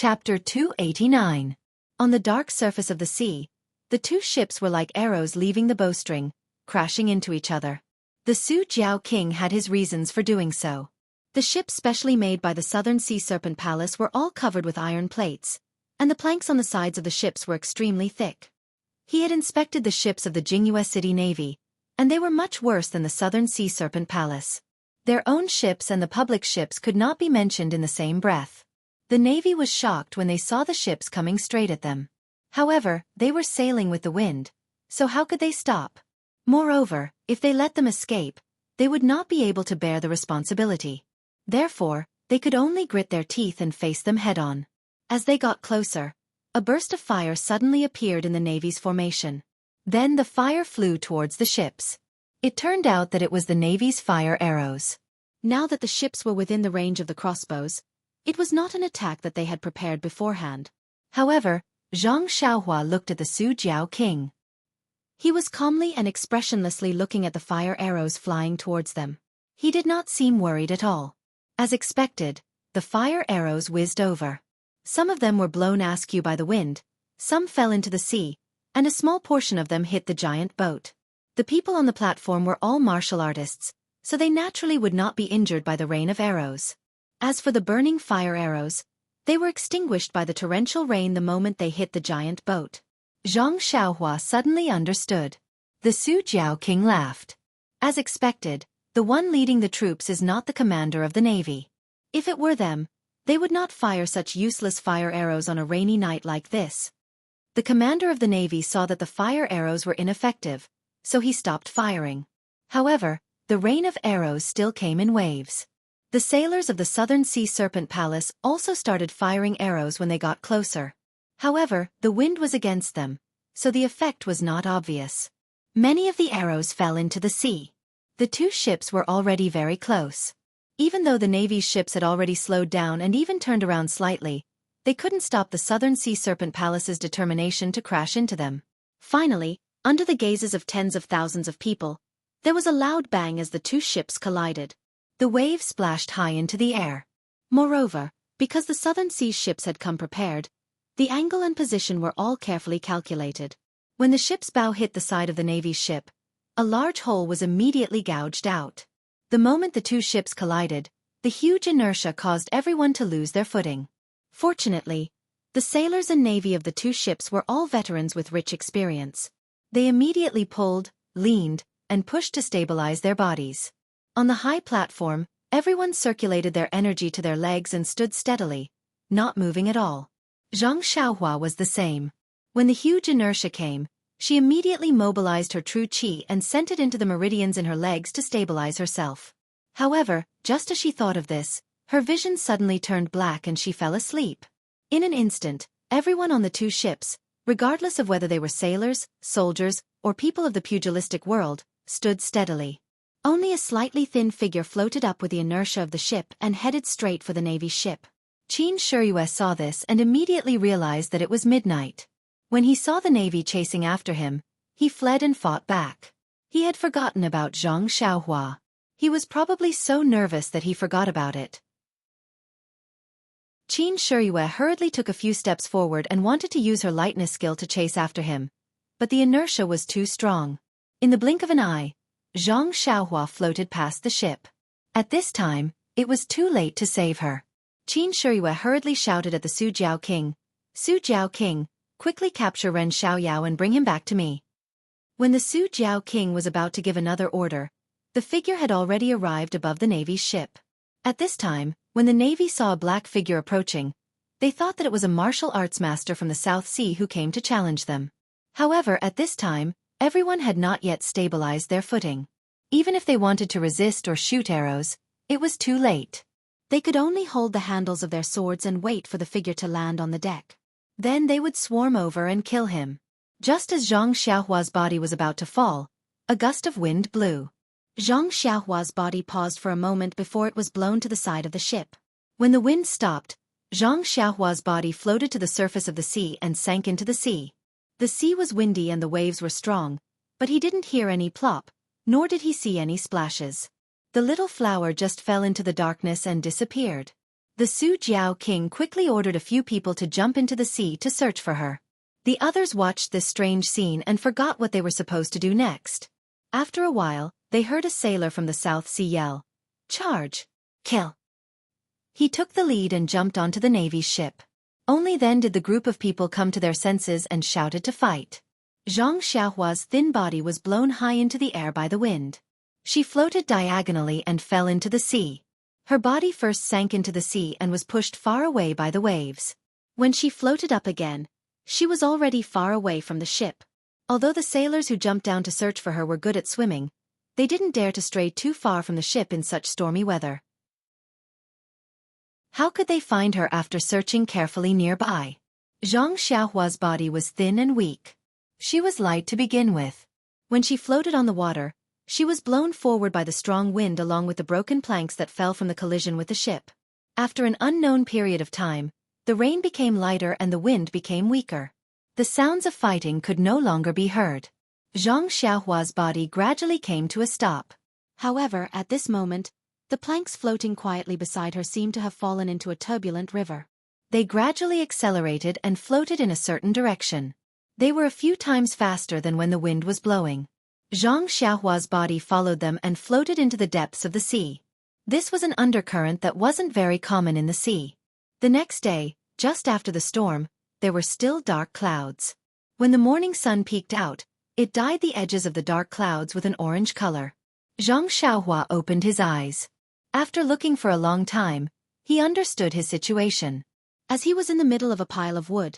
Chapter 289. On the dark surface of the sea, the two ships were like arrows leaving the bowstring, crashing into each other. The Su Jiao King had his reasons for doing so. The ships specially made by the Southern Sea Serpent Palace were all covered with iron plates, and the planks on the sides of the ships were extremely thick. He had inspected the ships of the Jianghu City Navy, and they were much worse than the Southern Sea Serpent Palace. Their own ships and the public ships could not be mentioned in the same breath. The Navy was shocked when they saw the ships coming straight at them. However, they were sailing with the wind, so how could they stop? Moreover, if they let them escape, they would not be able to bear the responsibility. Therefore, they could only grit their teeth and face them head-on. As they got closer, a burst of fire suddenly appeared in the Navy's formation. Then the fire flew towards the ships. It turned out that it was the Navy's fire arrows. Now that the ships were within the range of the crossbows, it was not an attack that they had prepared beforehand. However, Xianxia looked at the Su Jiao King. He was calmly and expressionlessly looking at the fire arrows flying towards them. He did not seem worried at all. As expected, the fire arrows whizzed over. Some of them were blown askew by the wind, some fell into the sea, and a small portion of them hit the giant boat. The people on the platform were all martial artists, so they naturally would not be injured by the rain of arrows. As for the burning fire arrows, they were extinguished by the torrential rain the moment they hit the giant boat. Xianxia suddenly understood. The Su Jiao King laughed. As expected, the one leading the troops is not the commander of the navy. If it were them, they would not fire such useless fire arrows on a rainy night like this. The commander of the navy saw that the fire arrows were ineffective, so he stopped firing. However, the rain of arrows still came in waves. The sailors of the Southern Sea Serpent Palace also started firing arrows when they got closer. However, the wind was against them, so the effect was not obvious. Many of the arrows fell into the sea. The two ships were already very close. Even though the Navy's ships had already slowed down and even turned around slightly, they couldn't stop the Southern Sea Serpent Palace's determination to crash into them. Finally, under the gazes of tens of thousands of people, there was a loud bang as the two ships collided. The waves splashed high into the air. Moreover, because the Southern Sea ships had come prepared, the angle and position were all carefully calculated. When the ship's bow hit the side of the Navy's ship, a large hole was immediately gouged out. The moment the two ships collided, the huge inertia caused everyone to lose their footing. Fortunately, the sailors and navy of the two ships were all veterans with rich experience. They immediately pulled, leaned, and pushed to stabilize their bodies. On the high platform, everyone circulated their energy to their legs and stood steadily, not moving at all. Xianxia was the same. When the huge inertia came, she immediately mobilized her true qi and sent it into the meridians in her legs to stabilize herself. However, just as she thought of this, her vision suddenly turned black and she fell asleep. In an instant, everyone on the two ships, regardless of whether they were sailors, soldiers, or people of the pugilistic world, stood steadily. Only a slightly thin figure floated up with the inertia of the ship and headed straight for the Navy's ship. Xianxia saw this and immediately realized that it was midnight. When he saw the Navy chasing after him, he fled and fought back. He had forgotten about Xianxia. He was probably so nervous that he forgot about it. Xianxia hurriedly took a few steps forward and wanted to use her lightness skill to chase after him, but the inertia was too strong. In the blink of an eye, Xianxia floated past the ship. At this time, it was too late to save her. Xianxia hurriedly shouted at the Su Jiao King, "Su Jiao King, quickly capture Ren Xiaoyao and bring him back to me." When the Su Jiao King was about to give another order, the figure had already arrived above the Navy's ship. At this time, when the Navy saw a black figure approaching, they thought that it was a martial arts master from the South Sea who came to challenge them. However, at this time, everyone had not yet stabilized their footing. Even if they wanted to resist or shoot arrows, it was too late. They could only hold the handles of their swords and wait for the figure to land on the deck. Then they would swarm over and kill him. Just as Xianxia's body was about to fall, a gust of wind blew. Xianxia's body paused for a moment before it was blown to the side of the ship. When the wind stopped, Xianxia's body floated to the surface of the sea and sank into the sea. The sea was windy and the waves were strong, but he didn't hear any plop, nor did he see any splashes. The little flower just fell into the darkness and disappeared. The Su Jiao king quickly ordered a few people to jump into the sea to search for her. The others watched this strange scene and forgot what they were supposed to do next. After a while, they heard a sailor from the South Sea yell, "Charge! Kill!" He took the lead and jumped onto the Navy's ship. Only then did the group of people come to their senses and shouted to fight. Xianxia's thin body was blown high into the air by the wind. She floated diagonally and fell into the sea. Her body first sank into the sea and was pushed far away by the waves. When she floated up again, she was already far away from the ship. Although the sailors who jumped down to search for her were good at swimming, they didn't dare to stray too far from the ship in such stormy weather. How could they find her after searching carefully nearby? Xianxia's body was thin and weak. She was light to begin with. When she floated on the water, she was blown forward by the strong wind along with the broken planks that fell from the collision with the ship. After an unknown period of time, the rain became lighter and the wind became weaker. The sounds of fighting could no longer be heard. Xiaohua's body gradually came to a stop. However, at this moment, the planks floating quietly beside her seemed to have fallen into a turbulent river. They gradually accelerated and floated in a certain direction. They were a few times faster than when the wind was blowing. Xiaohua's body followed them and floated into the depths of the sea. This was an undercurrent that wasn't very common in the sea. The next day, just after the storm, there were still dark clouds. When the morning sun peeked out, it dyed the edges of the dark clouds with an orange color. Xiaohua opened his eyes. After looking for a long time, he understood his situation. As he was in the middle of a pile of wood,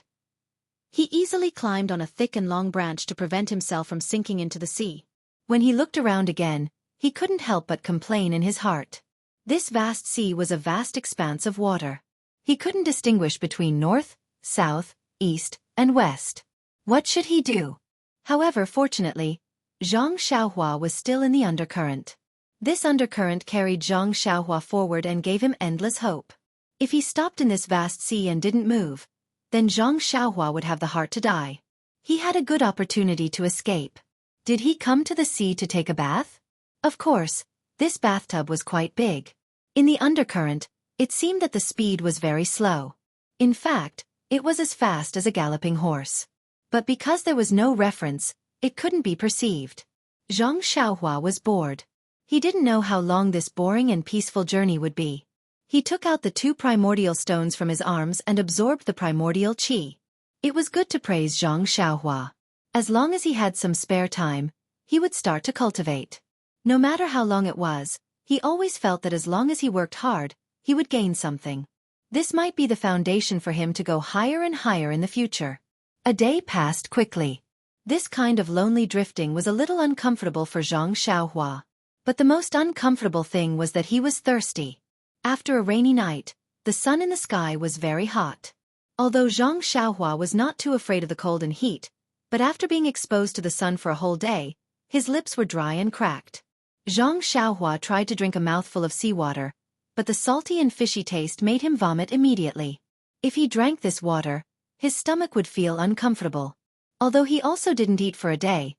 he easily climbed on a thick and long branch to prevent himself from sinking into the sea. When he looked around again, he couldn't help but complain in his heart. This vast sea was a vast expanse of water. He couldn't distinguish between north, south, east, and west. What should he do? However, fortunately, Zhang Xiaohua was still in the undercurrent. This undercurrent carried Zhang Xiaohua forward and gave him endless hope. If he stopped in this vast sea and didn't move, then Zhang Xiaohua would have the heart to die. He had a good opportunity to escape. Did he come to the sea to take a bath? Of course, this bathtub was quite big. In the undercurrent, it seemed that the speed was very slow. In fact, it was as fast as a galloping horse. But because there was no reference, it couldn't be perceived. Zhang Xiaohua was bored. He didn't know how long this boring and peaceful journey would be. He took out the 2 primordial stones from his arms and absorbed the primordial qi. It was good to praise Zhang Xiaohua. As long as he had some spare time, he would start to cultivate. No matter how long it was, he always felt that as long as he worked hard, he would gain something. This might be the foundation for him to go higher and higher in the future. A day passed quickly. This kind of lonely drifting was a little uncomfortable for Zhang Xiaohua. But the most uncomfortable thing was that he was thirsty. After a rainy night, the sun in the sky was very hot. Although Zhang Xiaohua was not too afraid of the cold and heat, but after being exposed to the sun for a whole day, his lips were dry and cracked. Zhang Xiaohua tried to drink a mouthful of seawater, but the salty and fishy taste made him vomit immediately. If he drank this water, his stomach would feel uncomfortable. Although he also didn't eat for a day,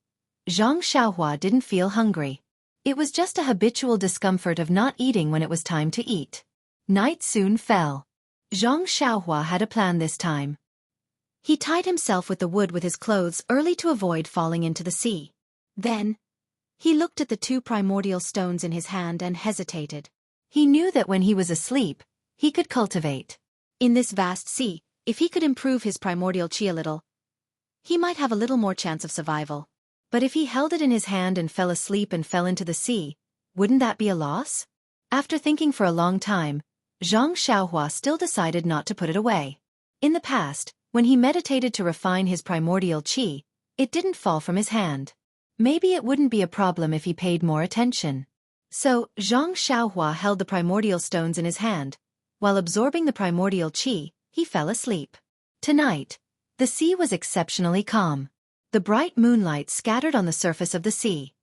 Zhang Xiaohua didn't feel hungry. It was just a habitual discomfort of not eating when it was time to eat. Night soon fell. Zhang Xiaohua had a plan this time. He tied himself with the wood with his clothes early to avoid falling into the sea. Then, he looked at the 2 primordial stones in his hand and hesitated. He knew that when he was asleep, he could cultivate. In this vast sea, if he could improve his primordial qi a little, he might have a little more chance of survival. But if he held it in his hand and fell asleep and fell into the sea, wouldn't that be a loss? After thinking for a long time, Zhang Xiaohua still decided not to put it away. In the past, when he meditated to refine his primordial qi, it didn't fall from his hand. Maybe it wouldn't be a problem if he paid more attention. So, Zhang Xiaohua held the primordial stones in his hand. While absorbing the primordial qi, he fell asleep. Tonight, the sea was exceptionally calm. The bright moonlight scattered on the surface of the sea.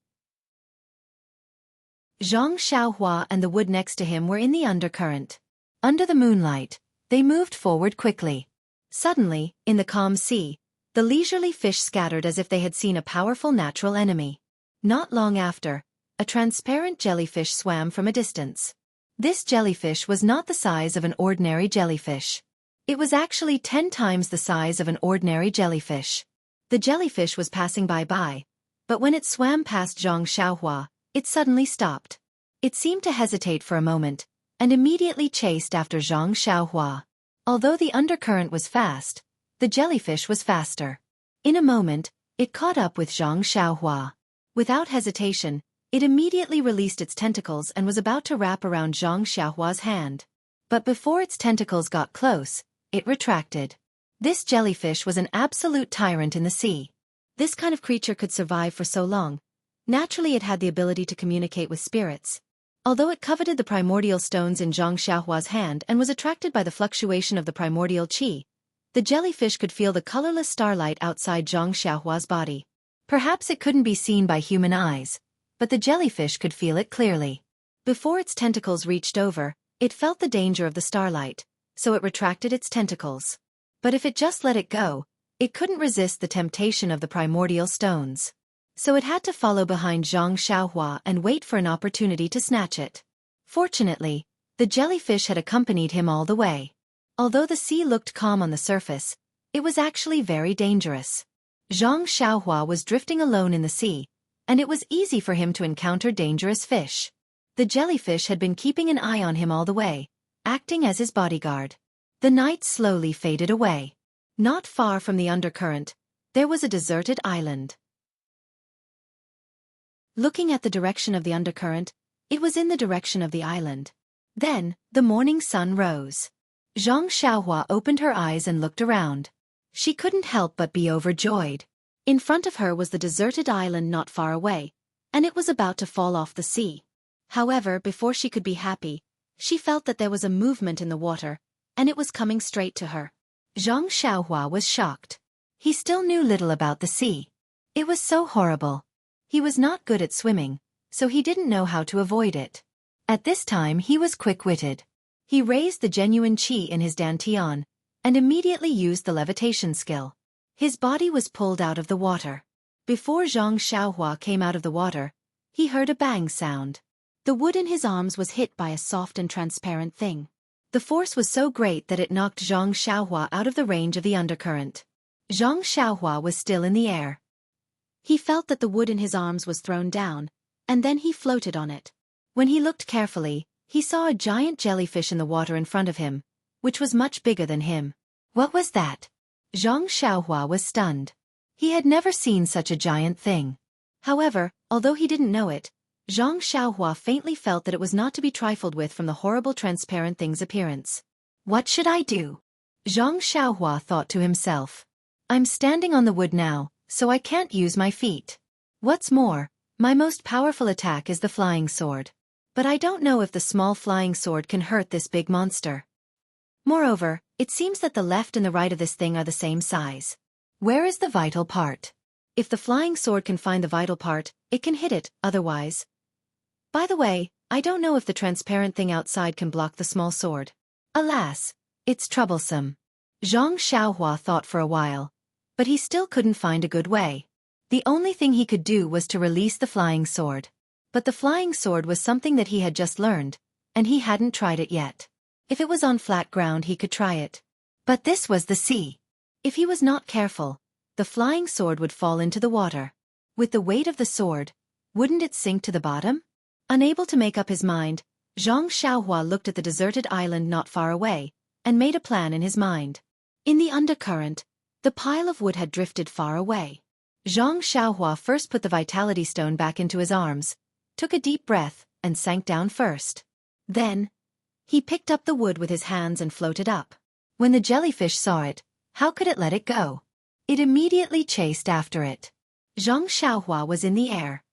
Zhang Xiaohua and the wood next to him were in the undercurrent. Under the moonlight, they moved forward quickly. Suddenly, in the calm sea, the leisurely fish scattered as if they had seen a powerful natural enemy. Not long after, a transparent jellyfish swam from a distance. This jellyfish was not the size of an ordinary jellyfish. It was actually 10 times the size of an ordinary jellyfish. The jellyfish was passing by, but when it swam past Xianxia, it suddenly stopped. It seemed to hesitate for a moment, and immediately chased after Xianxia. Although the undercurrent was fast, the jellyfish was faster. In a moment, it caught up with Xianxia. Without hesitation, it immediately released its tentacles and was about to wrap around Xianxia's hand. But before its tentacles got close, it retracted. This jellyfish was an absolute tyrant in the sea. This kind of creature could survive for so long. Naturally, it had the ability to communicate with spirits. Although it coveted the primordial stones in Xianxia's hand and was attracted by the fluctuation of the primordial qi, the jellyfish could feel the colorless starlight outside Xianxia's body. Perhaps it couldn't be seen by human eyes, but the jellyfish could feel it clearly. Before its tentacles reached over, it felt the danger of the starlight, so it retracted its tentacles. But if it just let it go, it couldn't resist the temptation of the primordial stones. So it had to follow behind Xianxia and wait for an opportunity to snatch it. Fortunately, the jellyfish had accompanied him all the way. Although the sea looked calm on the surface, it was actually very dangerous. Xianxia was drifting alone in the sea, and it was easy for him to encounter dangerous fish. The jellyfish had been keeping an eye on him all the way, acting as his bodyguard. The night slowly faded away. Not far from the undercurrent, there was a deserted island. Looking at the direction of the undercurrent, it was in the direction of the island. Then, the morning sun rose. Xianxia opened her eyes and looked around. She couldn't help but be overjoyed. In front of her was the deserted island not far away, and it was about to fall off the sea. However, before she could be happy, she felt that there was a movement in the water, and it was coming straight to her. Xianxia was shocked. He still knew little about the sea. It was so horrible. He was not good at swimming, so he didn't know how to avoid it. At this time he was quick-witted. He raised the genuine qi in his dantian, and immediately used the levitation skill. His body was pulled out of the water. Before Xianxia came out of the water, he heard a bang sound. The wood in his arms was hit by a soft and transparent thing. The force was so great that it knocked Xianxia out of the range of the undercurrent. Xianxia was still in the air. He felt that the wood in his arms was thrown down, and then he floated on it. When he looked carefully, he saw a giant jellyfish in the water in front of him, which was much bigger than him. What was that? Xianxia was stunned. He had never seen such a giant thing. However, although he didn't know it, Xianxia faintly felt that it was not to be trifled with from the horrible transparent thing's appearance. What should I do? Xianxia thought to himself. I'm standing on the wood now, so I can't use my feet. What's more, my most powerful attack is the flying sword. But I don't know if the small flying sword can hurt this big monster. Moreover, it seems that the left and the right of this thing are the same size. Where is the vital part? If the flying sword can find the vital part, it can hit it, otherwise. By the way, I don't know if the transparent thing outside can block the small sword. Alas, it's troublesome. Xianxia thought for a while, but he still couldn't find a good way. The only thing he could do was to release the flying sword. But the flying sword was something that he had just learned, and he hadn't tried it yet. If it was on flat ground he could try it. But this was the sea. If he was not careful, the flying sword would fall into the water. With the weight of the sword, wouldn't it sink to the bottom? Unable to make up his mind, Xianxia looked at the deserted island not far away, and made a plan in his mind. In the undercurrent, the pile of wood had drifted far away. Xianxia first put the vitality stone back into his arms, took a deep breath, and sank down first. Then, he picked up the wood with his hands and floated up. When the jellyfish saw it, how could it let it go? It immediately chased after it. Xianxia was in the air.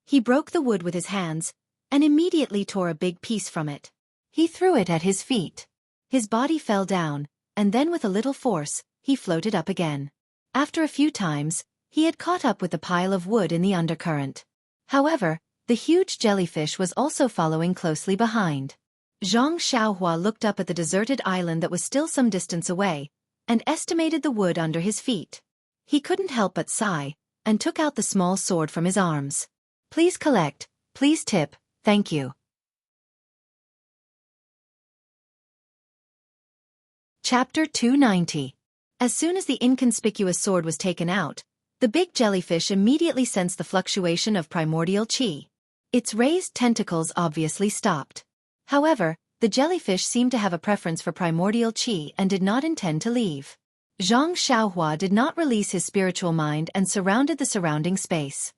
He broke the wood with his hands, and immediately tore a big piece from it. He threw it at his feet. His body fell down, and then with a little force, he floated up again. After a few times, he had caught up with the pile of wood in the undercurrent. However, the huge jellyfish was also following closely behind. Xianxia looked up at the deserted island that was still some distance away, and estimated the wood under his feet. He couldn't help but sigh, and took out the small sword from his arms. Please collect, please tip, thank you. Chapter 290. As soon as the inconspicuous sword was taken out, the big jellyfish immediately sensed the fluctuation of primordial qi. Its raised tentacles obviously stopped. However, the jellyfish seemed to have a preference for primordial qi and did not intend to leave. Xianxia did not release his spiritual mind and surrounded the surrounding space.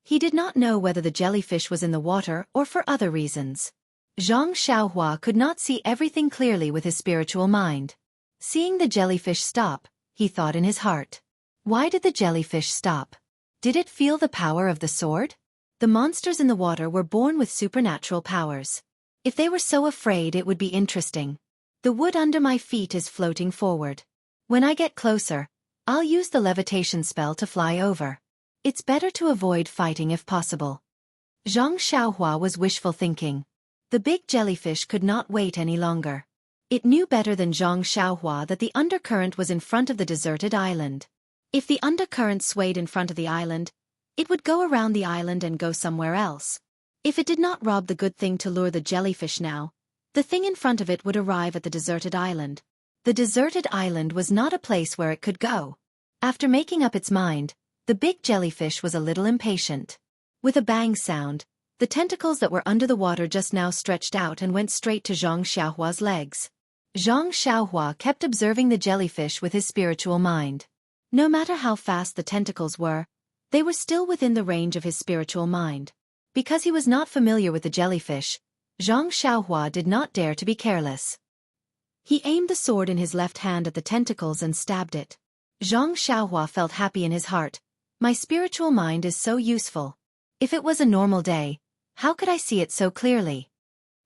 He did not know whether the jellyfish was in the water or for other reasons. Xianxia could not see everything clearly with his spiritual mind. Seeing the jellyfish stop, he thought in his heart. Why did the jellyfish stop? Did it feel the power of the sword? The monsters in the water were born with supernatural powers. If they were so afraid, it would be interesting. The wood under my feet is floating forward. When I get closer, I'll use the levitation spell to fly over. It's better to avoid fighting if possible. Xianxia was wishful thinking. The big jellyfish could not wait any longer. It knew better than Xianxia that the undercurrent was in front of the deserted island. If the undercurrent swayed in front of the island, it would go around the island and go somewhere else. If it did not rob the good thing to lure the jellyfish now, the thing in front of it would arrive at the deserted island. The deserted island was not a place where it could go. After making up its mind, the big jellyfish was a little impatient. With a bang sound, the tentacles that were under the water just now stretched out and went straight to Xianxia's legs. Xianxia kept observing the jellyfish with his spiritual mind. No matter how fast the tentacles were, they were still within the range of his spiritual mind. Because he was not familiar with the jellyfish, Xianxia did not dare to be careless. He aimed the sword in his left hand at the tentacles and stabbed it. Xianxia felt happy in his heart. My spiritual mind is so useful. If it was a normal day, how could I see it so clearly?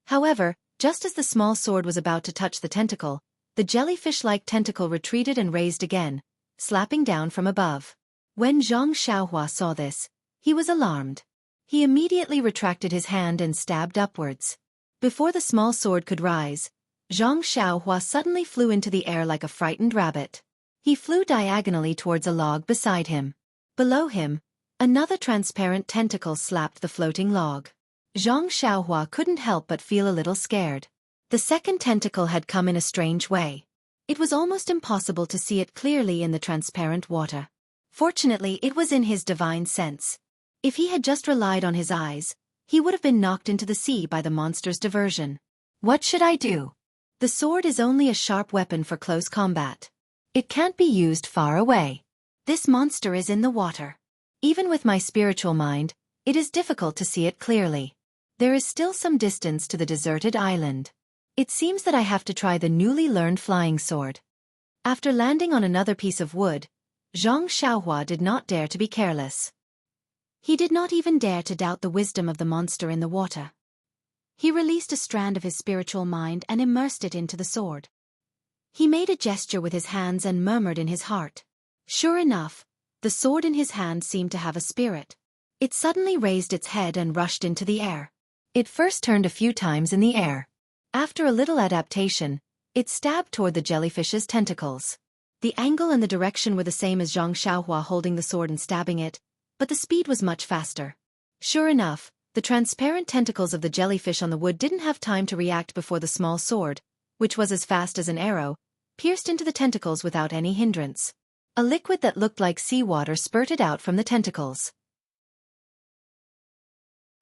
However, just as the small sword was about to touch the tentacle, the jellyfish-like tentacle retreated and raised again, slapping down from above. When Xianxia saw this, he was alarmed. He immediately retracted his hand and stabbed upwards. Before the small sword could rise, Xianxia suddenly flew into the air like a frightened rabbit. He flew diagonally towards a log beside him. Below him, another transparent tentacle slapped the floating log. Xianxia couldn't help but feel a little scared. The second tentacle had come in a strange way. It was almost impossible to see it clearly in the transparent water. Fortunately, it was in his divine sense. If he had just relied on his eyes, he would have been knocked into the sea by the monster's diversion. What should I do? The sword is only a sharp weapon for close combat. It can't be used far away. This monster is in the water. Even with my spiritual mind, it is difficult to see it clearly. There is still some distance to the deserted island. It seems that I have to try the newly learned flying sword. After landing on another piece of wood, Xianxia did not dare to be careless. He did not even dare to doubt the wisdom of the monster in the water. He released a strand of his spiritual mind and immersed it into the sword. He made a gesture with his hands and murmured in his heart. Sure enough, the sword in his hand seemed to have a spirit. It suddenly raised its head and rushed into the air. It first turned a few times in the air. After a little adaptation, it stabbed toward the jellyfish's tentacles. The angle and the direction were the same as Xianxia holding the sword and stabbing it, but the speed was much faster. Sure enough, the transparent tentacles of the jellyfish on the wood didn't have time to react before the small sword, which was as fast as an arrow, pierced into the tentacles without any hindrance. A liquid that looked like seawater spurted out from the tentacles.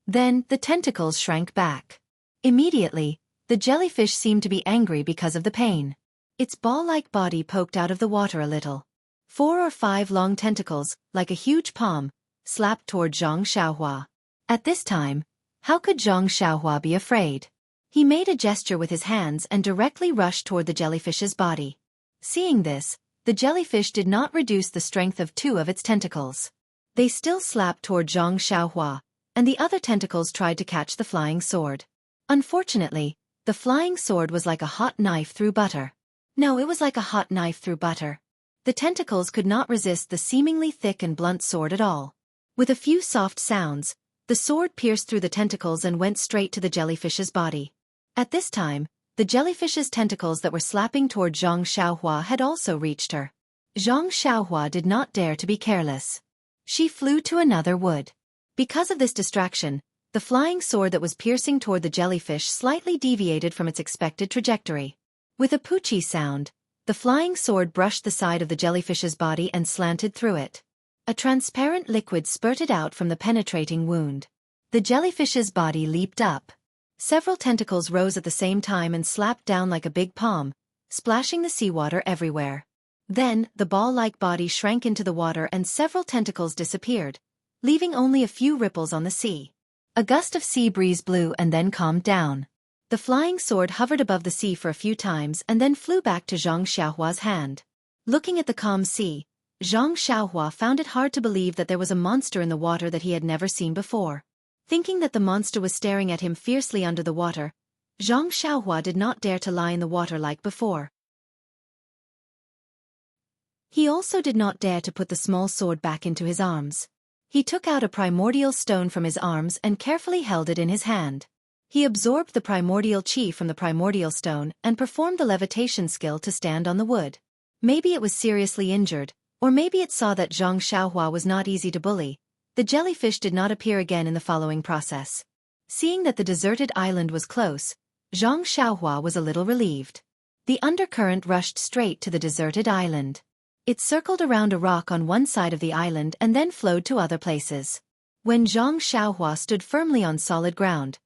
Then, the tentacles shrank back. Immediately, the jellyfish seemed to be angry because of the pain. Its ball-like body poked out of the water a little. 4 or 5 long tentacles, like a huge palm, slapped toward Xianxia. At this time, how could Xianxia be afraid? He made a gesture with his hands and directly rushed toward the jellyfish's body. Seeing this, the jellyfish did not reduce the strength of 2 of its tentacles. They still slapped toward Xianxia, and the other tentacles tried to catch the flying sword. Unfortunately, the flying sword was like a hot knife through butter. No, it was like a hot knife through butter. The tentacles could not resist the seemingly thick and blunt sword at all. With a few soft sounds, the sword pierced through the tentacles and went straight to the jellyfish's body. At this time, the jellyfish's tentacles that were slapping toward Xianxia had also reached her. Xianxia did not dare to be careless. She flew to another wood. Because of this distraction, the flying sword that was piercing toward the jellyfish slightly deviated from its expected trajectory. With a poochie sound, The flying sword brushed the side of the jellyfish's body and slanted through it. A transparent liquid spurted out from the penetrating wound. The jellyfish's body leaped up. Several tentacles rose at the same time and slapped down like a big palm, splashing the seawater everywhere. Then, the ball-like body shrank into the water and several tentacles disappeared, leaving only a few ripples on the sea. A gust of sea breeze blew and then calmed down. The flying sword hovered above the sea for a few times and then flew back to Zhang Xiaohua's hand. Looking at the calm sea, Zhang Xiaohua found it hard to believe that there was a monster in the water that he had never seen before. Thinking that the monster was staring at him fiercely under the water, Zhang Xiaohua did not dare to lie in the water like before. He also did not dare to put the small sword back into his arms. He took out a primordial stone from his arms and carefully held it in his hand. He absorbed the primordial chi from the primordial stone and performed the levitation skill to stand on the wood. Maybe it was seriously injured, or maybe it saw that Zhang Xiaohua was not easy to bully. The jellyfish did not appear again in the following process. Seeing that the deserted island was close, Zhang Xiaohua was a little relieved. The undercurrent rushed straight to the deserted island. It circled around a rock on one side of the island and then flowed to other places. When Zhang Xiaohua stood firmly on solid ground,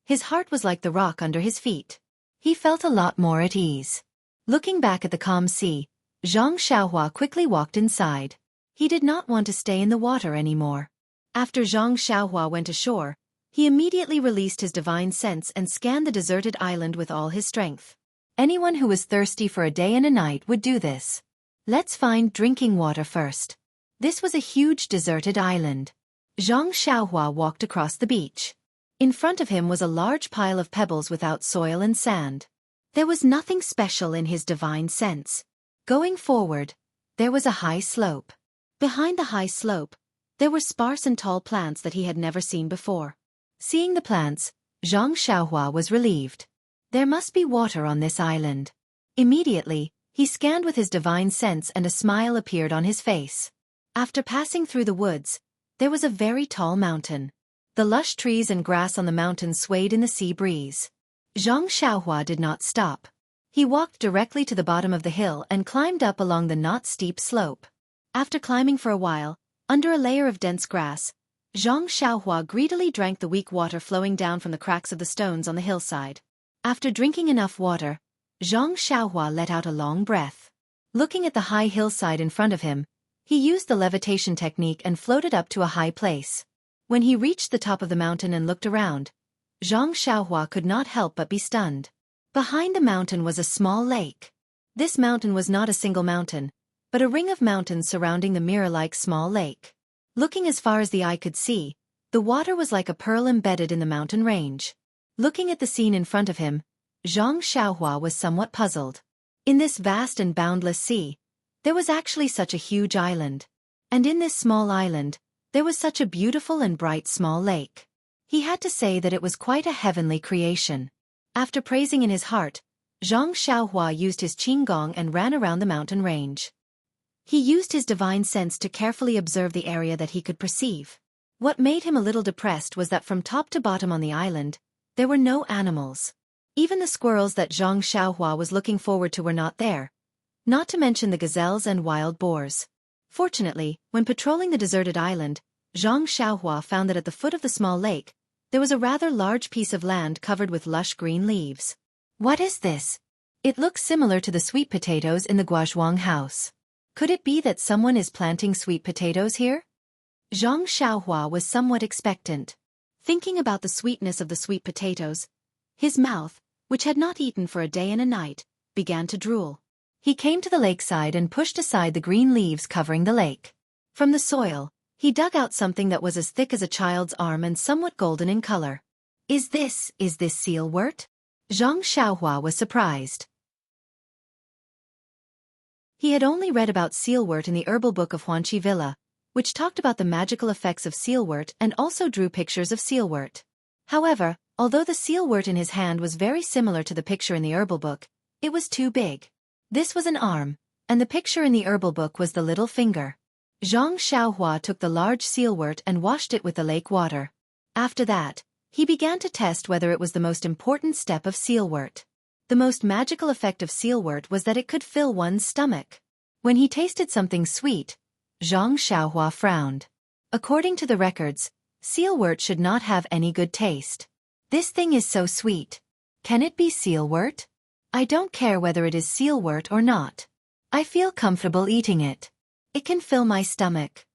his heart was like the rock under his feet. He felt a lot more at ease. Looking back at the calm sea, Zhang Xiaohua quickly walked inside. He did not want to stay in the water anymore. After Zhang Xiaohua went ashore, he immediately released his divine sense and scanned the deserted island with all his strength. Anyone who was thirsty for a day and a night would do this. Let's find drinking water first. This was a huge deserted island. Zhang Xiaohua walked across the beach. In front of him was a large pile of pebbles without soil and sand. There was nothing special in his divine sense. Going forward, there was a high slope. Behind the high slope, there were sparse and tall plants that he had never seen before. Seeing the plants, Zhang Xiaohua was relieved. There must be water on this island. Immediately, he scanned with his divine sense and a smile appeared on his face. After passing through the woods, there was a very tall mountain. The lush trees and grass on the mountain swayed in the sea breeze. Zhang Xiaohua did not stop. He walked directly to the bottom of the hill and climbed up along the not steep slope. After climbing for a while, under a layer of dense grass, Zhang Xiaohua greedily drank the weak water flowing down from the cracks of the stones on the hillside. After drinking enough water, Zhang Xiaohua let out a long breath. Looking at the high hillside in front of him, he used the levitation technique and floated up to a high place. When he reached the top of the mountain and looked around, Zhang Xiaohua could not help but be stunned. Behind the mountain was a small lake. This mountain was not a single mountain, but a ring of mountains surrounding the mirror-like small lake. Looking as far as the eye could see, the water was like a pearl embedded in the mountain range. Looking at the scene in front of him, Zhang Xiaohua was somewhat puzzled. In this vast and boundless sea, there was actually such a huge island. And in this small island, there was such a beautiful and bright small lake. He had to say that it was quite a heavenly creation. After praising in his heart, Zhang Xiaohua used his qinggong and ran around the mountain range. He used his divine sense to carefully observe the area that he could perceive. What made him a little depressed was that from top to bottom on the island, there were no animals. Even the squirrels that Zhang Xiaohua was looking forward to were not there, not to mention the gazelles and wild boars. Fortunately, when patrolling the deserted island, Zhang Xiaohua found that at the foot of the small lake, there was a rather large piece of land covered with lush green leaves. What is this? It looks similar to the sweet potatoes in the Guozhuang house. Could it be that someone is planting sweet potatoes here? Zhang Xiaohua was somewhat expectant. Thinking about the sweetness of the sweet potatoes, his mouth, which had not eaten for a day and a night, began to drool. He came to the lakeside and pushed aside the green leaves covering the lake. From the soil, he dug out something that was as thick as a child's arm and somewhat golden in color. Is this sealwort? Zhang Xiaohua was surprised. He had only read about sealwort in the herbal book of Huanqi Villa, which talked about the magical effects of sealwort and also drew pictures of sealwort. However, although the sealwort in his hand was very similar to the picture in the herbal book, it was too big. This was an arm, and the picture in the herbal book was the little finger. Zhang Xiaohua took the large sealwort and washed it with the lake water. After that, he began to test whether it was the most important step of sealwort. The The most magical effect of sealwort was that it could fill one's stomach. When he tasted something sweet, Zhang Xiaohua frowned. According to the records, sealwort should not have any good taste. This thing is so sweet. Can it be sealwort? I don't care whether it is sealwort or not. I feel comfortable eating it. It can fill my stomach.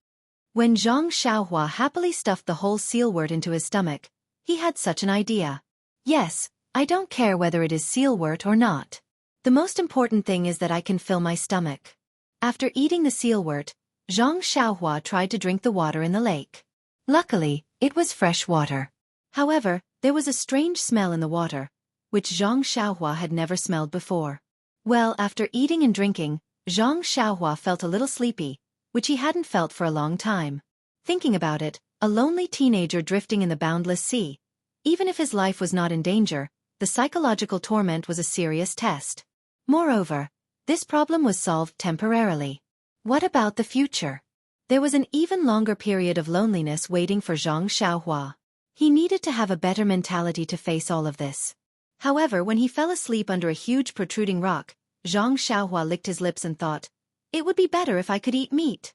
When Zhang Xiaohua happily stuffed the whole sealwort into his stomach, he had such an idea. Yes, I don't care whether it is sealwort or not. The most important thing is that I can fill my stomach. After eating the sealwort, Zhang Xiaohua tried to drink the water in the lake. Luckily, it was fresh water. However, there was a strange smell in the water, which Zhang Xiaohua had never smelled before. Well, after eating and drinking, Zhang Xiaohua felt a little sleepy, which he hadn't felt for a long time. Thinking about it, a lonely teenager drifting in the boundless sea. Even if his life was not in danger, the psychological torment was a serious test. Moreover, this problem was solved temporarily. What about the future? There was an even longer period of loneliness waiting for Zhang Xiaohua. He needed to have a better mentality to face all of this. However, when he fell asleep under a huge protruding rock, Zhang Xiaohua licked his lips and thought, "It would be better if I could eat meat.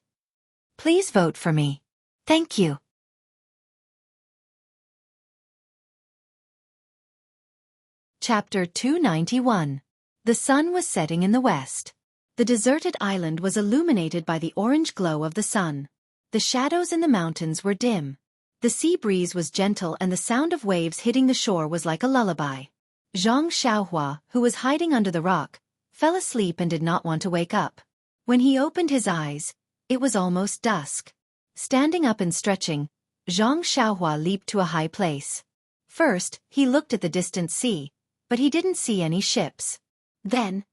Please vote for me. Thank you." Chapter 291. The sun was setting in the west. The deserted island was illuminated by the orange glow of the sun. The shadows in the mountains were dim. The sea breeze was gentle and the sound of waves hitting the shore was like a lullaby. Zhang Xiaohua, who was hiding under the rock, fell asleep and did not want to wake up. When he opened his eyes, it was almost dusk. Standing up and stretching, Zhang Xiaohua leaped to a high place. First, he looked at the distant sea, but he didn't see any ships. Then,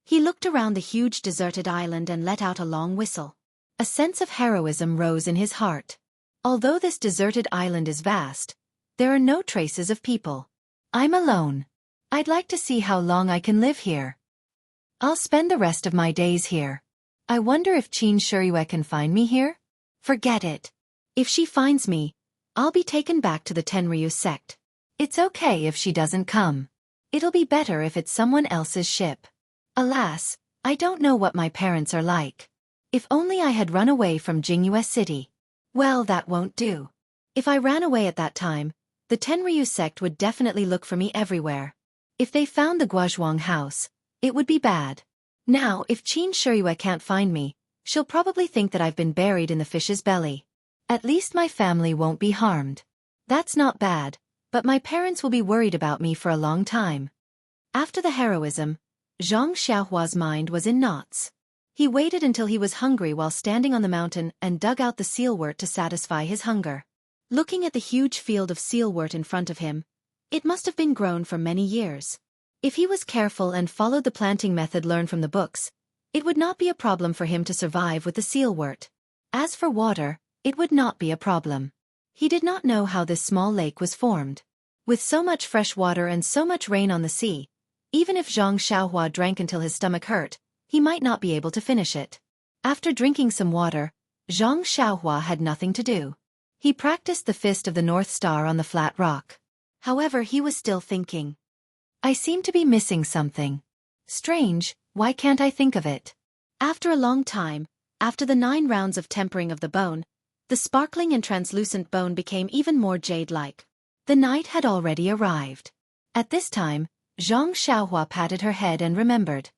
he looked around the huge deserted island and let out a long whistle. A sense of heroism rose in his heart. Although this deserted island is vast, there are no traces of people. I'm alone. I'd like to see how long I can live here. I'll spend the rest of my days here. I wonder if Xianxia can find me here? Forget it. If she finds me, I'll be taken back to the Tenryu sect. It's okay if she doesn't come. It'll be better if it's someone else's ship. Alas, I don't know what my parents are like. If only I had run away from Jianghu city. Well, that won't do. If I ran away at that time, the Tenryu sect would definitely look for me everywhere. If they found the Guozhuang house, it would be bad. Now, if Xianxia can't find me, she'll probably think that I've been buried in the fish's belly. At least my family won't be harmed. That's not bad, but my parents will be worried about me for a long time. After the heroism, Zhang Xiaohua's mind was in knots. He waited until he was hungry while standing on the mountain and dug out the sealwort to satisfy his hunger. Looking at the huge field of sealwort in front of him, it must have been grown for many years. If he was careful and followed the planting method learned from the books, it would not be a problem for him to survive with the sealwort. As for water, it would not be a problem. He did not know how this small lake was formed. With so much fresh water and so much rain on the sea, even if Zhang Xiaohua drank until his stomach hurt, he might not be able to finish it. After drinking some water, Zhang Xiaohua had nothing to do. He practiced the fist of the North Star on the flat rock. However, he was still thinking. I seem to be missing something. Strange, why can't I think of it? After a long time, after the 9 rounds of tempering of the bone, the sparkling and translucent bone became even more jade-like. The night had already arrived. At this time, Zhang Xiaohua patted her head and remembered.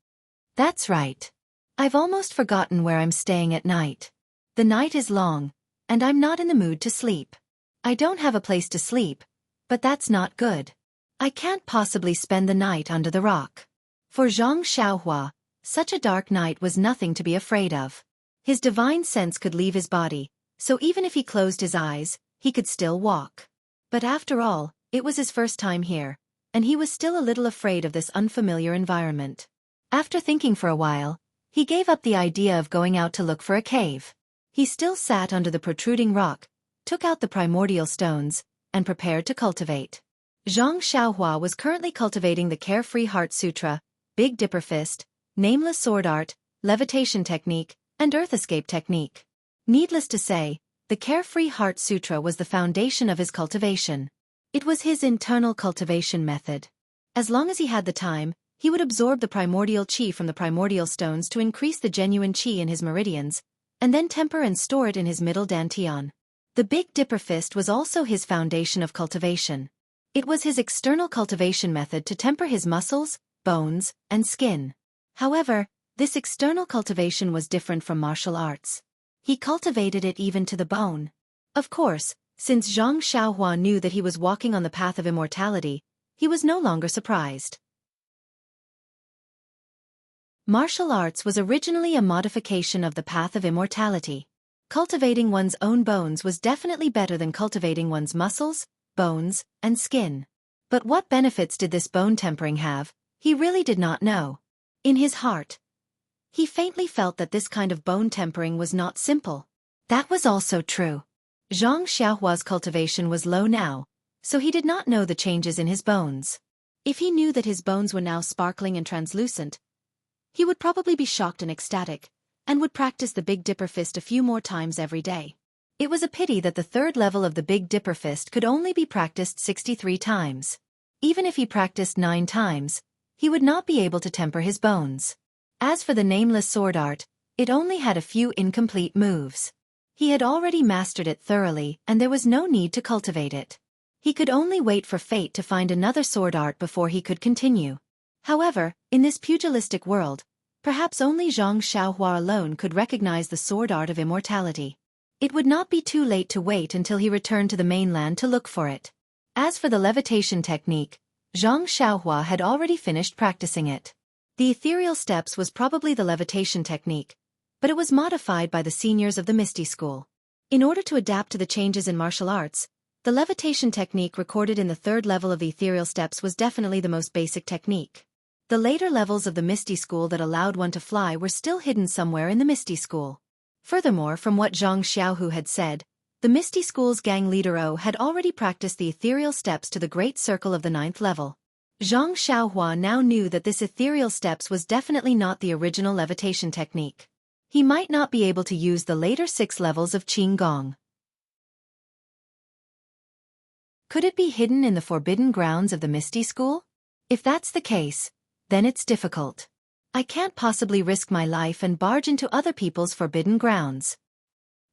That's right. I've almost forgotten where I'm staying at night. The night is long, and I'm not in the mood to sleep. I don't have a place to sleep, but that's not good. I can't possibly spend the night under the rock. For Zhang Xiaohua, such a dark night was nothing to be afraid of. His divine sense could leave his body, so even if he closed his eyes, he could still walk. But after all, it was his first time here, and he was still a little afraid of this unfamiliar environment. After thinking for a while, he gave up the idea of going out to look for a cave. He still sat under the protruding rock, took out the primordial stones, and prepared to cultivate. Zhang Xiaohua was currently cultivating the Carefree Heart Sutra, Big Dipper Fist, Nameless Sword Art, Levitation Technique, and Earth Escape Technique. Needless to say, the Carefree Heart Sutra was the foundation of his cultivation. It was his internal cultivation method. As long as he had the time, He would absorb the primordial chi from the primordial stones to increase the genuine chi in his meridians, and then temper and store it in his middle dantian. The Big Dipper Fist was also his foundation of cultivation. It was his external cultivation method to temper his muscles, bones, and skin. However, this external cultivation was different from martial arts. He cultivated it even to the bone. Of course, since Zhang Xiaohua knew that he was walking on the path of immortality, he was no longer surprised. Martial arts was originally a modification of the path of immortality. Cultivating one's own bones was definitely better than cultivating one's muscles, bones, and skin. But what benefits did this bone tempering have? He really did not know. In his heart, he faintly felt that this kind of bone tempering was not simple. That was also true. Zhang Xiaohua's cultivation was low now, so he did not know the changes in his bones. If he knew that his bones were now sparkling and translucent, he would probably be shocked and ecstatic, and would practice the Big Dipper Fist a few more times every day. It was a pity that the third level of the Big Dipper Fist could only be practiced 63 times. Even if he practiced 9 times, he would not be able to temper his bones. As for the nameless sword art, it only had a few incomplete moves. He had already mastered it thoroughly, and there was no need to cultivate it. He could only wait for fate to find another sword art before he could continue. However, in this pugilistic world, perhaps only Zhang Xiaohua alone could recognize the sword art of immortality. It would not be too late to wait until he returned to the mainland to look for it. As for the levitation technique, Zhang Xiaohua had already finished practicing it. The ethereal steps was probably the levitation technique, but it was modified by the seniors of the Misty School. In order to adapt to the changes in martial arts, the levitation technique recorded in the third level of the ethereal steps was definitely the most basic technique. The later levels of the Misty School that allowed one to fly were still hidden somewhere in the Misty School. Furthermore, from what Zhang Xiaohu had said, the Misty School's gang leader O had already practiced the ethereal steps to the Great Circle of the 9th level. Zhang Xiaohua now knew that this ethereal steps was definitely not the original levitation technique. He might not be able to use the later 6 levels of Qing Gong. Could it be hidden in the forbidden grounds of the Misty School? If that's the case, then it's difficult. I can't possibly risk my life and barge into other people's forbidden grounds.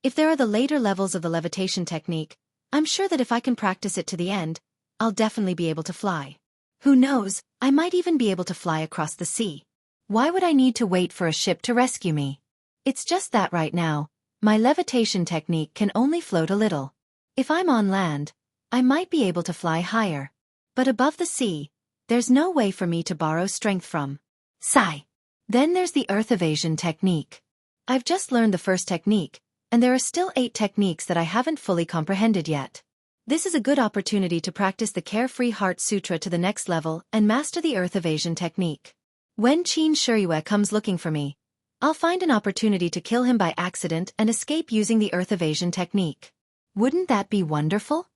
If there are the later levels of the levitation technique, I'm sure that if I can practice it to the end, I'll definitely be able to fly. Who knows, I might even be able to fly across the sea. Why would I need to wait for a ship to rescue me? It's just that right now, my levitation technique can only float a little. If I'm on land, I might be able to fly higher. But above the sea, there's no way for me to borrow strength from. Sigh. Then there's the earth evasion technique. I've just learned the first technique, and there are still 8 techniques that I haven't fully comprehended yet. This is a good opportunity to practice the Carefree Heart Sutra to the next level and master the earth evasion technique. When Qin Shiyue comes looking for me, I'll find an opportunity to kill him by accident and escape using the earth evasion technique. Wouldn't that be wonderful?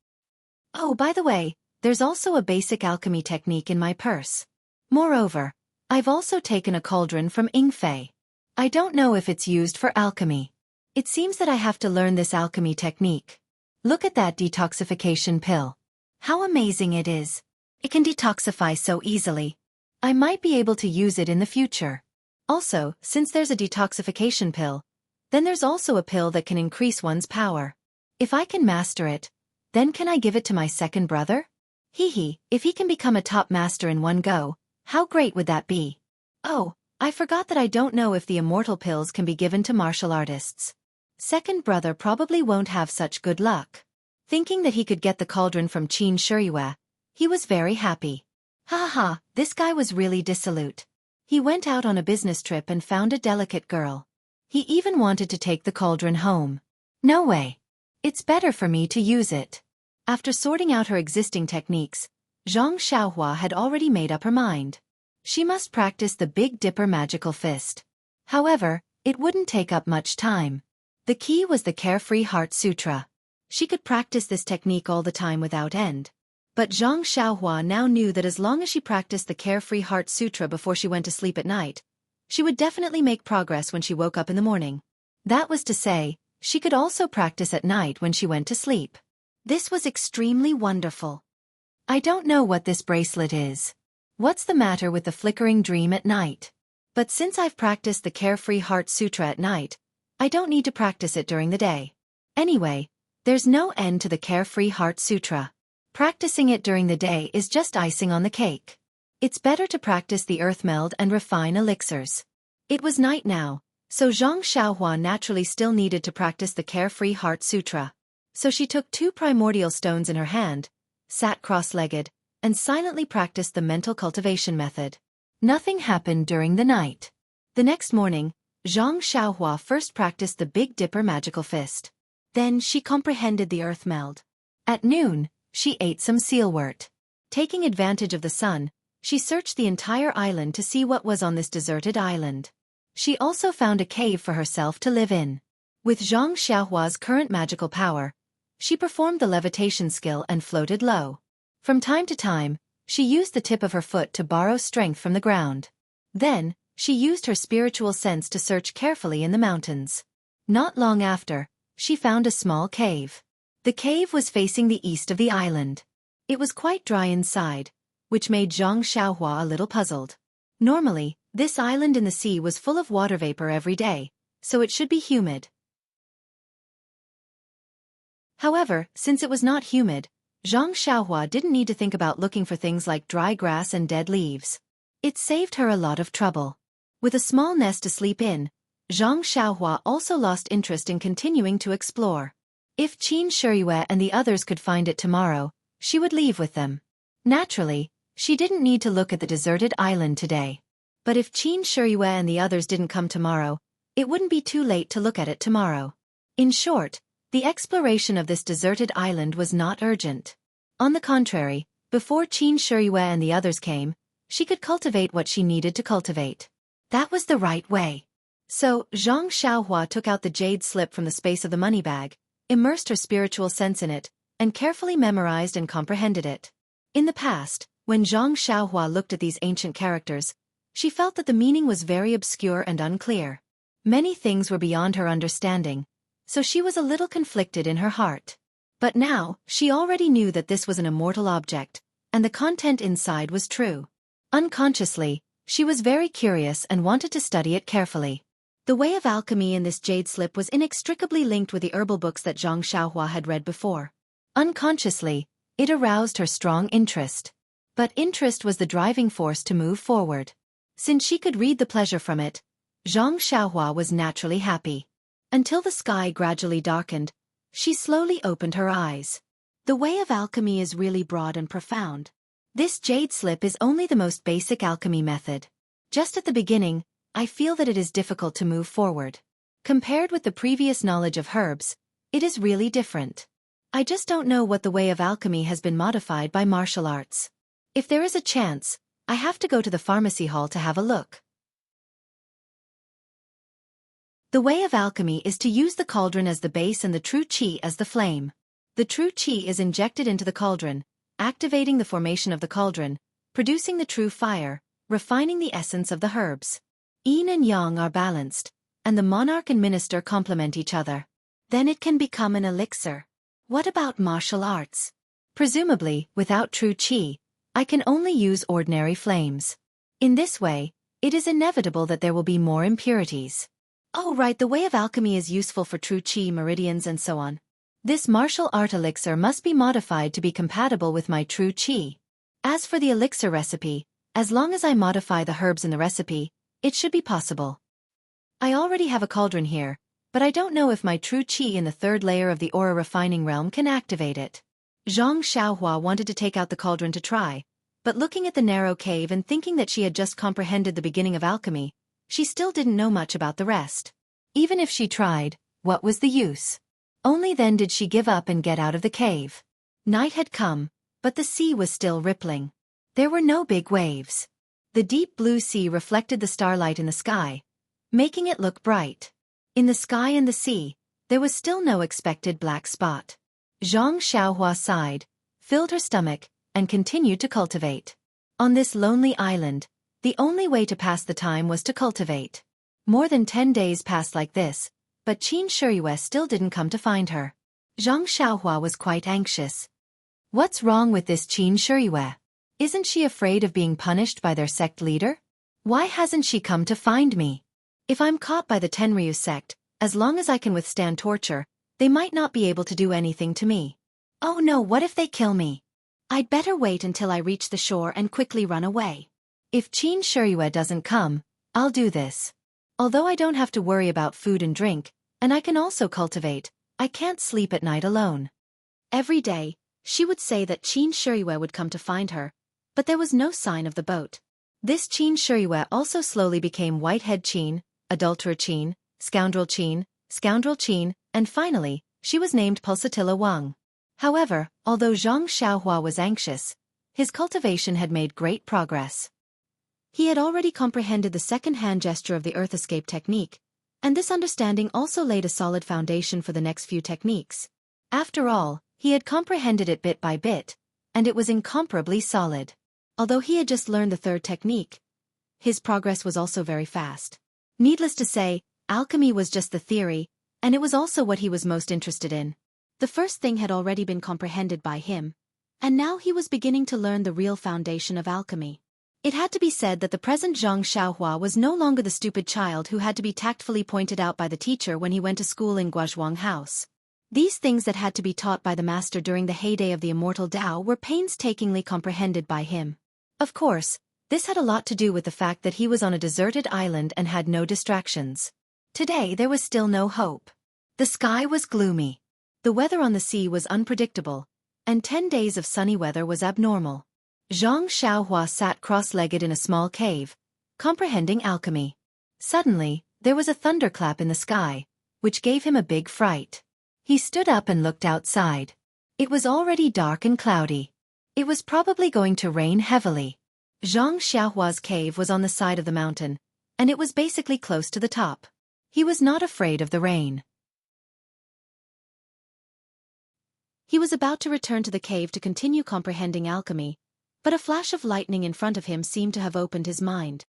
Oh, by the way, there's also a basic alchemy technique in my purse. Moreover, I've also taken a cauldron from Yingfei. I don't know if it's used for alchemy. It seems that I have to learn this alchemy technique. Look at that detoxification pill. How amazing it is. It can detoxify so easily. I might be able to use it in the future. Also, since there's a detoxification pill, then there's also a pill that can increase one's power. If I can master it, then can I give it to my second brother? If he can become a top master in one go, how great would that be? Oh, I forgot that I don't know if the immortal pills can be given to martial artists. Second brother probably won't have such good luck. Thinking that he could get the cauldron from Qin Shiyue, he was very happy. This guy was really dissolute. He went out on a business trip and found a delicate girl. He even wanted to take the cauldron home. No way. It's better for me to use it. After sorting out her existing techniques, Zhang Xiaohua had already made up her mind. She must practice the Big Dipper magical fist. However, it wouldn't take up much time. The key was the Carefree Heart Sutra. She could practice this technique all the time without end. But Zhang Xiaohua now knew that as long as she practiced the Carefree Heart Sutra before she went to sleep at night, she would definitely make progress when she woke up in the morning. That was to say, she could also practice at night when she went to sleep. This was extremely wonderful. I don't know what this bracelet is. What's the matter with the flickering dream at night? But since I've practiced the Carefree Heart Sutra at night, I don't need to practice it during the day. Anyway, there's no end to the Carefree Heart Sutra. Practicing it during the day is just icing on the cake. It's better to practice the earth meld and refine elixirs. It was night now, so Xianxia naturally still needed to practice the Carefree Heart Sutra. So she took 2 primordial stones in her hand, sat cross-legged, and silently practiced the mental cultivation method. Nothing happened during the night. The next morning, Xianxia first practiced the Big Dipper magical fist. Then she comprehended the earth meld. At noon, she ate some sealwort. Taking advantage of the sun, she searched the entire island to see what was on this deserted island. She also found a cave for herself to live in. With Xiaohua's current magical power, she performed the levitation skill and floated low. From time to time, she used the tip of her foot to borrow strength from the ground. Then, she used her spiritual sense to search carefully in the mountains. Not long after, she found a small cave. The cave was facing the east of the island. It was quite dry inside, which made Zhang Xiaohua a little puzzled. Normally, this island in the sea was full of water vapor every day, so it should be humid. However, since it was not humid, Zhang Xiaohua didn't need to think about looking for things like dry grass and dead leaves. It saved her a lot of trouble. With a small nest to sleep in, Zhang Xiaohua also lost interest in continuing to explore. If Qin Shiyue and the others could find it tomorrow, she would leave with them. Naturally, she didn't need to look at the deserted island today. But if Qin Shiyue and the others didn't come tomorrow, it wouldn't be too late to look at it tomorrow. In short, the exploration of this deserted island was not urgent. On the contrary, before Qin Shiyue and the others came, she could cultivate what she needed to cultivate. That was the right way. So, Zhang Xiaohua took out the jade slip from the space of the money bag, immersed her spiritual sense in it, and carefully memorized and comprehended it. In the past, when Zhang Xiaohua looked at these ancient characters, she felt that the meaning was very obscure and unclear. Many things were beyond her understanding, so she was a little conflicted in her heart. But now, she already knew that this was an immortal object, and the content inside was true. Unconsciously, she was very curious and wanted to study it carefully. The way of alchemy in this jade slip was inextricably linked with the herbal books that Zhang Xiaohua had read before. Unconsciously, it aroused her strong interest. But interest was the driving force to move forward. Since she could read the pleasure from it, Zhang Xiaohua was naturally happy. Until the sky gradually darkened, she slowly opened her eyes. The way of alchemy is really broad and profound. This jade slip is only the most basic alchemy method. Just at the beginning, I feel that it is difficult to move forward. Compared with the previous knowledge of herbs, it is really different. I just don't know what the way of alchemy has been modified by martial arts. If there is a chance, I have to go to the pharmacy hall to have a look. The way of alchemy is to use the cauldron as the base and the true qi as the flame. The true qi is injected into the cauldron, activating the formation of the cauldron, producing the true fire, refining the essence of the herbs. Yin and yang are balanced, and the monarch and minister complement each other. Then it can become an elixir. What about martial arts? Presumably, without true qi, I can only use ordinary flames. In this way, it is inevitable that there will be more impurities. Oh right, the way of alchemy is useful for true qi meridians and so on. This martial art elixir must be modified to be compatible with my true qi. As for the elixir recipe, as long as I modify the herbs in the recipe, it should be possible. I already have a cauldron here, but I don't know if my true qi in the third layer of the aura refining realm can activate it. Zhang Xiaohua wanted to take out the cauldron to try, but looking at the narrow cave and thinking that she had just comprehended the beginning of alchemy, she still didn't know much about the rest. Even if she tried, what was the use? Only then did she give up and get out of the cave. Night had come, but the sea was still rippling. There were no big waves. The deep blue sea reflected the starlight in the sky, making it look bright. In the sky and the sea, there was still no expected black spot. Zhang Xiaohua sighed, filled her stomach, and continued to cultivate. On this lonely island, the only way to pass the time was to cultivate. More than 10 days passed like this, but Qin Shiyue still didn't come to find her. Zhang Xiaohua was quite anxious. What's wrong with this Qin Shiyue? Isn't she afraid of being punished by their sect leader? Why hasn't she come to find me? If I'm caught by the Tenryu sect, as long as I can withstand torture, they might not be able to do anything to me. Oh no, what if they kill me? I'd better wait until I reach the shore and quickly run away. If Xianxia doesn't come, I'll do this. Although I don't have to worry about food and drink, and I can also cultivate, I can't sleep at night alone. Every day, she would say that Xianxia would come to find her, but there was no sign of the boat. This Xianxia also slowly became Whitehead Qin, Adulterer Qin, Scoundrel Qin, and finally, she was named Pulsatilla Wang. However, although Zhang Xiaohua was anxious, his cultivation had made great progress. He had already comprehended the second hand gesture of the earth escape technique, and this understanding also laid a solid foundation for the next few techniques. After all, he had comprehended it bit by bit, and it was incomparably solid. Although he had just learned the third technique, his progress was also very fast. Needless to say, alchemy was just the theory, and it was also what he was most interested in. The first thing had already been comprehended by him, and now he was beginning to learn the real foundation of alchemy. It had to be said that the present Zhang Xiaohua was no longer the stupid child who had to be tactfully pointed out by the teacher when he went to school in Guozhuang House. These things that had to be taught by the master during the heyday of the Immortal Tao were painstakingly comprehended by him. Of course, this had a lot to do with the fact that he was on a deserted island and had no distractions. Today there was still no hope. The sky was gloomy. The weather on the sea was unpredictable, and 10 days of sunny weather was abnormal. Zhang Xiaohua sat cross-legged in a small cave, comprehending alchemy. Suddenly, there was a thunderclap in the sky, which gave him a big fright. He stood up and looked outside. It was already dark and cloudy. It was probably going to rain heavily. Zhang Xiaohua's cave was on the side of the mountain, and it was basically close to the top. He was not afraid of the rain. He was about to return to the cave to continue comprehending alchemy, but a flash of lightning in front of him seemed to have opened his mind.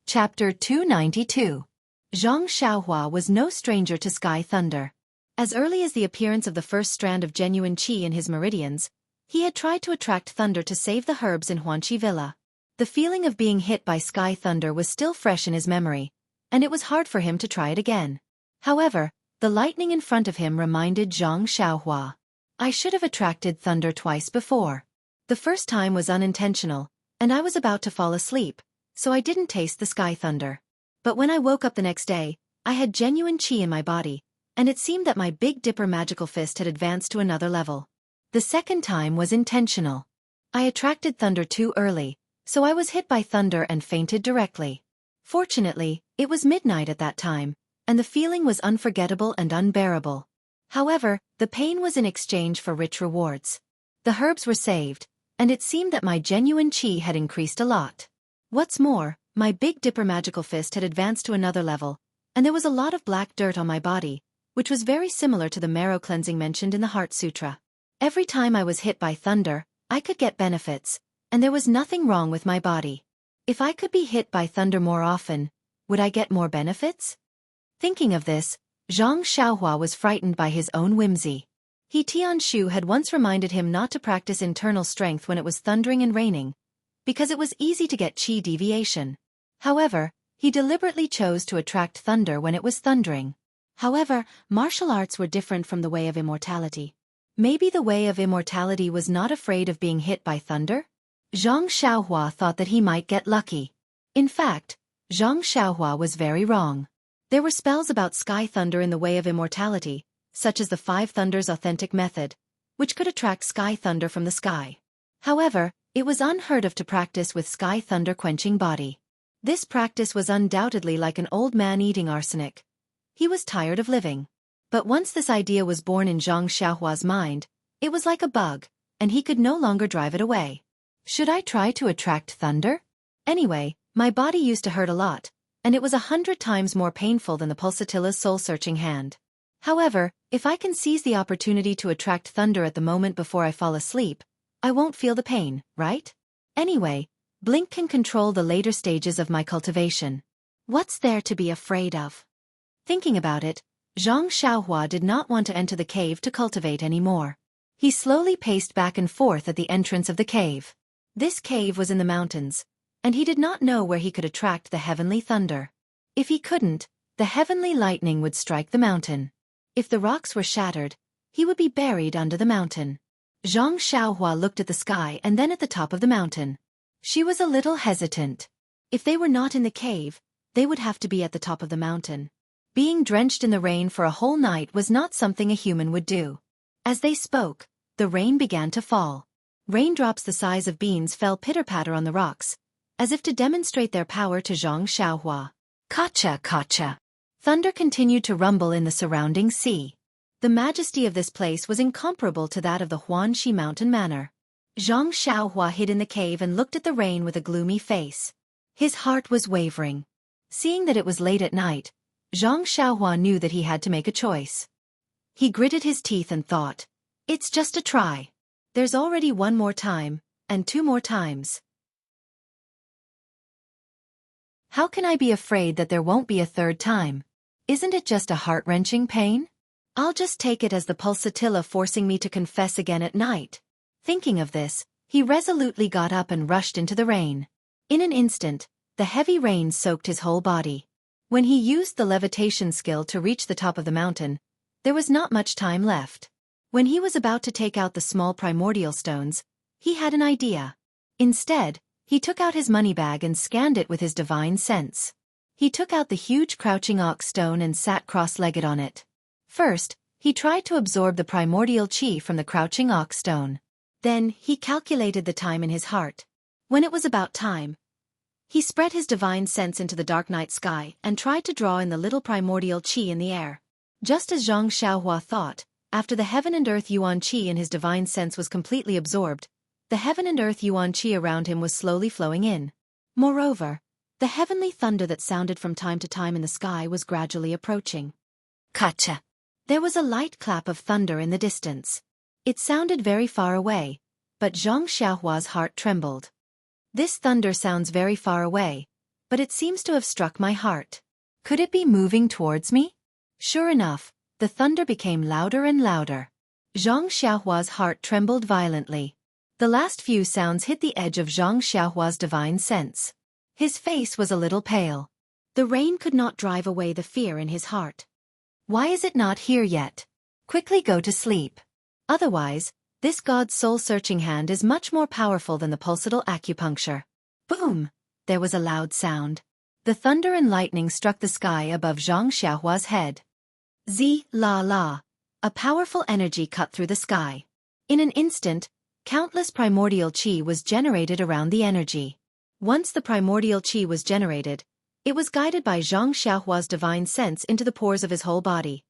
Chapter 292. Zhang Xiaohua was no stranger to sky thunder. As early as the appearance of the first strand of genuine qi in his meridians, he had tried to attract thunder to save the herbs in Huanqi Villa. The feeling of being hit by sky thunder was still fresh in his memory, and it was hard for him to try it again. However, the lightning in front of him reminded Zhang Xiaohua. I should have attracted thunder twice before. The first time was unintentional, and I was about to fall asleep, so I didn't taste the sky thunder. But when I woke up the next day, I had genuine qi in my body, and it seemed that my Big Dipper magical fist had advanced to another level. The second time was intentional. I attracted thunder too early, so I was hit by thunder and fainted directly. Fortunately, it was midnight at that time, and the feeling was unforgettable and unbearable. However, the pain was in exchange for rich rewards. The herbs were saved, and it seemed that my genuine qi had increased a lot. What's more, my Big Dipper magical fist had advanced to another level, and there was a lot of black dirt on my body, which was very similar to the marrow cleansing mentioned in the Heart Sutra. Every time I was hit by thunder, I could get benefits, and there was nothing wrong with my body. If I could be hit by thunder more often, would I get more benefits? Thinking of this, Zhang Xiaohua was frightened by his own whimsy. He Tianshu had once reminded him not to practice internal strength when it was thundering and raining, because it was easy to get qi deviation. However, he deliberately chose to attract thunder when it was thundering. However, martial arts were different from the way of immortality. Maybe the way of immortality was not afraid of being hit by thunder? Zhang Xiaohua thought that he might get lucky. In fact, Zhang Xiaohua was very wrong. There were spells about sky thunder in the way of immortality, such as the Five Thunders authentic method, which could attract sky thunder from the sky. However, it was unheard of to practice with sky thunder quenching body. This practice was undoubtedly like an old man eating arsenic. He was tired of living. But once this idea was born in Zhang Xiaohua's mind, it was like a bug, and he could no longer drive it away. Should I try to attract thunder? Anyway, my body used to hurt a lot, and it was 100 times more painful than the Pulsatilla's soul-searching hand. However, if I can seize the opportunity to attract thunder at the moment before I fall asleep, I won't feel the pain, right? Anyway, Blink can control the later stages of my cultivation. What's there to be afraid of? Thinking about it, Xianxia did not want to enter the cave to cultivate anymore. He slowly paced back and forth at the entrance of the cave. This cave was in the mountains, and he did not know where he could attract the heavenly thunder. If he couldn't, the heavenly lightning would strike the mountain. If the rocks were shattered, he would be buried under the mountain. Xianxia looked at the sky and then at the top of the mountain. She was a little hesitant. If they were not in the cave, they would have to be at the top of the mountain. Being drenched in the rain for a whole night was not something a human would do. As they spoke, the rain began to fall. Raindrops the size of beans fell pitter-patter on the rocks, as if to demonstrate their power to Xianxia. Kacha, kacha. Thunder continued to rumble in the surrounding sea. The majesty of this place was incomparable to that of the Huanxi mountain manor. Xianxia hid in the cave and looked at the rain with a gloomy face. His heart was wavering. Seeing that it was late at night, Xianxia knew that he had to make a choice. He gritted his teeth and thought, "It's just a try. There's already one more time, and two more times. How can I be afraid that there won't be a third time? Isn't it just a heart-wrenching pain? I'll just take it as the pulsatilla forcing me to confess again at night." Thinking of this, he resolutely got up and rushed into the rain. In an instant, the heavy rain soaked his whole body. When he used the levitation skill to reach the top of the mountain, there was not much time left. When he was about to take out the small primordial stones, he had an idea. Instead, he took out his money bag and scanned it with his divine sense. He took out the huge crouching ox stone and sat cross-legged on it. First, he tried to absorb the primordial chi from the crouching ox stone. Then, he calculated the time in his heart. When it was about time, he spread his divine sense into the dark night sky and tried to draw in the little primordial chi in the air. Just as Xianxia thought, after the heaven and earth yuan chi in his divine sense was completely absorbed, the heaven and earth yuan chi around him was slowly flowing in. Moreover, the heavenly thunder that sounded from time to time in the sky was gradually approaching. Kacha! There was a light clap of thunder in the distance. It sounded very far away, but Xianxia's heart trembled. This thunder sounds very far away, but it seems to have struck my heart. Could it be moving towards me? Sure enough, the thunder became louder and louder. Xianxia's heart trembled violently. The last few sounds hit the edge of Xianxia's divine sense. His face was a little pale. The rain could not drive away the fear in his heart. Why is it not here yet? Quickly go to sleep. Otherwise, this God's soul-searching hand is much more powerful than the pulsatile acupuncture. Boom! There was a loud sound. The thunder and lightning struck the sky above Xianxia's head. La. A powerful energy cut through the sky. In an instant, countless primordial chi was generated around the energy. Once the primordial chi was generated, it was guided by Xianxia's divine sense into the pores of his whole body.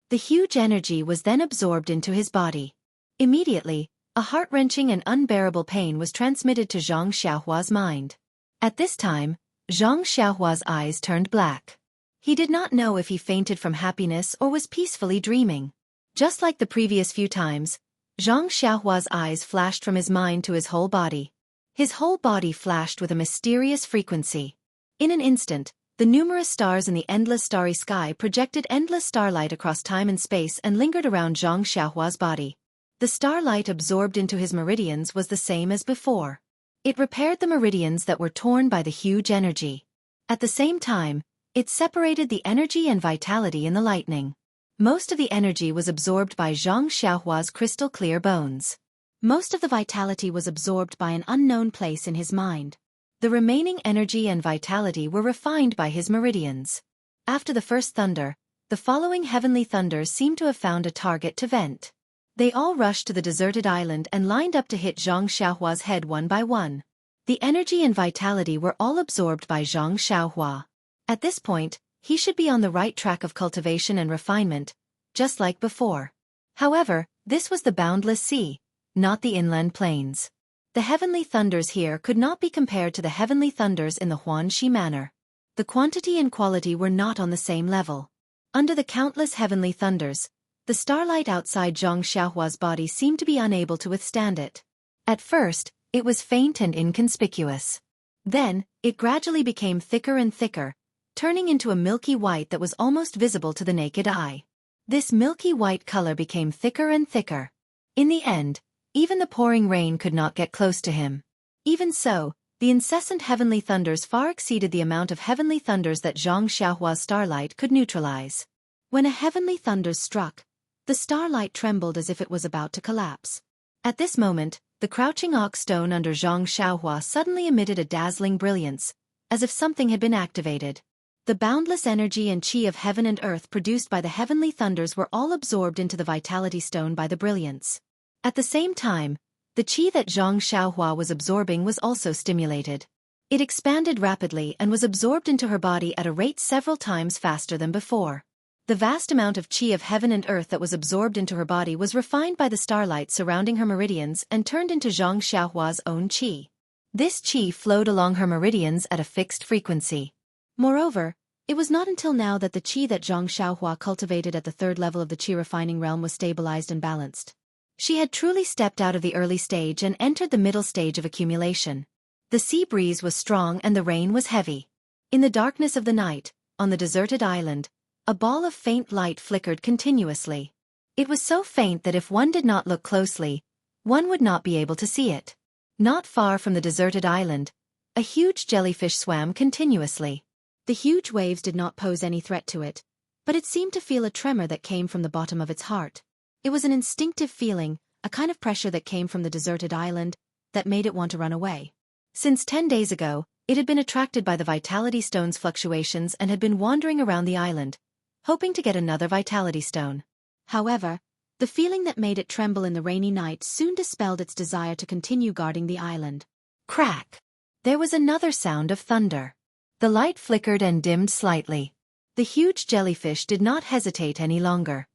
The huge energy was then absorbed into his body. Immediately, a heart-wrenching and unbearable pain was transmitted to Xianxia's mind. At this time, Xianxia's eyes turned black. He did not know if he fainted from happiness or was peacefully dreaming. Just like the previous few times, Xianxia's eyes flashed from his mind to his whole body. His whole body flashed with a mysterious frequency. In an instant, the numerous stars in the endless starry sky projected endless starlight across time and space and lingered around Xianxia's body. The starlight absorbed into his meridians was the same as before. It repaired the meridians that were torn by the huge energy. At the same time, it separated the energy and vitality in the lightning. Most of the energy was absorbed by Xianxia's crystal-clear bones. Most of the vitality was absorbed by an unknown place in his mind. The remaining energy and vitality were refined by his meridians. After the first thunder, the following heavenly thunders seemed to have found a target to vent. They all rushed to the deserted island and lined up to hit Xianxia's head one by one. The energy and vitality were all absorbed by Xianxia. At this point, he should be on the right track of cultivation and refinement, just like before. However, this was the boundless sea, not the inland plains. The heavenly thunders here could not be compared to the heavenly thunders in the Huanxi manor. The quantity and quality were not on the same level. Under the countless heavenly thunders, the starlight outside Xianxia's body seemed to be unable to withstand it. At first, it was faint and inconspicuous. Then, it gradually became thicker and thicker, turning into a milky white that was almost visible to the naked eye. This milky white color became thicker and thicker. In the end, even the pouring rain could not get close to him. Even so, the incessant heavenly thunders far exceeded the amount of heavenly thunders that Xianxia's starlight could neutralize. When a heavenly thunder struck, the starlight trembled as if it was about to collapse. At this moment, the crouching ox stone under Xianxia suddenly emitted a dazzling brilliance, as if something had been activated. The boundless energy and chi of heaven and earth produced by the heavenly thunders were all absorbed into the vitality stone by the brilliance. At the same time, the chi that Xianxia was absorbing was also stimulated. It expanded rapidly and was absorbed into her body at a rate several times faster than before. The vast amount of chi of heaven and earth that was absorbed into her body was refined by the starlight surrounding her meridians and turned into Xianxia's own chi. This chi flowed along her meridians at a fixed frequency. Moreover, it was not until now that the chi that Xianxia cultivated at the third level of the chi refining realm was stabilized and balanced. She had truly stepped out of the early stage and entered the middle stage of accumulation. The sea breeze was strong and the rain was heavy. In the darkness of the night, on the deserted island, a ball of faint light flickered continuously. It was so faint that if one did not look closely, one would not be able to see it. Not far from the deserted island, a huge jellyfish swam continuously. The huge waves did not pose any threat to it, but it seemed to feel a tremor that came from the bottom of its heart. It was an instinctive feeling, a kind of pressure that came from the deserted island, that made it want to run away. Since 10 days ago, it had been attracted by the vitality stone's fluctuations and had been wandering around the island, hoping to get another vitality stone. However, the feeling that made it tremble in the rainy night soon dispelled its desire to continue guarding the island. Crack! There was another sound of thunder. The light flickered and dimmed slightly. The huge jellyfish did not hesitate any longer.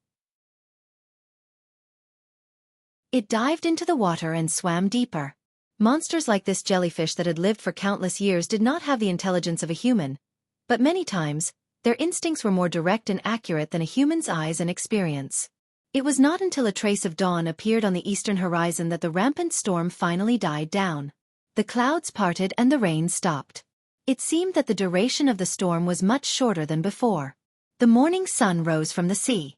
It dived into the water and swam deeper. Monsters like this jellyfish that had lived for countless years did not have the intelligence of a human, but many times, their instincts were more direct and accurate than a human's eyes and experience. It was not until a trace of dawn appeared on the eastern horizon that the rampant storm finally died down. The clouds parted and the rain stopped. It seemed that the duration of the storm was much shorter than before. The morning sun rose from the sea.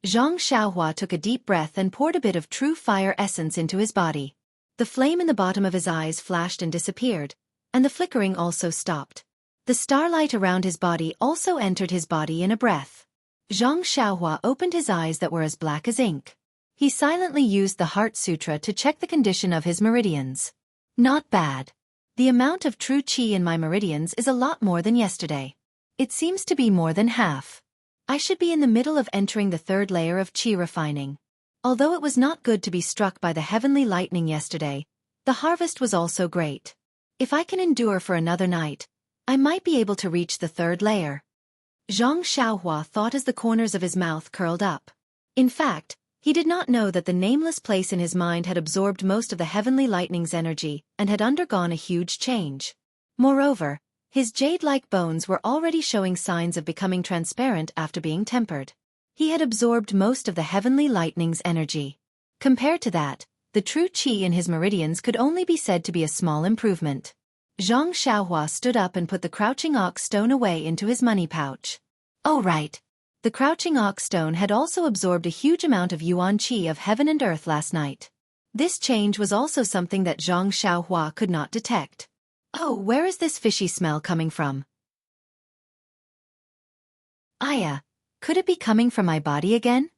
Xianxia took a deep breath and poured a bit of true fire essence into his body. The flame in the bottom of his eyes flashed and disappeared, and the flickering also stopped. The starlight around his body also entered his body in a breath. Xianxia opened his eyes that were as black as ink. He silently used the Heart Sutra to check the condition of his meridians. Not bad. The amount of true chi in my meridians is a lot more than yesterday. It seems to be more than half. I should be in the middle of entering the third layer of chi refining. Although it was not good to be struck by the heavenly lightning yesterday, the harvest was also great. If I can endure for another night, I might be able to reach the third layer. Xianxia thought as the corners of his mouth curled up. In fact, he did not know that the nameless place in his mind had absorbed most of the heavenly lightning's energy and had undergone a huge change. Moreover, his jade-like bones were already showing signs of becoming transparent after being tempered. He had absorbed most of the heavenly lightning's energy. Compared to that, the true chi in his meridians could only be said to be a small improvement. Xianxia stood up and put the crouching ox stone away into his money pouch. Oh right. The crouching ox stone had also absorbed a huge amount of yuan chi of heaven and earth last night. This change was also something that Xianxia could not detect. Oh, where is this fishy smell coming from? Aya, could it be coming from my body again?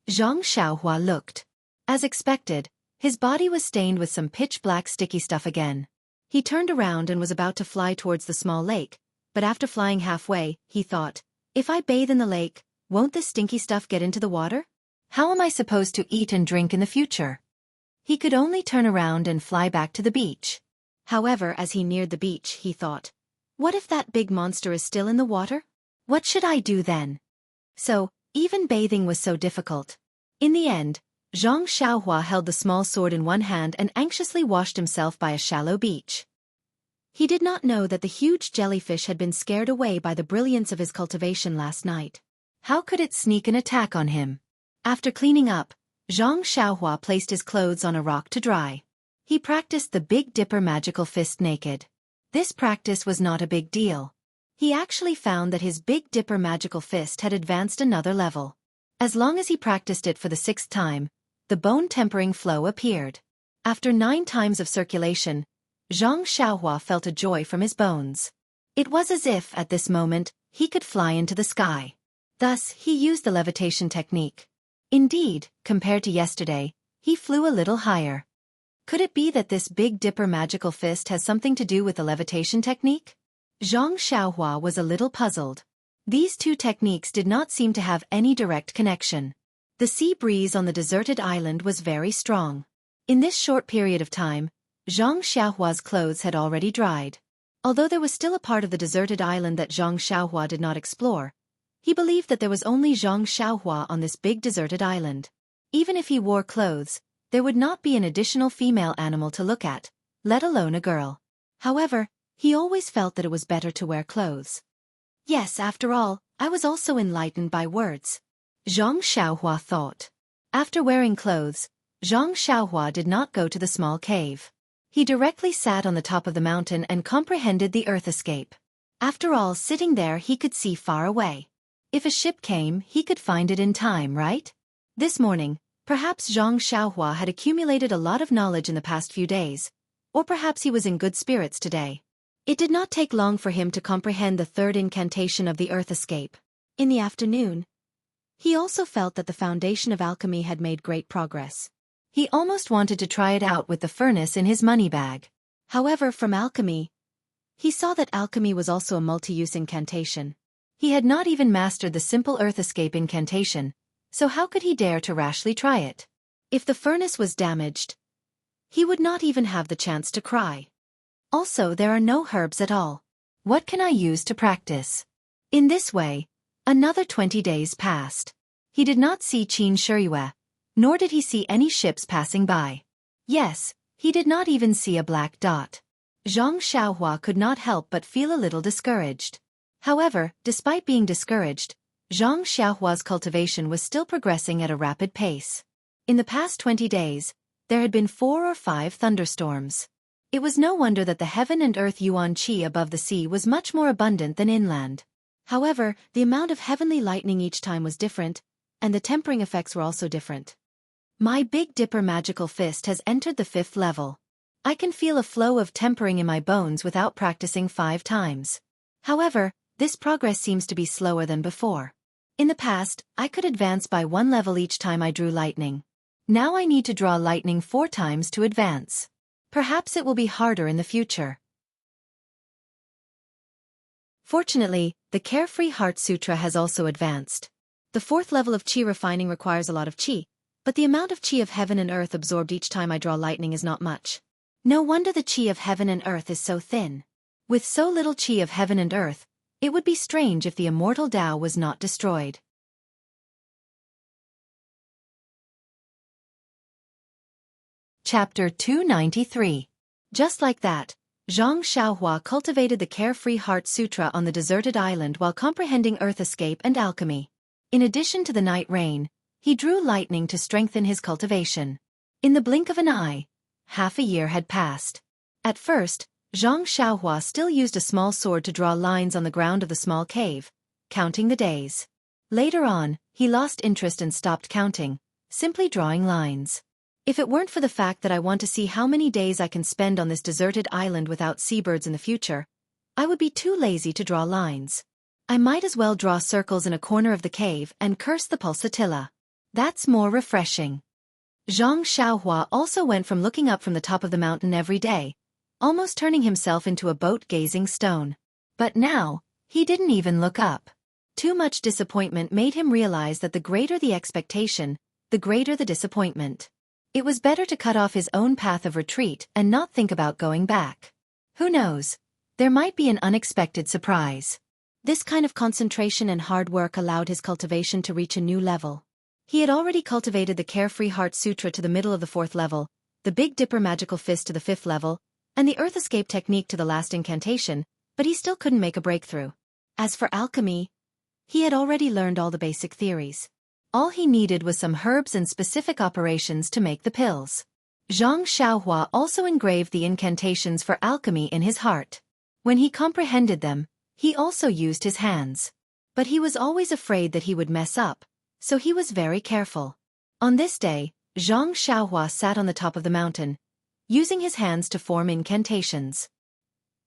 Xianxia looked. As expected, his body was stained with some pitch-black sticky stuff again. He turned around and was about to fly towards the small lake, but after flying halfway, he thought, if I bathe in the lake, won't this stinky stuff get into the water? How am I supposed to eat and drink in the future? He could only turn around and fly back to the beach. However, as he neared the beach, he thought, what if that big monster is still in the water? What should I do then? So, even bathing was so difficult. In the end, Xianxia held the small sword in one hand and anxiously washed himself by a shallow beach. He did not know that the huge jellyfish had been scared away by the brilliance of his cultivation last night. How could it sneak an attack on him? After cleaning up, Xianxia placed his clothes on a rock to dry. He practiced the Big Dipper magical fist naked. This practice was not a big deal. He actually found that his Big Dipper magical fist had advanced another level. As long as he practiced it for the 6th time, the bone-tempering flow appeared. After 9 times of circulation, Xianxia felt a joy from his bones. It was as if, at this moment, he could fly into the sky. Thus, he used the levitation technique. Indeed, compared to yesterday, he flew a little higher. Could it be that this Big Dipper magical fist has something to do with the levitation technique? Xianxia was a little puzzled. These two techniques did not seem to have any direct connection. The sea breeze on the deserted island was very strong. In this short period of time, Xianxia's clothes had already dried. Although there was still a part of the deserted island that Xianxia did not explore, he believed that there was only Xianxia on this big deserted island. Even if he wore clothes, there would not be an additional female animal to look at, let alone a girl. However, he always felt that it was better to wear clothes. Yes, after all, I was also enlightened by words. Xianxia thought. After wearing clothes, Xianxia did not go to the small cave. He directly sat on the top of the mountain and comprehended the earth escape. After all, sitting there he could see far away. If a ship came, he could find it in time, right? This morning, perhaps Xianxia had accumulated a lot of knowledge in the past few days, or perhaps he was in good spirits today. It did not take long for him to comprehend the 3rd incantation of the earth escape. In the afternoon, he also felt that the foundation of alchemy had made great progress. He almost wanted to try it out with the furnace in his money bag. However, from alchemy, he saw that alchemy was also a multi-use incantation. He had not even mastered the simple earth escape incantation, so how could he dare to rashly try it? If the furnace was damaged, he would not even have the chance to cry. Also, there are no herbs at all. What can I use to practice? In this way, another 20 days passed. He did not see Xianxia, nor did he see any ships passing by. Yes, he did not even see a black dot. Xianxia could not help but feel a little discouraged. However, despite being discouraged, Xianxia's cultivation was still progressing at a rapid pace. In the past 20 days, there had been 4 or 5 thunderstorms. It was no wonder that the heaven and earth yuan qi above the sea was much more abundant than inland. However, the amount of heavenly lightning each time was different, and the tempering effects were also different. My Big Dipper magical fist has entered the 5th level. I can feel a flow of tempering in my bones without practicing 5 times. However, this progress seems to be slower than before. In the past, I could advance by 1 level each time I drew lightning. Now I need to draw lightning 4 times to advance. Perhaps it will be harder in the future. Fortunately, the Carefree Heart Sutra has also advanced. The 4th level of Qi refining requires a lot of Qi, but the amount of Qi of heaven and earth absorbed each time I draw lightning is not much. No wonder the Qi of heaven and earth is so thin. With so little Qi of heaven and earth, it would be strange if the immortal Tao was not destroyed. Chapter 293. Just like that, Xianxia cultivated the Carefree Heart Sutra on the deserted island while comprehending earth escape and alchemy. In addition to the night rain, he drew lightning to strengthen his cultivation. In the blink of an eye, half a year had passed. At first, Xianxia still used a small sword to draw lines on the ground of the small cave, counting the days. Later on, he lost interest and stopped counting, simply drawing lines. If it weren't for the fact that I want to see how many days I can spend on this deserted island without seabirds in the future, I would be too lazy to draw lines. I might as well draw circles in a corner of the cave and curse the pulsatilla. That's more refreshing. Xianxia also went from looking up from the top of the mountain every day, almost turning himself into a boat-gazing stone. But now, he didn't even look up. Too much disappointment made him realize that the greater the expectation, the greater the disappointment. It was better to cut off his own path of retreat and not think about going back. Who knows? There might be an unexpected surprise. This kind of concentration and hard work allowed his cultivation to reach a new level. He had already cultivated the Carefree Heart Sutra to the middle of the 4th level, the Big Dipper Magical Fist to the 5th level, and the Earth Escape technique to the last incantation, but he still couldn't make a breakthrough. As for alchemy, he had already learned all the basic theories. All he needed was some herbs and specific operations to make the pills. Xianxia also engraved the incantations for alchemy in his heart. When he comprehended them, He also used his hands. But he was always afraid that he would mess up, so he was very careful. On this day, Xianxia sat on the top of the mountain, using his hands to form incantations.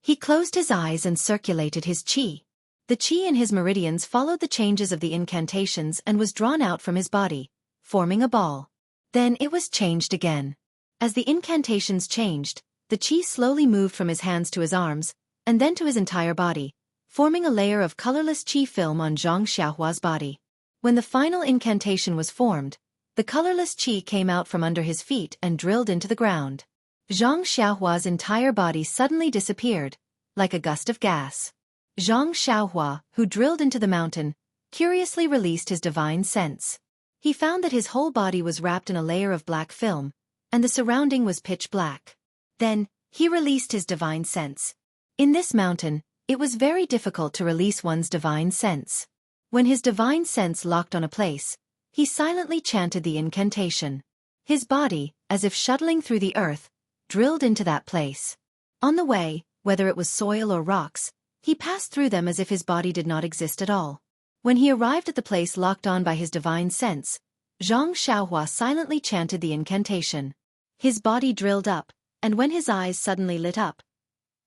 He closed his eyes and circulated his qi. The qi in his meridians followed the changes of the incantations and was drawn out from his body, forming a ball. Then it was changed again. As the incantations changed, the qi slowly moved from his hands to his arms, and then to his entire body, forming a layer of colorless qi film on Zhang Xiaohua's body. When the final incantation was formed, the colorless qi came out from under his feet and drilled into the ground. Zhang Xiaohua's entire body suddenly disappeared, like a gust of gas. Zhang Xiaohua, who drilled into the mountain, curiously released his divine sense. He found that his whole body was wrapped in a layer of black film, and the surrounding was pitch black. Then, he released his divine sense. In this mountain, it was very difficult to release one's divine sense. When his divine sense locked on a place, he silently chanted the incantation. His body, as if shuttling through the earth, drilled into that place. On the way, whether it was soil or rocks, he passed through them as if his body did not exist at all. When he arrived at the place locked on by his divine sense, Zhang Xiaohua silently chanted the incantation. His body drilled up, and when his eyes suddenly lit up,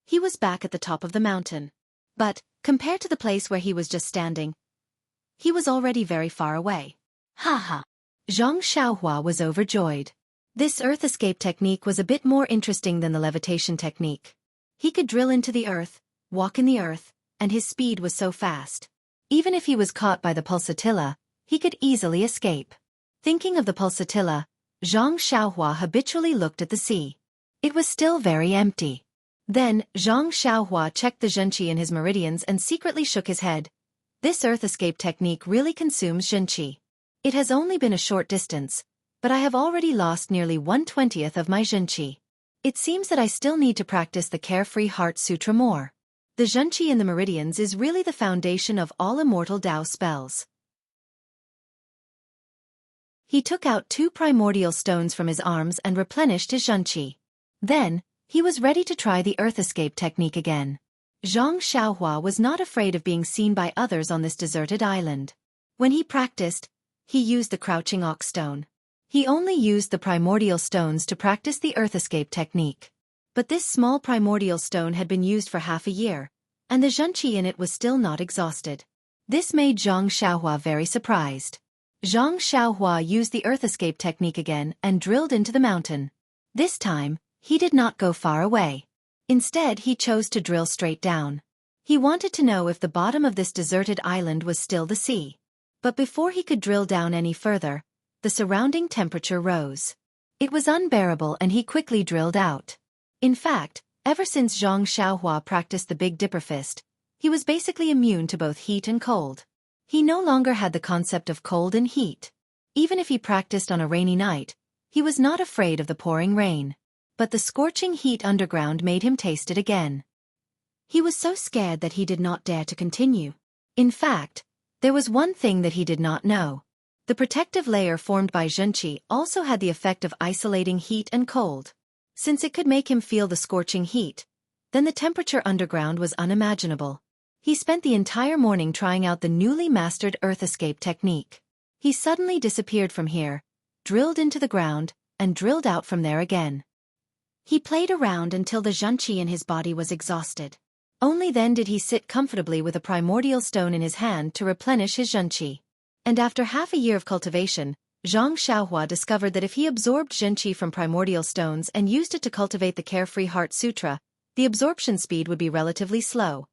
he was back at the top of the mountain. But, compared to the place where he was just standing, he was already very far away. Ha ha! Zhang Xiaohua was overjoyed. This earth escape technique was a bit more interesting than the levitation technique. He could drill into the earth, walk in the earth, and his speed was so fast. Even if he was caught by the pulsatilla, he could easily escape. Thinking of the pulsatilla, Zhang Xiaohua habitually looked at the sea. It was still very empty. Then, Zhang Xiaohua checked the zhenqi in his meridians and secretly shook his head. This earth escape technique really consumes zhenqi. It has only been a short distance, but I have already lost nearly 1/20th of my zhenqi. It seems that I still need to practice the Carefree Heart Sutra more. The zhenqi in the meridians is really the foundation of all immortal Dao spells. He took out 2 primordial stones from his arms and replenished his zhenqi. Then, he was ready to try the earth escape technique again. Zhang Xiaohua was not afraid of being seen by others on this deserted island. When he practiced, he used the crouching ox stone. He only used the primordial stones to practice the earth escape technique. But this small primordial stone had been used for half a year, and the zhenqi in it was still not exhausted. This made Zhang Xiaohua very surprised. Zhang Xiaohua used the earth escape technique again and drilled into the mountain. This time, he did not go far away. Instead, he chose to drill straight down. He wanted to know if the bottom of this deserted island was still the sea. But before he could drill down any further, the surrounding temperature rose. It was unbearable and he quickly drilled out. In fact, ever since Zhang Xiaohua practiced the Big Dipper Fist, he was basically immune to both heat and cold. He no longer had the concept of cold and heat. Even if he practiced on a rainy night, he was not afraid of the pouring rain. But the scorching heat underground made him taste it again. He was so scared that he did not dare to continue. In fact, there was one thing that he did not know. The protective layer formed by zhenqi also had the effect of isolating heat and cold. Since it could make him feel the scorching heat, then the temperature underground was unimaginable. He spent the entire morning trying out the newly mastered earth escape technique. He suddenly disappeared from here, drilled into the ground, and drilled out from there again. He played around until the zhenqi in his body was exhausted. Only then did he sit comfortably with a primordial stone in his hand to replenish his zhenqi. And after half a year of cultivation, Zhang Xiaohua discovered that if he absorbed zhenqi from primordial stones and used it to cultivate the Carefree Heart Sutra, the absorption speed would be relatively slow.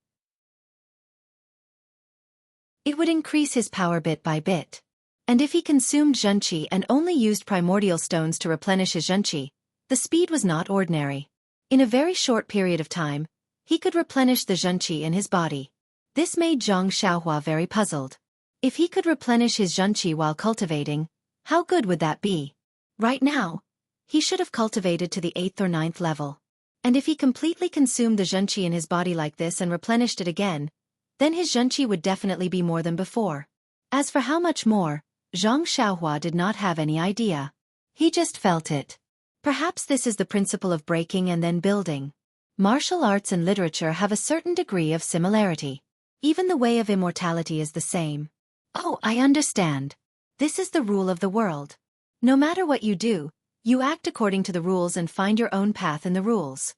It would increase his power bit by bit. And if he consumed zhenqi and only used primordial stones to replenish his zhenqi, the speed was not ordinary. In a very short period of time, he could replenish the zhenqi in his body. This made Zhang Xiaohua very puzzled. If he could replenish his zhenqi while cultivating, how good would that be? Right now, he should have cultivated to the 8th or 9th level. And if he completely consumed the zhenqi in his body like this and replenished it again, then his zhenqi would definitely be more than before. As for how much more, Zhang Xiaohua did not have any idea. He just felt it. Perhaps this is the principle of breaking and then building. Martial arts and literature have a certain degree of similarity. Even the way of immortality is the same. Oh, I understand. This is the rule of the world. No matter what you do, you act according to the rules and find your own path in the rules.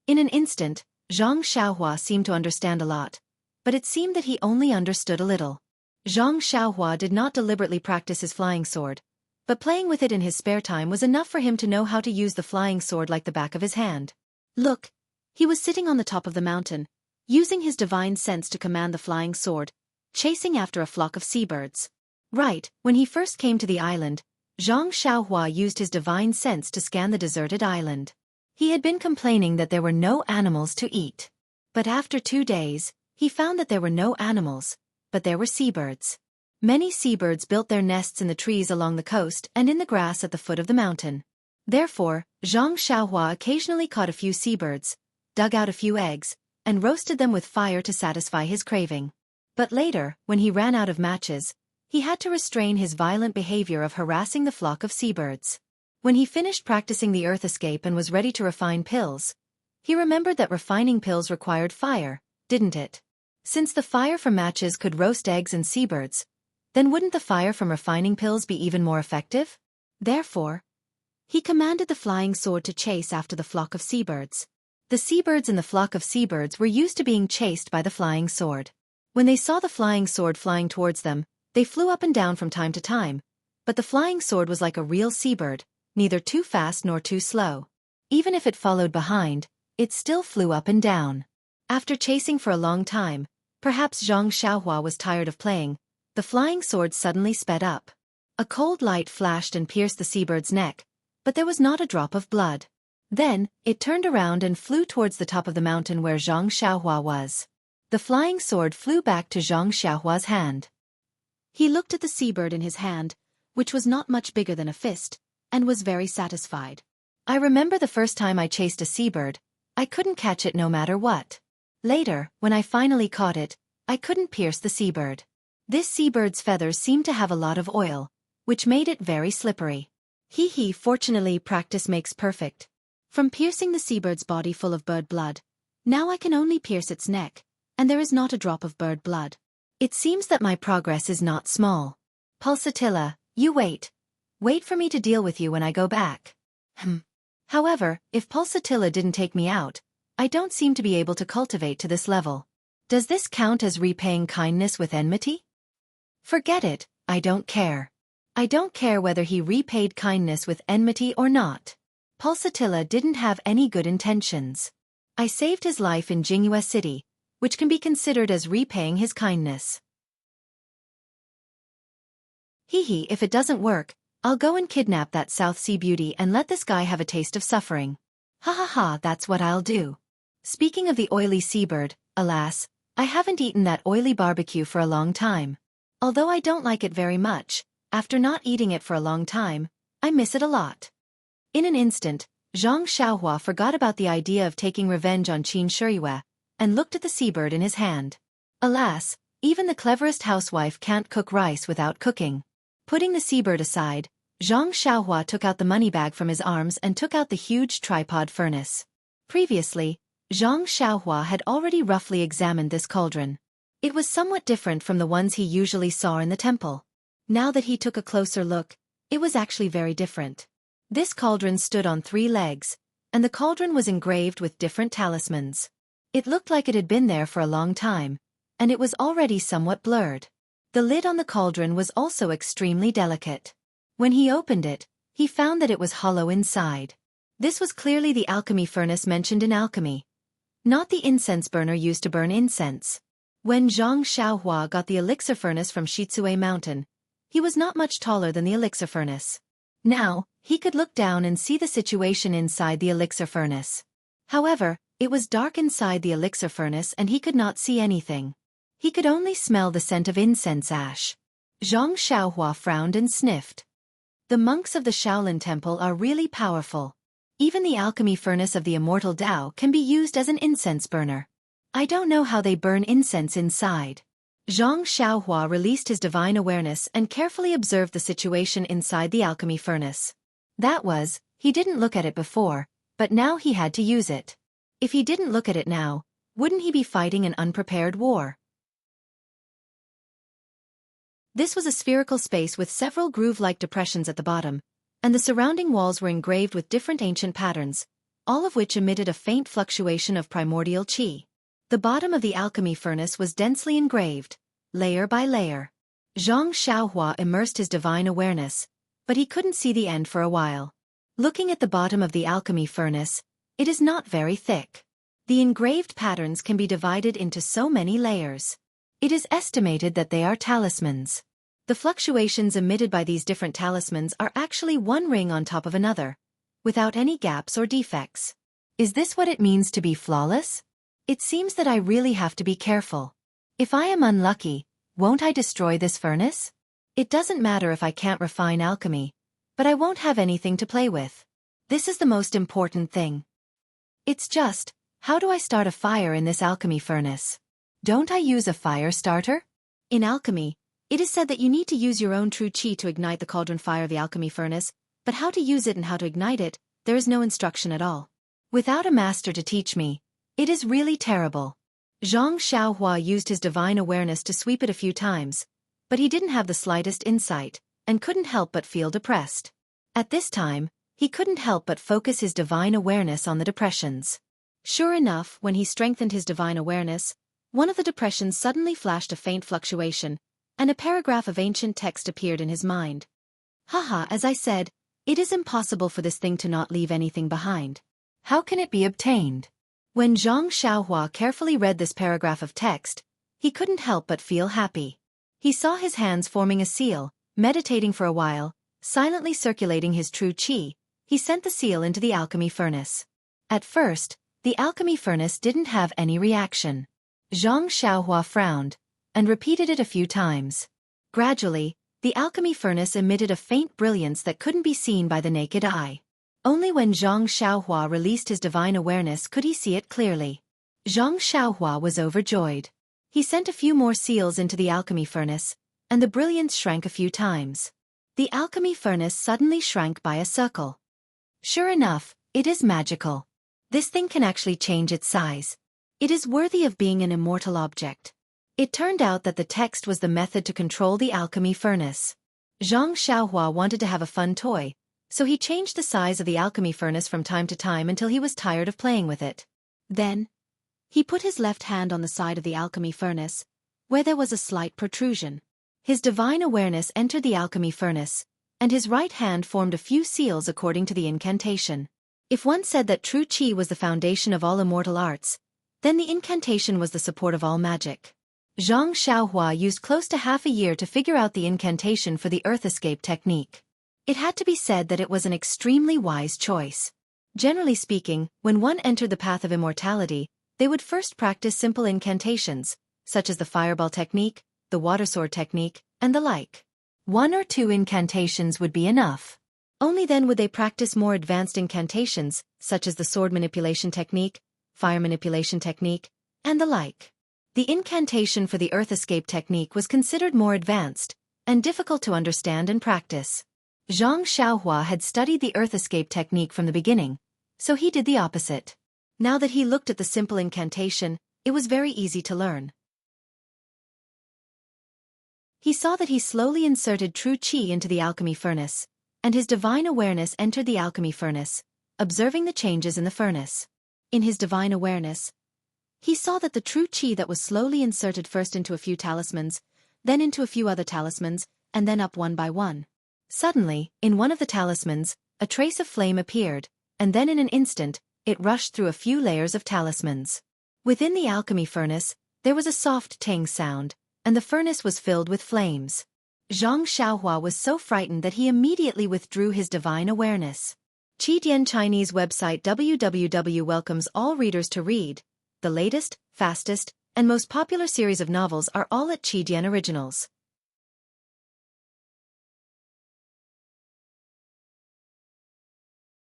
In an instant, Zhang Xiaohua seemed to understand a lot, but it seemed that he only understood a little. Zhang Xiaohua did not deliberately practice his flying sword, but playing with it in his spare time was enough for him to know how to use the flying sword like the back of his hand. Look, he was sitting on the top of the mountain, using his divine sense to command the flying sword, chasing after a flock of seabirds. Right, when he first came to the island, Zhang Xiaohua used his divine sense to scan the deserted island. He had been complaining that there were no animals to eat. But after 2 days, he found that there were no animals, but there were seabirds. Many seabirds built their nests in the trees along the coast and in the grass at the foot of the mountain. Therefore, Zhang Xiaohua occasionally caught a few seabirds, dug out a few eggs, and roasted them with fire to satisfy his craving. But later, when he ran out of matches, he had to restrain his violent behavior of harassing the flock of seabirds. When he finished practicing the earth escape and was ready to refine pills, he remembered that refining pills required fire, didn't it? Since the fire from matches could roast eggs and seabirds, then wouldn't the fire from refining pills be even more effective? Therefore, he commanded the flying sword to chase after the flock of seabirds. The seabirds in the flock of seabirds were used to being chased by the flying sword. When they saw the flying sword flying towards them, they flew up and down from time to time, but the flying sword was like a real seabird, neither too fast nor too slow. Even if it followed behind, it still flew up and down. After chasing for a long time, perhaps Zhang Xiaohua was tired of playing, the flying sword suddenly sped up. A cold light flashed and pierced the seabird's neck, but there was not a drop of blood. Then, it turned around and flew towards the top of the mountain where Zhang Xiaohua was. The flying sword flew back to Zhang Xiaohua's hand. He looked at the seabird in his hand, which was not much bigger than a fist, and was very satisfied. I remember the first time I chased a seabird, I couldn't catch it no matter what. Later, when I finally caught it, I couldn't pierce the seabird. This seabird's feathers seemed to have a lot of oil, which made it very slippery. Fortunately practice makes perfect. From piercing the seabird's body full of bird blood, now I can only pierce its neck, and there is not a drop of bird blood. It seems that my progress is not small. Pulsatilla, you wait. Wait for me to deal with you when I go back. However, if Pulsatilla didn't take me out, I don't seem to be able to cultivate to this level. Does this count as repaying kindness with enmity? Forget it, I don't care. I don't care whether he repaid kindness with enmity or not. Pulsatilla didn't have any good intentions. I saved his life in Jianghu City, which can be considered as repaying his kindness. If it doesn't work, I'll go and kidnap that South Sea beauty and let this guy have a taste of suffering. That's what I'll do. Speaking of the oily seabird, alas, I haven't eaten that oily barbecue for a long time. Although I don't like it very much, after not eating it for a long time, I miss it a lot. In an instant, Zhang Xiaohua forgot about the idea of taking revenge on Qin Shiyue, and looked at the seabird in his hand. Alas, even the cleverest housewife can't cook rice without cooking. Putting the seabird aside, Zhang Xiaohua took out the money bag from his arms and took out the huge tripod furnace. Previously, Zhang Xiaohua had already roughly examined this cauldron. It was somewhat different from the ones he usually saw in the temple. Now that he took a closer look, it was actually very different. This cauldron stood on 3 legs, and the cauldron was engraved with different talismans. It looked like it had been there for a long time, and it was already somewhat blurred. The lid on the cauldron was also extremely delicate. When he opened it, he found that it was hollow inside. This was clearly the alchemy furnace mentioned in alchemy, not the incense burner used to burn incense. When Zhang Xiaohua got the elixir furnace from Shitsue Mountain, he was not much taller than the elixir furnace. Now, he could look down and see the situation inside the elixir furnace. However, it was dark inside the elixir furnace and he could not see anything. He could only smell the scent of incense ash. Zhang Xiaohua frowned and sniffed. The monks of the Shaolin Temple are really powerful. Even the alchemy furnace of the Immortal Tao can be used as an incense burner. I don't know how they burn incense inside. Zhang Xiaohua released his divine awareness and carefully observed the situation inside the alchemy furnace. He didn't look at it before, but now he had to use it. If he didn't look at it now, wouldn't he be fighting an unprepared war? This was a spherical space with several groove-like depressions at the bottom, and the surrounding walls were engraved with different ancient patterns, all of which emitted a faint fluctuation of primordial qi. The bottom of the alchemy furnace was densely engraved, layer by layer. Zhang Xiaohua immersed his divine awareness, but he couldn't see the end for a while. Looking at the bottom of the alchemy furnace, it is not very thick. The engraved patterns can be divided into so many layers. It is estimated that they are talismans. The fluctuations emitted by these different talismans are actually one ring on top of another, without any gaps or defects. Is this what it means to be flawless? It seems that I really have to be careful. If I am unlucky, won't I destroy this furnace? It doesn't matter if I can't refine alchemy, but I won't have anything to play with. This is the most important thing. It's just, how do I start a fire in this alchemy furnace? Don't I use a fire starter? In alchemy, it is said that you need to use your own true qi to ignite the cauldron fire of the alchemy furnace, but how to use it and how to ignite it, there is no instruction at all. Without a master to teach me, it is really terrible. Zhang Xiaohua used his divine awareness to sweep it a few times, but he didn't have the slightest insight, and couldn't help but feel depressed. At this time, he couldn't help but focus his divine awareness on the depressions. Sure enough, when he strengthened his divine awareness, one of the depressions suddenly flashed a faint fluctuation, and a paragraph of ancient text appeared in his mind. Haha, as I said, it is impossible for this thing to not leave anything behind. How can it be obtained? When Zhang Xiaohua carefully read this paragraph of text, he couldn't help but feel happy. He saw his hands forming a seal, meditating for a while, silently circulating his true qi. He sent the seal into the alchemy furnace. At first, the alchemy furnace didn't have any reaction. Zhang Xiaohua frowned, and repeated it a few times. Gradually, the alchemy furnace emitted a faint brilliance that couldn't be seen by the naked eye. Only when Zhang Xiaohua released his divine awareness could he see it clearly. Zhang Xiaohua was overjoyed. He sent a few more seals into the alchemy furnace, and the brilliance shrank a few times. The alchemy furnace suddenly shrank by a circle. Sure enough, it is magical. This thing can actually change its size. It is worthy of being an immortal object. It turned out that the text was the method to control the alchemy furnace. Zhang Xiaohua wanted to have a fun toy, so he changed the size of the alchemy furnace from time to time until he was tired of playing with it. Then, he put his left hand on the side of the alchemy furnace, where there was a slight protrusion. His divine awareness entered the alchemy furnace, and his right hand formed a few seals according to the incantation. If one said that true qi was the foundation of all immortal arts, then the incantation was the support of all magic. Zhang Xiaohua used close to half a year to figure out the incantation for the earth escape technique. It had to be said that it was an extremely wise choice. Generally speaking, when one entered the path of immortality, they would first practice simple incantations, such as the fireball technique, the water sword technique, and the like. 1 or 2 incantations would be enough. Only then would they practice more advanced incantations, such as the sword manipulation technique, fire manipulation technique, and the like. The incantation for the earth escape technique was considered more advanced, and difficult to understand and practice. Zhang Xiaohua had studied the earth escape technique from the beginning, so he did the opposite. Now that he looked at the simple incantation, it was very easy to learn. He saw that he slowly inserted true qi into the alchemy furnace, and his divine awareness entered the alchemy furnace, observing the changes in the furnace. In his divine awareness, he saw that the true qi that was slowly inserted first into a few talismans, then into a few other talismans, and then up one by one. Suddenly, in one of the talismans, a trace of flame appeared, and then in an instant, it rushed through a few layers of talismans. Within the alchemy furnace, there was a soft ting sound, and the furnace was filled with flames. Zhang Xiaohua was so frightened that he immediately withdrew his divine awareness. Qidian Chinese website www welcomes all readers to read. The latest, fastest, and most popular series of novels are all at Qidian Originals.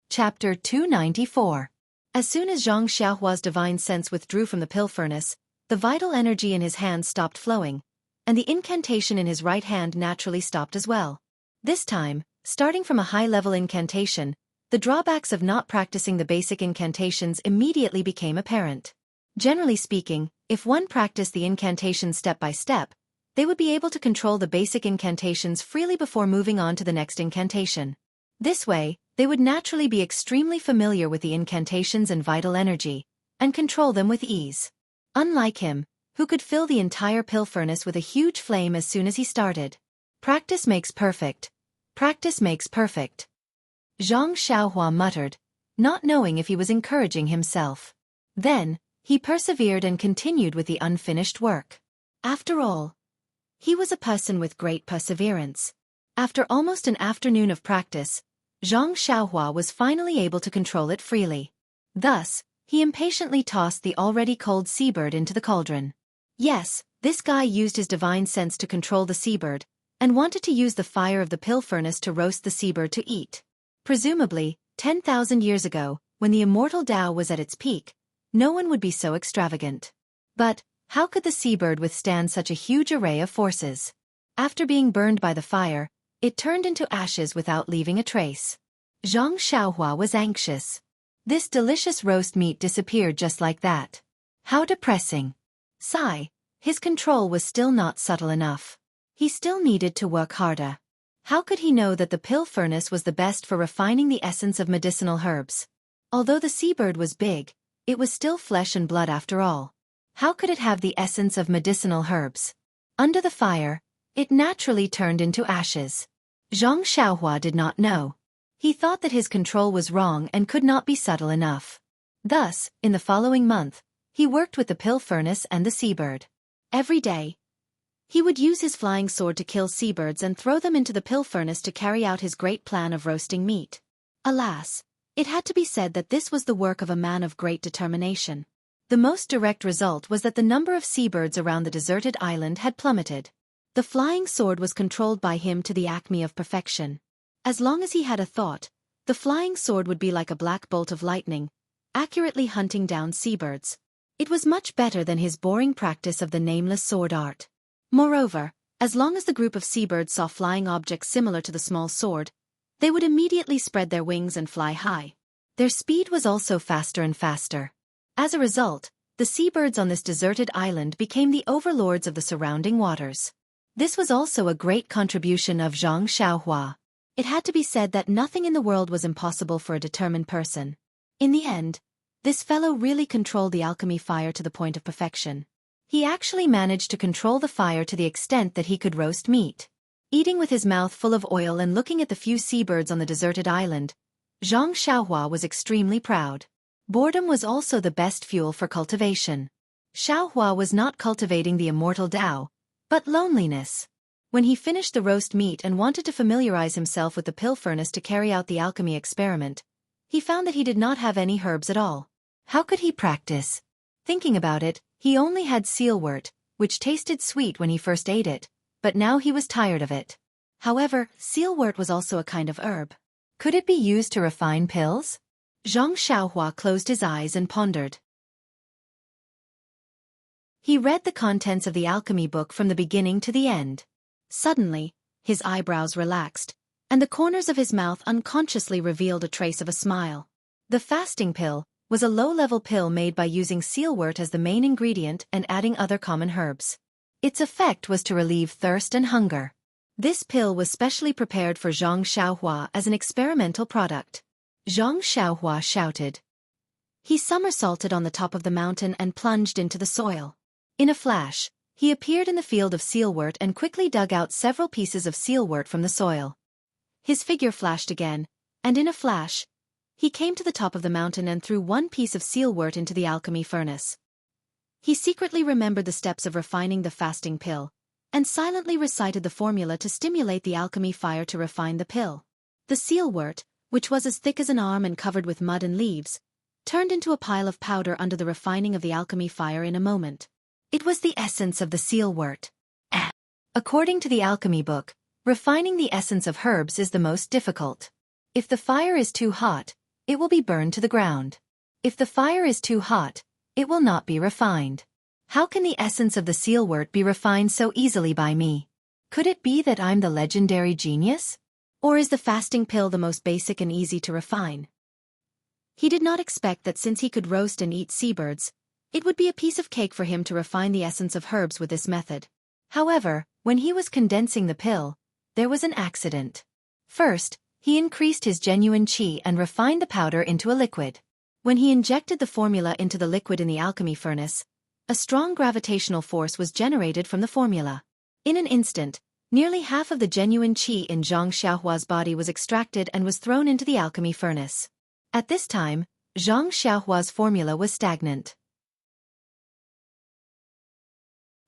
Chapter 294. As soon as Zhang Xiaohua's divine sense withdrew from the pill furnace, the vital energy in his hand stopped flowing, and the incantation in his right hand naturally stopped as well. This time, starting from a high-level incantation, the drawbacks of not practicing the basic incantations immediately became apparent. Generally speaking, if one practiced the incantation step by step, they would be able to control the basic incantations freely before moving on to the next incantation. This way, they would naturally be extremely familiar with the incantations and vital energy, and control them with ease. Unlike him, who could fill the entire pill furnace with a huge flame as soon as he started. Practice makes perfect. Practice makes perfect. Xianxia muttered, not knowing if he was encouraging himself. Then, he persevered and continued with the unfinished work. After all, he was a person with great perseverance. After almost an afternoon of practice, Xianxia was finally able to control it freely. Thus, he impatiently tossed the already cold seabird into the cauldron. Yes, this guy used his divine sense to control the seabird, and wanted to use the fire of the pill furnace to roast the seabird to eat. Presumably, 10,000 years ago, when the immortal Tao was at its peak, no one would be so extravagant. But, how could the seabird withstand such a huge array of forces? After being burned by the fire, it turned into ashes without leaving a trace. Xianxia was anxious. This delicious roast meat disappeared just like that. How depressing. Sigh, his control was still not subtle enough. He still needed to work harder. How could he know that the pill furnace was the best for refining the essence of medicinal herbs? Although the seabird was big, it was still flesh and blood after all. How could it have the essence of medicinal herbs? Under the fire, it naturally turned into ashes. Xianxia did not know. He thought that his control was wrong and could not be subtle enough. Thus, in the following month, he worked with the pill furnace and the seabird. Every day, he would use his flying sword to kill seabirds and throw them into the pill furnace to carry out his great plan of roasting meat. Alas, it had to be said that this was the work of a man of great determination. The most direct result was that the number of seabirds around the deserted island had plummeted. The flying sword was controlled by him to the acme of perfection. As long as he had a thought, the flying sword would be like a black bolt of lightning, accurately hunting down seabirds. It was much better than his boring practice of the nameless sword art. Moreover, as long as the group of seabirds saw flying objects similar to the small sword, they would immediately spread their wings and fly high. Their speed was also faster and faster. As a result, the seabirds on this deserted island became the overlords of the surrounding waters. This was also a great contribution of Xianxia. It had to be said that nothing in the world was impossible for a determined person. In the end, this fellow really controlled the alchemy fire to the point of perfection. He actually managed to control the fire to the extent that he could roast meat. Eating with his mouth full of oil and looking at the few seabirds on the deserted island, Xianxia was extremely proud. Boredom was also the best fuel for cultivation. Xiaohua was not cultivating the immortal Tao, but loneliness. When he finished the roast meat and wanted to familiarize himself with the pill furnace to carry out the alchemy experiment, he found that he did not have any herbs at all. How could he practice? Thinking about it, he only had sealwort, which tasted sweet when he first ate it, but now he was tired of it. However, sealwort was also a kind of herb. Could it be used to refine pills? Xianxia closed his eyes and pondered. He read the contents of the alchemy book from the beginning to the end. Suddenly, his eyebrows relaxed, and the corners of his mouth unconsciously revealed a trace of a smile. The fasting pill was a low-level pill made by using sealwort as the main ingredient and adding other common herbs. Its effect was to relieve thirst and hunger. This pill was specially prepared for Xianxia as an experimental product. Xianxia shouted. He somersaulted on the top of the mountain and plunged into the soil. In a flash, he appeared in the field of sealwort and quickly dug out several pieces of sealwort from the soil. His figure flashed again, and in a flash, he came to the top of the mountain and threw one piece of sealwort into the alchemy furnace. He secretly remembered the steps of refining the fasting pill, and silently recited the formula to stimulate the alchemy fire to refine the pill. The sealwort, which was as thick as an arm and covered with mud and leaves, turned into a pile of powder under the refining of the alchemy fire in a moment. It was the essence of the sealwort. According to the alchemy book, refining the essence of herbs is the most difficult. If the fire is too hot, it will be burned to the ground. If the fire is too hot, it will not be refined. How can the essence of the sealwort be refined so easily by me? Could it be that I'm the legendary genius? Or is the fasting pill the most basic and easy to refine? He did not expect that since he could roast and eat seabirds, it would be a piece of cake for him to refine the essence of herbs with this method. However, when he was condensing the pill, there was an accident. First, he increased his genuine qi and refined the powder into a liquid. When he injected the formula into the liquid in the alchemy furnace, a strong gravitational force was generated from the formula. In an instant, nearly half of the genuine qi in Zhang Xiaohua's body was extracted and was thrown into the alchemy furnace. At this time, Zhang Xiaohua's formula was stagnant.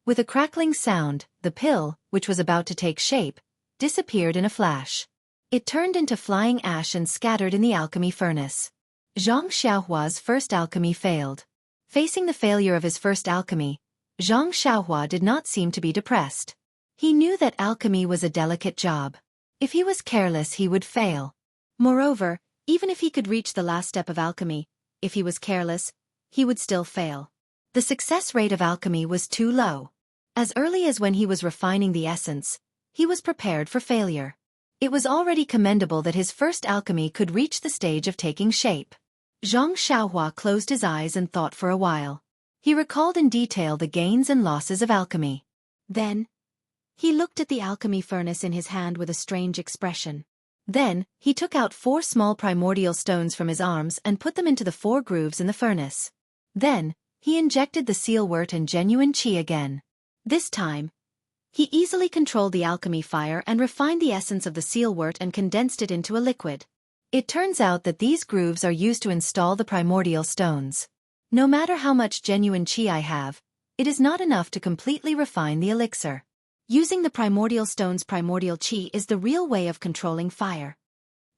With a crackling sound, the pill, which was about to take shape, disappeared in a flash. It turned into flying ash and scattered in the alchemy furnace. Zhang Xiaohua's first alchemy failed. Facing the failure of his first alchemy, Zhang Xiaohua did not seem to be depressed. He knew that alchemy was a delicate job. If he was careless, he would fail. Moreover, even if he could reach the last step of alchemy, if he was careless, he would still fail. The success rate of alchemy was too low. As early as when he was refining the essence, he was prepared for failure. It was already commendable that his first alchemy could reach the stage of taking shape. Zhang Xiaohua closed his eyes and thought for a while. He recalled in detail the gains and losses of alchemy. Then, he looked at the alchemy furnace in his hand with a strange expression. Then, he took out 4 small primordial stones from his arms and put them into the 4 grooves in the furnace. Then, he injected the seal wort and genuine qi again. This time, he easily controlled the alchemy fire and refined the essence of the seal wort and condensed it into a liquid. It turns out that these grooves are used to install the primordial stones. No matter how much genuine qi I have, it is not enough to completely refine the elixir. Using the primordial stone's primordial qi is the real way of controlling fire.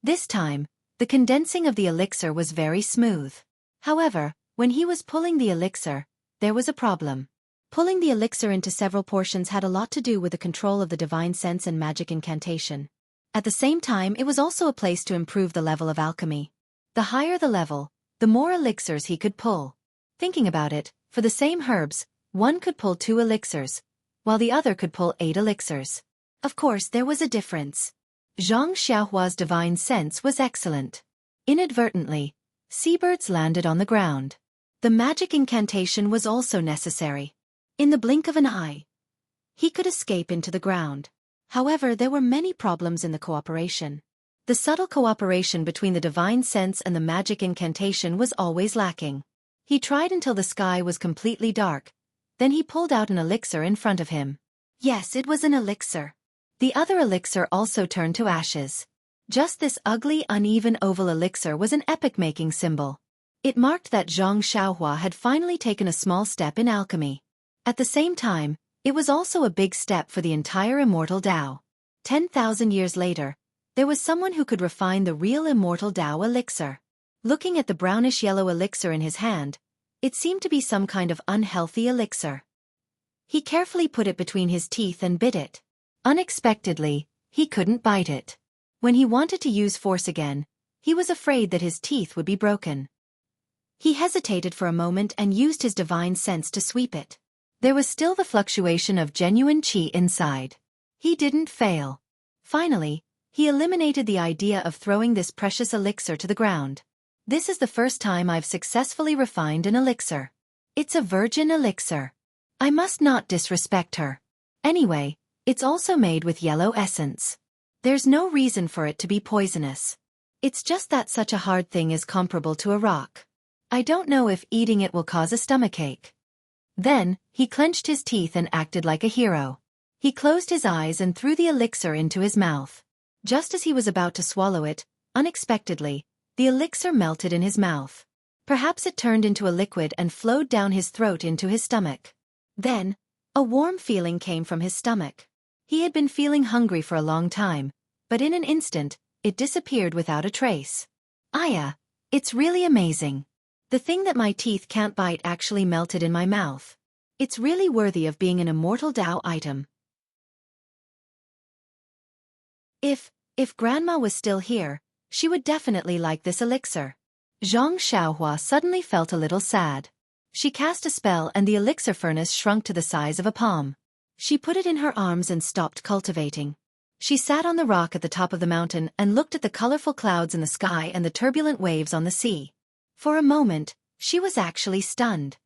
This time, the condensing of the elixir was very smooth. However, when he was pulling the elixir, there was a problem. Pulling the elixir into several portions had a lot to do with the control of the divine sense and magic incantation. At the same time, it was also a place to improve the level of alchemy. The higher the level, the more elixirs he could pull. Thinking about it, for the same herbs, one could pull 2 elixirs, while the other could pull 8 elixirs. Of course, there was a difference. Zhang Xiaohua's divine sense was excellent. Inadvertently, seabirds landed on the ground. The magic incantation was also necessary. In the blink of an eye, he could escape into the ground. However, there were many problems in the cooperation. The subtle cooperation between the divine sense and the magic incantation was always lacking. He tried until the sky was completely dark. Then he pulled out an elixir in front of him. Yes, it was an elixir. The other elixir also turned to ashes. Just this ugly, uneven oval elixir was an epoch-making symbol. It marked that Zhang Xiaohua had finally taken a small step in alchemy. At the same time, it was also a big step for the entire Immortal Tao. 10,000 years later, there was someone who could refine the real Immortal Tao elixir. Looking at the brownish-yellow elixir in his hand, it seemed to be some kind of unhealthy elixir. He carefully put it between his teeth and bit it. Unexpectedly, he couldn't bite it. When he wanted to use force again, he was afraid that his teeth would be broken. He hesitated for a moment and used his divine sense to sweep it. There was still the fluctuation of genuine qi inside. He didn't fail. Finally, he eliminated the idea of throwing this precious elixir to the ground. This is the first time I've successfully refined an elixir. It's a virgin elixir. I must not disrespect her. Anyway, it's also made with yellow essence. There's no reason for it to be poisonous. It's just that such a hard thing is comparable to a rock. I don't know if eating it will cause a stomachache. Then, he clenched his teeth and acted like a hero. He closed his eyes and threw the elixir into his mouth. Just as he was about to swallow it, unexpectedly, the elixir melted in his mouth. Perhaps it turned into a liquid and flowed down his throat into his stomach. Then, a warm feeling came from his stomach. He had been feeling hungry for a long time, but in an instant, it disappeared without a trace. Aya, it's really amazing. The thing that my teeth can't bite actually melted in my mouth. It's really worthy of being an Immortal Tao item. If Grandma was still here, she would definitely like this elixir. Zhang Xiaohua suddenly felt a little sad. She cast a spell and the elixir furnace shrunk to the size of a palm. She put it in her arms and stopped cultivating. She sat on the rock at the top of the mountain and looked at the colorful clouds in the sky and the turbulent waves on the sea. For a moment, she was actually stunned.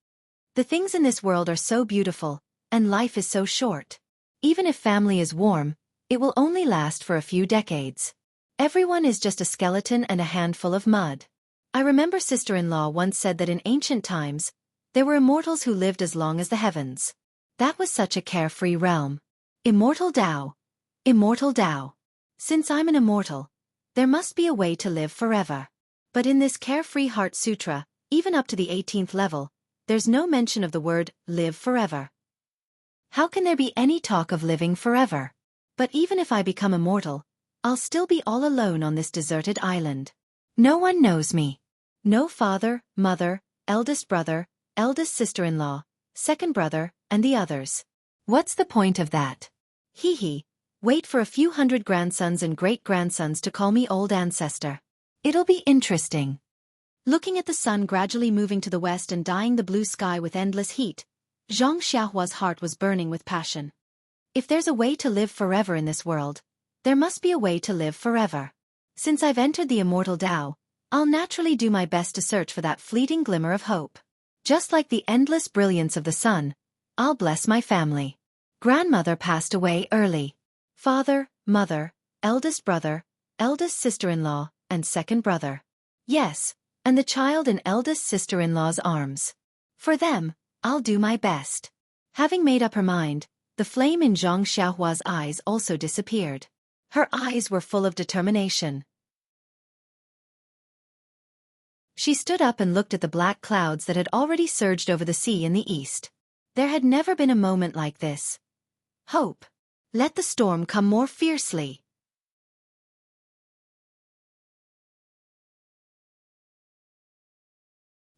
The things in this world are so beautiful, and life is so short. Even if family is warm, it will only last for a few decades. Everyone is just a skeleton and a handful of mud. I remember sister-in-law once said that in ancient times, there were immortals who lived as long as the heavens. That was such a carefree realm. Immortal Tao. Immortal Tao. Since I'm an immortal, there must be a way to live forever. But in this carefree heart sutra, even up to the 18th level, there's no mention of the word live forever. How can there be any talk of living forever? But even if I become immortal, I'll still be all alone on this deserted island. No one knows me. No father, mother, eldest brother, eldest sister-in-law, second brother, and the others. What's the point of that? Hee hee. Wait for a few hundred grandsons and great-grandsons to call me old ancestor. It'll be interesting. Looking at the sun gradually moving to the west and dyeing the blue sky with endless heat, Xianxia's heart was burning with passion. If there's a way to live forever in this world, there must be a way to live forever. Since I've entered the immortal Tao, I'll naturally do my best to search for that fleeting glimmer of hope. Just like the endless brilliance of the sun, I'll bless my family. Grandmother passed away early. Father, mother, eldest brother, eldest sister-in-law, and second brother. Yes, and the child in eldest sister-in-law's arms. For them, I'll do my best. Having made up her mind, the flame in Xianxia's eyes also disappeared. Her eyes were full of determination. She stood up and looked at the black clouds that had already surged over the sea in the east. There had never been a moment like this. Hope. Let the storm come more fiercely.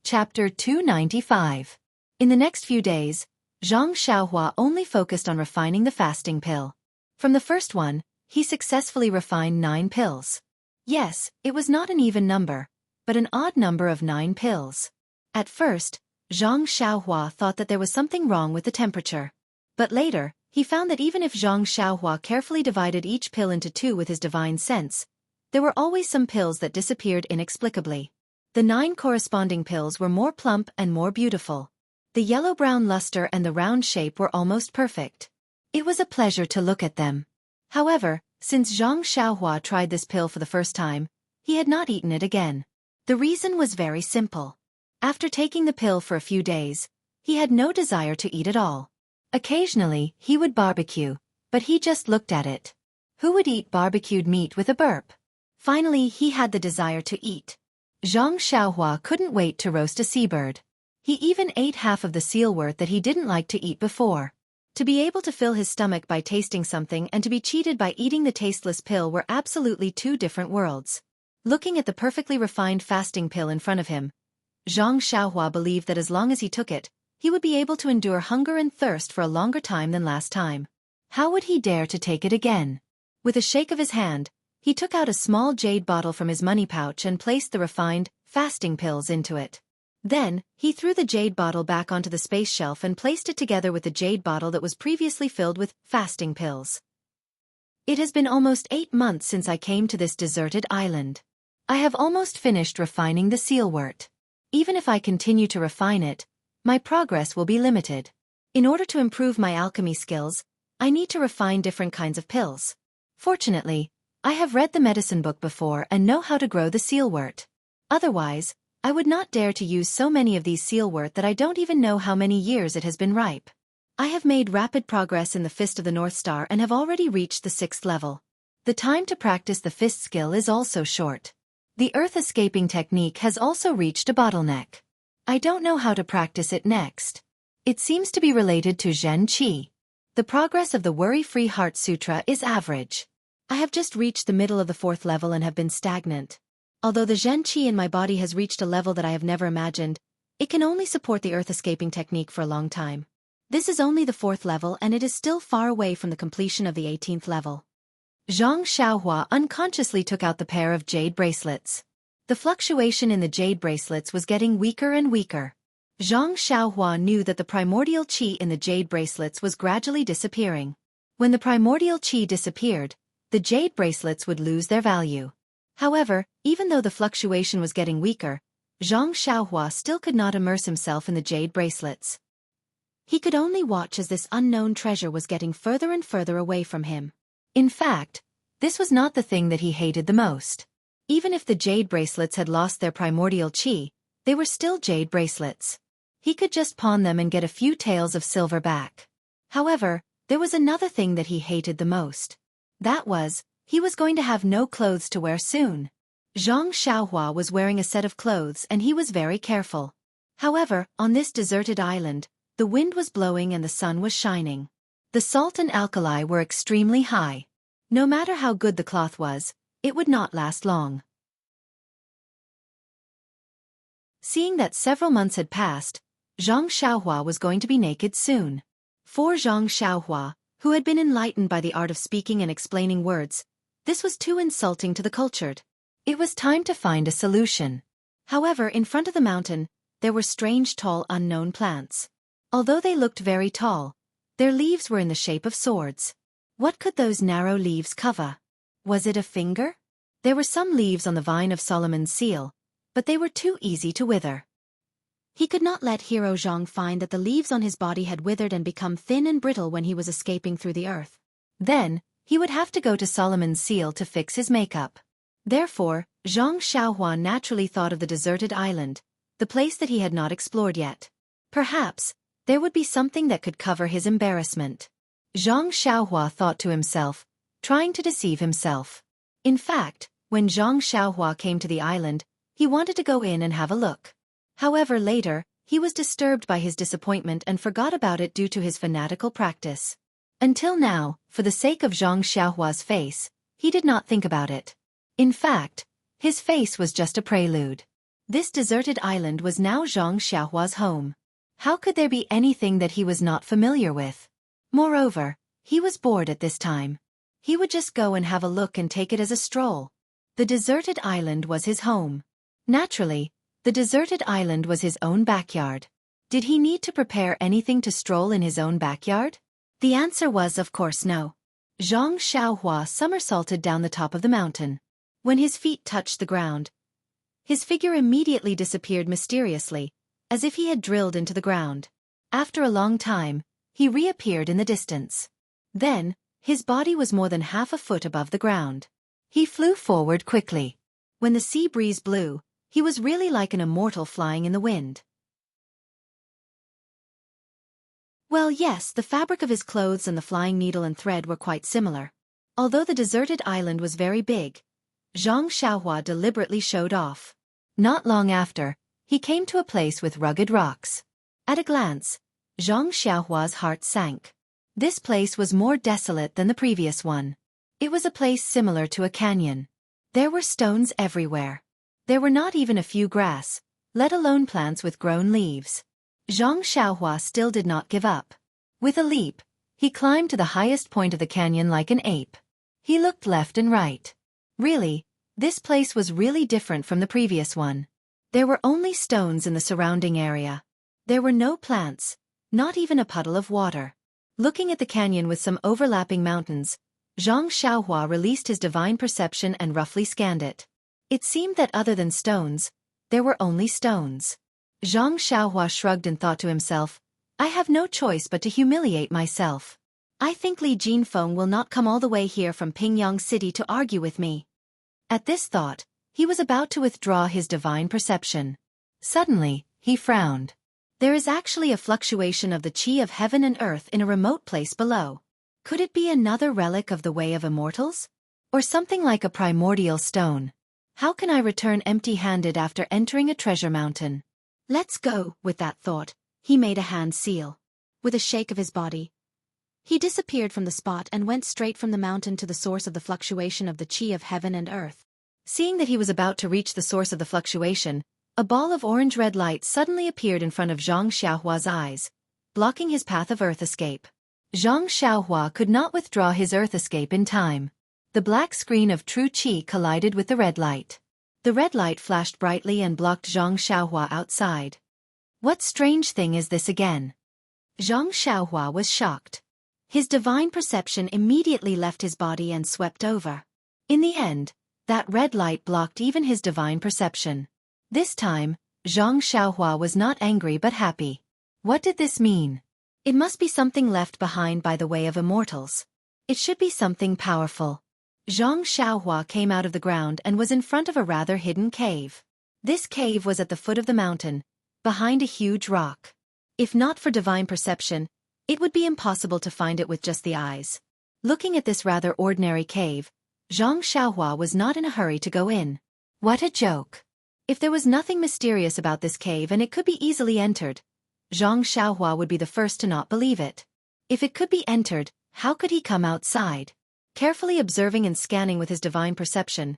Chapter 295. In the next few days, Xianxia only focused on refining the fasting pill. From the first one, he successfully refined 9 pills. Yes, it was not an even number, but an odd number of 9 pills. At first, Xianxia thought that there was something wrong with the temperature. But later, he found that even if Xianxia carefully divided each pill into 2 with his divine sense, there were always some pills that disappeared inexplicably. The 9 corresponding pills were more plump and more beautiful. The yellow-brown luster and the round shape were almost perfect. It was a pleasure to look at them. However, since Xianxia tried this pill for the first time, he had not eaten it again. The reason was very simple. After taking the pill for a few days, he had no desire to eat at all. Occasionally, he would barbecue, but he just looked at it. Who would eat barbecued meat with a burp? Finally, he had the desire to eat. Xianxia couldn't wait to roast a seabird. He even ate half of the sealwort that he didn't like to eat before. To be able to fill his stomach by tasting something and to be cheated by eating the tasteless pill were absolutely 2 different worlds. Looking at the perfectly refined fasting pill in front of him, Xianxia believed that as long as he took it, he would be able to endure hunger and thirst for a longer time than last time. How would he dare to take it again? With a shake of his hand, he took out a small jade bottle from his money pouch and placed the refined, fasting pills into it. Then, he threw the jade bottle back onto the space shelf and placed it together with the jade bottle that was previously filled with fasting pills. It has been almost 8 months since I came to this deserted island. I have almost finished refining the sealwort. Even if I continue to refine it, my progress will be limited. In order to improve my alchemy skills, I need to refine different kinds of pills. Fortunately, I have read the medicine book before and know how to grow the sealwort. Otherwise, I would not dare to use so many of these sealwort that I don't even know how many years it has been ripe. I have made rapid progress in the Fist of the North Star and have already reached the 6th level. The time to practice the fist skill is also short. The earth escaping technique has also reached a bottleneck. I don't know how to practice it next. It seems to be related to Zhen Qi. The progress of the Worry-Free Heart Sutra is average. I have just reached the middle of the 4th level and have been stagnant. Although the Zhen Qi in my body has reached a level that I have never imagined, it can only support the earth escaping technique for a long time. This is only the 4th level and it is still far away from the completion of the 18th level. Xianxia unconsciously took out the pair of jade bracelets. The fluctuation in the jade bracelets was getting weaker and weaker. Xianxia knew that the primordial qi in the jade bracelets was gradually disappearing. When the primordial qi disappeared, the jade bracelets would lose their value. However, even though the fluctuation was getting weaker, Xianxia still could not immerse himself in the jade bracelets. He could only watch as this unknown treasure was getting further and further away from him. In fact, this was not the thing that he hated the most. Even if the jade bracelets had lost their primordial chi, they were still jade bracelets. He could just pawn them and get a few taels of silver back. However, there was another thing that he hated the most. That was, he was going to have no clothes to wear soon. Xianxia was wearing a set of clothes and he was very careful. However, on this deserted island, the wind was blowing and the sun was shining. The salt and alkali were extremely high. No matter how good the cloth was, it would not last long. Seeing that several months had passed, Xianxia was going to be naked soon. For Xianxia, who had been enlightened by the art of speaking and explaining words, this was too insulting to the cultured. It was time to find a solution. However, in front of the mountain, there were strange tall unknown plants. Although they looked very tall, their leaves were in the shape of swords. What could those narrow leaves cover? Was it a finger? There were some leaves on the vine of Solomon's seal, but they were too easy to wither. He could not let Hero Zhang find that the leaves on his body had withered and become thin and brittle when he was escaping through the earth. Then, he would have to go to Solomon's seal to fix his makeup. Therefore, Xianxia naturally thought of the deserted island, the place that he had not explored yet. Perhaps, there would be something that could cover his embarrassment. Xianxia thought to himself, trying to deceive himself. In fact, when Xianxia came to the island, he wanted to go in and have a look. However, later, he was disturbed by his disappointment and forgot about it due to his fanatical practice. Until now, for the sake of Xianxia's face, he did not think about it. In fact, his face was just a prelude. This deserted island was now Xianxia's home. How could there be anything that he was not familiar with? Moreover, he was bored at this time. He would just go and have a look and take it as a stroll. The deserted island was his home. Naturally, the deserted island was his own backyard. Did he need to prepare anything to stroll in his own backyard? The answer was of course no. Xianxia somersaulted down the top of the mountain. When his feet touched the ground, his figure immediately disappeared mysteriously, as if he had drilled into the ground. After a long time, he reappeared in the distance. Then, his body was more than half a foot above the ground. He flew forward quickly. When the sea breeze blew, he was really like an immortal flying in the wind. Well, yes, the fabric of his clothes and the flying needle and thread were quite similar. Although the deserted island was very big, Xianxia deliberately showed off. Not long after, he came to a place with rugged rocks. At a glance, Xianxia's heart sank. This place was more desolate than the previous one. It was a place similar to a canyon. There were stones everywhere. There were not even a few grass, let alone plants with grown leaves. Xianxia still did not give up. With a leap, he climbed to the highest point of the canyon like an ape. He looked left and right. Really, this place was really different from the previous one. There were only stones in the surrounding area. There were no plants, not even a puddle of water. Looking at the canyon with some overlapping mountains, Xianxia released his divine perception and roughly scanned it. It seemed that other than stones, there were only stones. Xianxia shrugged and thought to himself, I have no choice but to humiliate myself. I think Li Jinfeng will not come all the way here from Pingyang City to argue with me. At this thought, he was about to withdraw his divine perception. Suddenly, he frowned. There is actually a fluctuation of the chi of heaven and earth in a remote place below. Could it be another relic of the way of immortals? Or something like a primordial stone? How can I return empty-handed after entering a treasure mountain? Let's go, with that thought, he made a hand seal. With a shake of his body, he disappeared from the spot and went straight from the mountain to the source of the fluctuation of the chi of heaven and earth. Seeing that he was about to reach the source of the fluctuation, a ball of orange-red light suddenly appeared in front of Xianxia's eyes, blocking his path of earth escape. Xianxia could not withdraw his earth escape in time. The black screen of true chi collided with the red light. The red light flashed brightly and blocked Xianxia outside. What strange thing is this again? Xianxia was shocked. His divine perception immediately left his body and swept over. In the end, that red light blocked even his divine perception. This time, Xianxia was not angry but happy. What did this mean? It must be something left behind by the way of immortals. It should be something powerful. Xianxia came out of the ground and was in front of a rather hidden cave. This cave was at the foot of the mountain, behind a huge rock. If not for divine perception, it would be impossible to find it with just the eyes. Looking at this rather ordinary cave, Xianxia was not in a hurry to go in. What a joke! If there was nothing mysterious about this cave and it could be easily entered, Xianxia would be the first to not believe it. If it could be entered, how could he come outside? Carefully observing and scanning with his divine perception,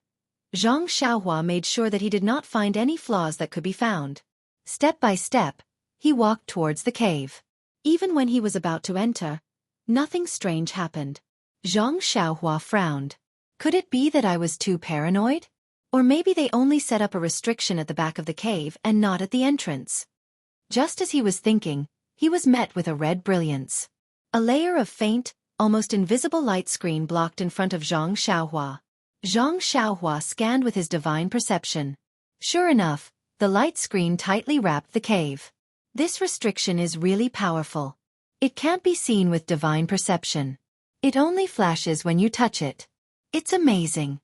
Xianxia made sure that he did not find any flaws that could be found. Step by step, he walked towards the cave. Even when he was about to enter, nothing strange happened. Xianxia frowned. Could it be that I was too paranoid? Or maybe they only set up a restriction at the back of the cave and not at the entrance. Just as he was thinking, he was met with a red brilliance. A layer of faint, almost invisible light screen blocked in front of Xianxia. Xianxia scanned with his divine perception. Sure enough, the light screen tightly wrapped the cave. This restriction is really powerful. It can't be seen with divine perception. It only flashes when you touch it. It's amazing.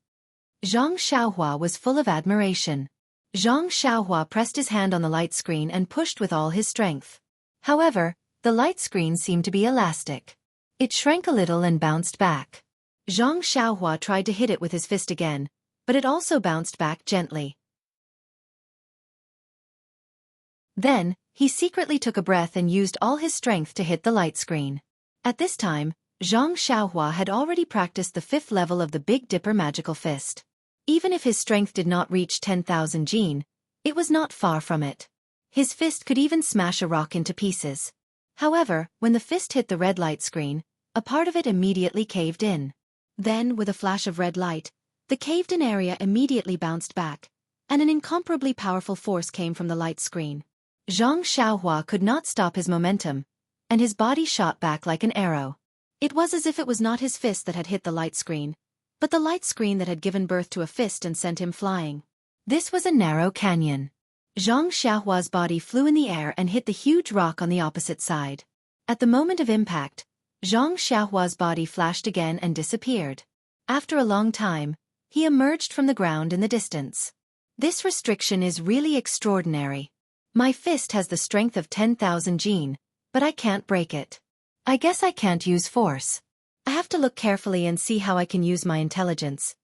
Xianxia was full of admiration. Xianxia pressed his hand on the light screen and pushed with all his strength. However, the light screen seemed to be elastic. It shrank a little and bounced back. Xianxia tried to hit it with his fist again, but it also bounced back gently. Then, he secretly took a breath and used all his strength to hit the light screen. At this time, Xianxia had already practiced the 5th level of the Big Dipper magical fist. Even if his strength did not reach 10,000 jin, it was not far from it. His fist could even smash a rock into pieces. However, when the fist hit the red light screen, a part of it immediately caved in. Then, with a flash of red light, the caved-in area immediately bounced back, and an incomparably powerful force came from the light screen. Xianxia could not stop his momentum, and his body shot back like an arrow. It was as if it was not his fist that had hit the light screen, but the light screen that had given birth to a fist and sent him flying. This was a narrow canyon. Xianxia's body flew in the air and hit the huge rock on the opposite side. At the moment of impact, Xianxia's body flashed again and disappeared. After a long time, he emerged from the ground in the distance. This restriction is really extraordinary. My fist has the strength of 10,000 jin, but I can't break it. I guess I can't use force. I have to look carefully and see how I can use my intelligence.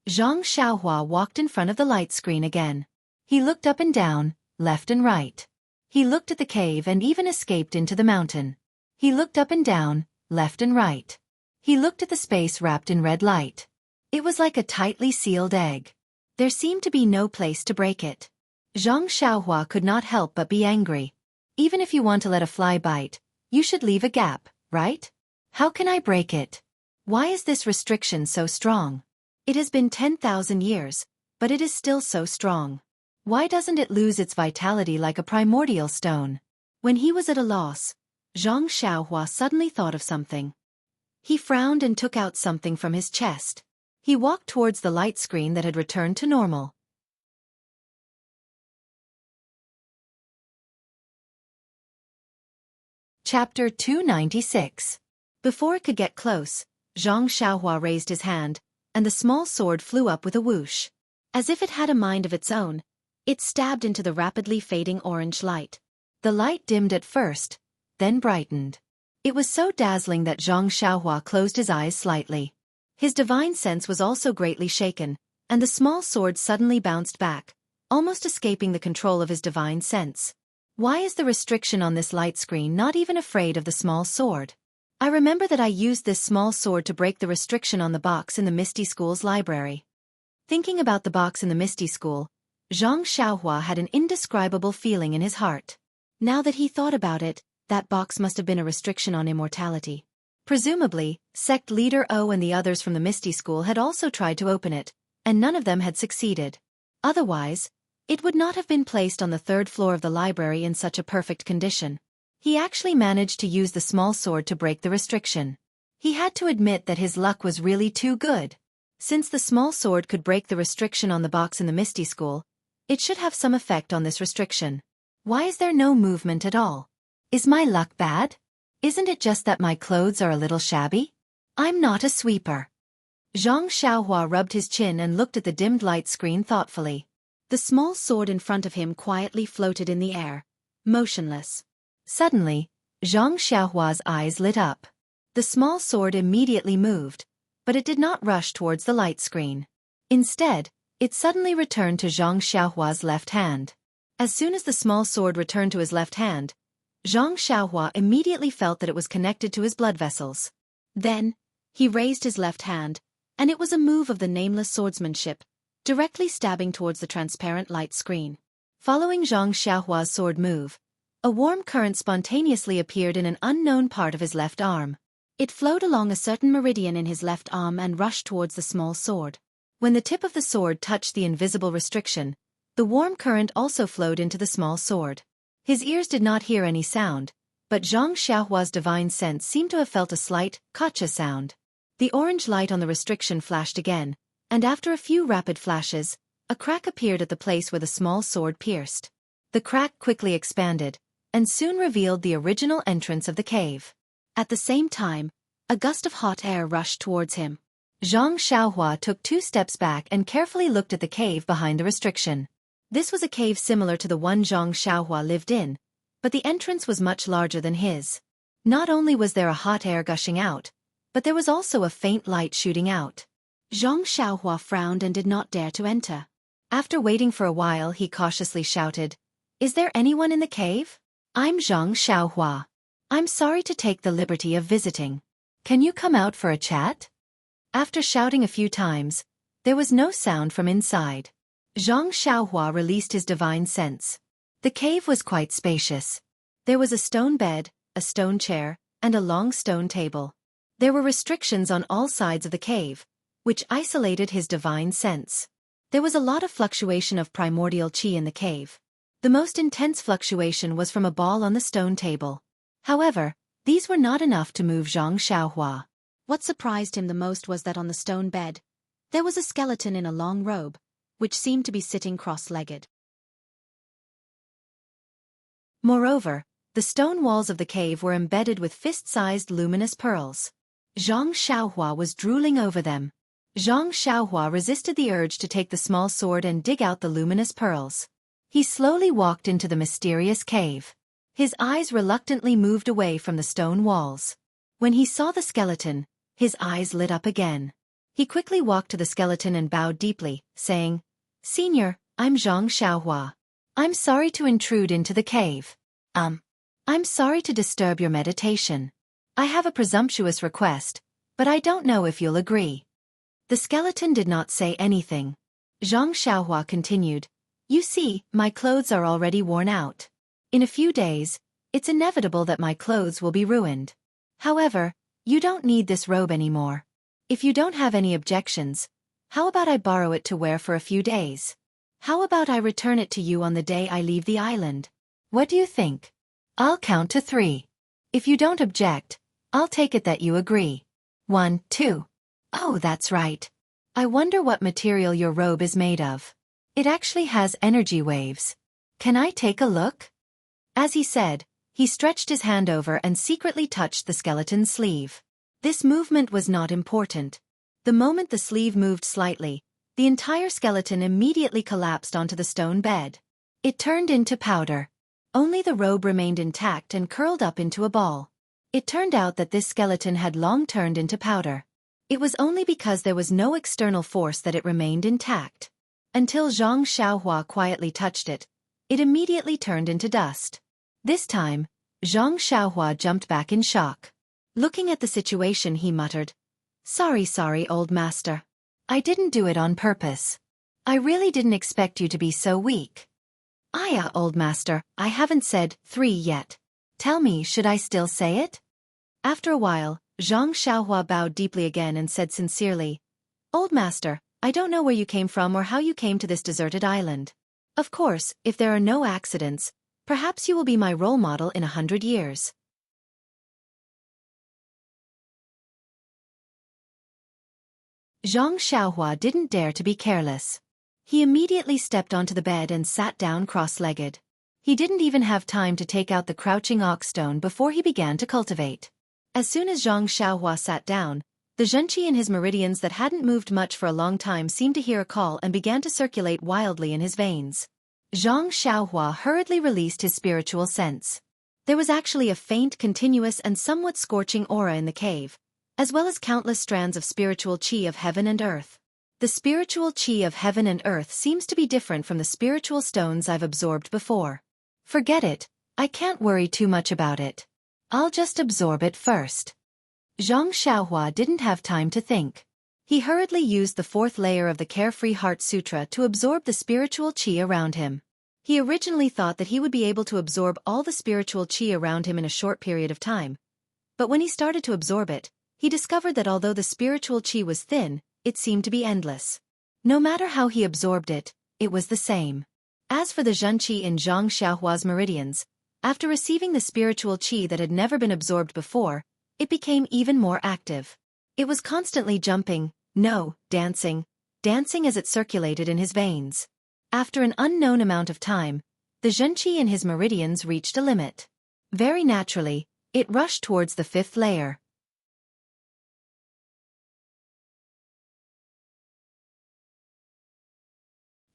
Xianxia walked in front of the light screen again. He looked up and down, left and right. He looked at the cave and even escaped into the mountain. He looked up and down, left and right. He looked at the space wrapped in red light. It was like a tightly sealed egg. There seemed to be no place to break it. Xianxia could not help but be angry. Even if you want to let a fly bite, you should leave a gap, right? How can I break it? Why is this restriction so strong? It has been 10,000 years, but it is still so strong. Why doesn't it lose its vitality like a primordial stone? When he was at a loss, Xianxia suddenly thought of something. He frowned and took out something from his chest. He walked towards the light screen that had returned to normal. Chapter 296. Before it could get close, Xianxia raised his hand, and the small sword flew up with a whoosh. As if it had a mind of its own, it stabbed into the rapidly fading orange light. The light dimmed at first, then brightened. It was so dazzling that Xianxia closed his eyes slightly. His divine sense was also greatly shaken, and the small sword suddenly bounced back, almost escaping the control of his divine sense. Why is the restriction on this light screen not even afraid of the small sword? I remember that I used this small sword to break the restriction on the box in the Misty School's library. Thinking about the box in the Misty School, Xianxia had an indescribable feeling in his heart. Now that he thought about it, that box must have been a restriction on immortality. Presumably, sect leader O and the others from the Misty School had also tried to open it, and none of them had succeeded. Otherwise, it would not have been placed on the 3rd floor of the library in such a perfect condition. He actually managed to use the small sword to break the restriction. He had to admit that his luck was really too good. Since the small sword could break the restriction on the box in the Misty School, it should have some effect on this restriction. Why is there no movement at all? Is my luck bad? Isn't it just that my clothes are a little shabby? I'm not a sweeper. Xianxia rubbed his chin and looked at the dimmed light screen thoughtfully. The small sword in front of him quietly floated in the air, motionless. Suddenly, Xianxia's eyes lit up. The small sword immediately moved, but it did not rush towards the light screen. Instead, it suddenly returned to Xiao's left hand. As soon as the small sword returned to his left hand, Xiao immediately felt that it was connected to his blood vessels. Then, he raised his left hand, and it was a move of the nameless swordsmanship, directly stabbing towards the transparent light screen. Following Xiao's sword move, a warm current spontaneously appeared in an unknown part of his left arm. It flowed along a certain meridian in his left arm and rushed towards the small sword. When the tip of the sword touched the invisible restriction, the warm current also flowed into the small sword. His ears did not hear any sound, but Xiao's divine sense seemed to have felt a slight, gotcha sound. The orange light on the restriction flashed again, and after a few rapid flashes, a crack appeared at the place where the small sword pierced. The crack quickly expanded, and soon revealed the original entrance of the cave. At the same time, a gust of hot air rushed towards him. Xiao took 2 steps back and carefully looked at the cave behind the restriction. This was a cave similar to the one Xiao lived in, but the entrance was much larger than his. Not only was there a hot air gushing out, but there was also a faint light shooting out. Xiao frowned and did not dare to enter. After waiting for a while, he cautiously shouted, "Is there anyone in the cave? I'm Xiao. I'm sorry to take the liberty of visiting. Can you come out for a chat?" After shouting a few times, there was no sound from inside. Xiao released his divine sense. The cave was quite spacious. There was a stone bed, a stone chair, and a long stone table. There were restrictions on all sides of the cave, which isolated his divine sense. There was a lot of fluctuation of primordial qi in the cave. The most intense fluctuation was from a ball on the stone table. However, these were not enough to move Xiao. What surprised him the most was that on the stone bed, there was a skeleton in a long robe, which seemed to be sitting cross-legged. Moreover, the stone walls of the cave were embedded with fist-sized luminous pearls. Xiao was drooling over them. Xiao resisted the urge to take the small sword and dig out the luminous pearls. He slowly walked into the mysterious cave. His eyes reluctantly moved away from the stone walls. When he saw the skeleton, his eyes lit up again. He quickly walked to the skeleton and bowed deeply, saying, "Senior, I'm Xiao. I'm sorry to intrude into the cave. I'm sorry to disturb your meditation. I have a presumptuous request, but I don't know if you'll agree." The skeleton did not say anything. Xiao continued, "You see, my clothes are already worn out. In a few days, it's inevitable that my clothes will be ruined. However, you don't need this robe anymore. If you don't have any objections, how about I borrow it to wear for a few days? How about I return it to you on the day I leave the island? What do you think? I'll count to 3. If you don't object, I'll take it that you agree. 1, 2. Oh, that's right. I wonder what material your robe is made of. It actually has energy waves. Can I take a look?" As he said, he stretched his hand over and secretly touched the skeleton's sleeve. This movement was not important. The moment the sleeve moved slightly, the entire skeleton immediately collapsed onto the stone bed. It turned into powder. Only the robe remained intact and curled up into a ball. It turned out that this skeleton had long turned into powder. It was only because there was no external force that it remained intact. Until Xiao quietly touched it, it immediately turned into dust. This time, Xiao jumped back in shock. Looking at the situation, he muttered, Sorry, old master. I didn't do it on purpose. I really didn't expect you to be so weak." "Aya, old master, I haven't said 3 yet. Tell me, should I still say it?" After a while, Xiao bowed deeply again and said sincerely, "Old master, I don't know where you came from or how you came to this deserted island. Of course, if there are no accidents, perhaps you will be my role model in 100 years. Xianxia didn't dare to be careless. He immediately stepped onto the bed and sat down cross-legged. He didn't even have time to take out the crouching ox stone before he began to cultivate. As soon as Zhang Xiaohua sat down, the Zhenqi in his meridians that hadn't moved much for a long time seemed to hear a call and began to circulate wildly in his veins. Zhang Xiaohua hurriedly released his spiritual sense. There was actually a faint, continuous and somewhat scorching aura in the cave, as well as countless strands of spiritual qi of heaven and earth. The spiritual qi of heaven and earth seems to be different from the spiritual stones I've absorbed before. Forget it, I can't worry too much about it. I'll just absorb it first. Zhang Xiaohua didn't have time to think. He hurriedly used the fourth layer of the Carefree Heart Sutra to absorb the spiritual qi around him. He originally thought that he would be able to absorb all the spiritual qi around him in a short period of time. But when he started to absorb it, he discovered that although the spiritual qi was thin, it seemed to be endless. No matter how he absorbed it, it was the same. As for the zhenqi in Zhang Xiaohua's meridians, after receiving the spiritual qi that had never been absorbed before, it became even more active. It was constantly jumping, dancing as it circulated in his veins. After an unknown amount of time, the zhenqi in his meridians reached a limit. Very naturally, it rushed towards the fifth layer.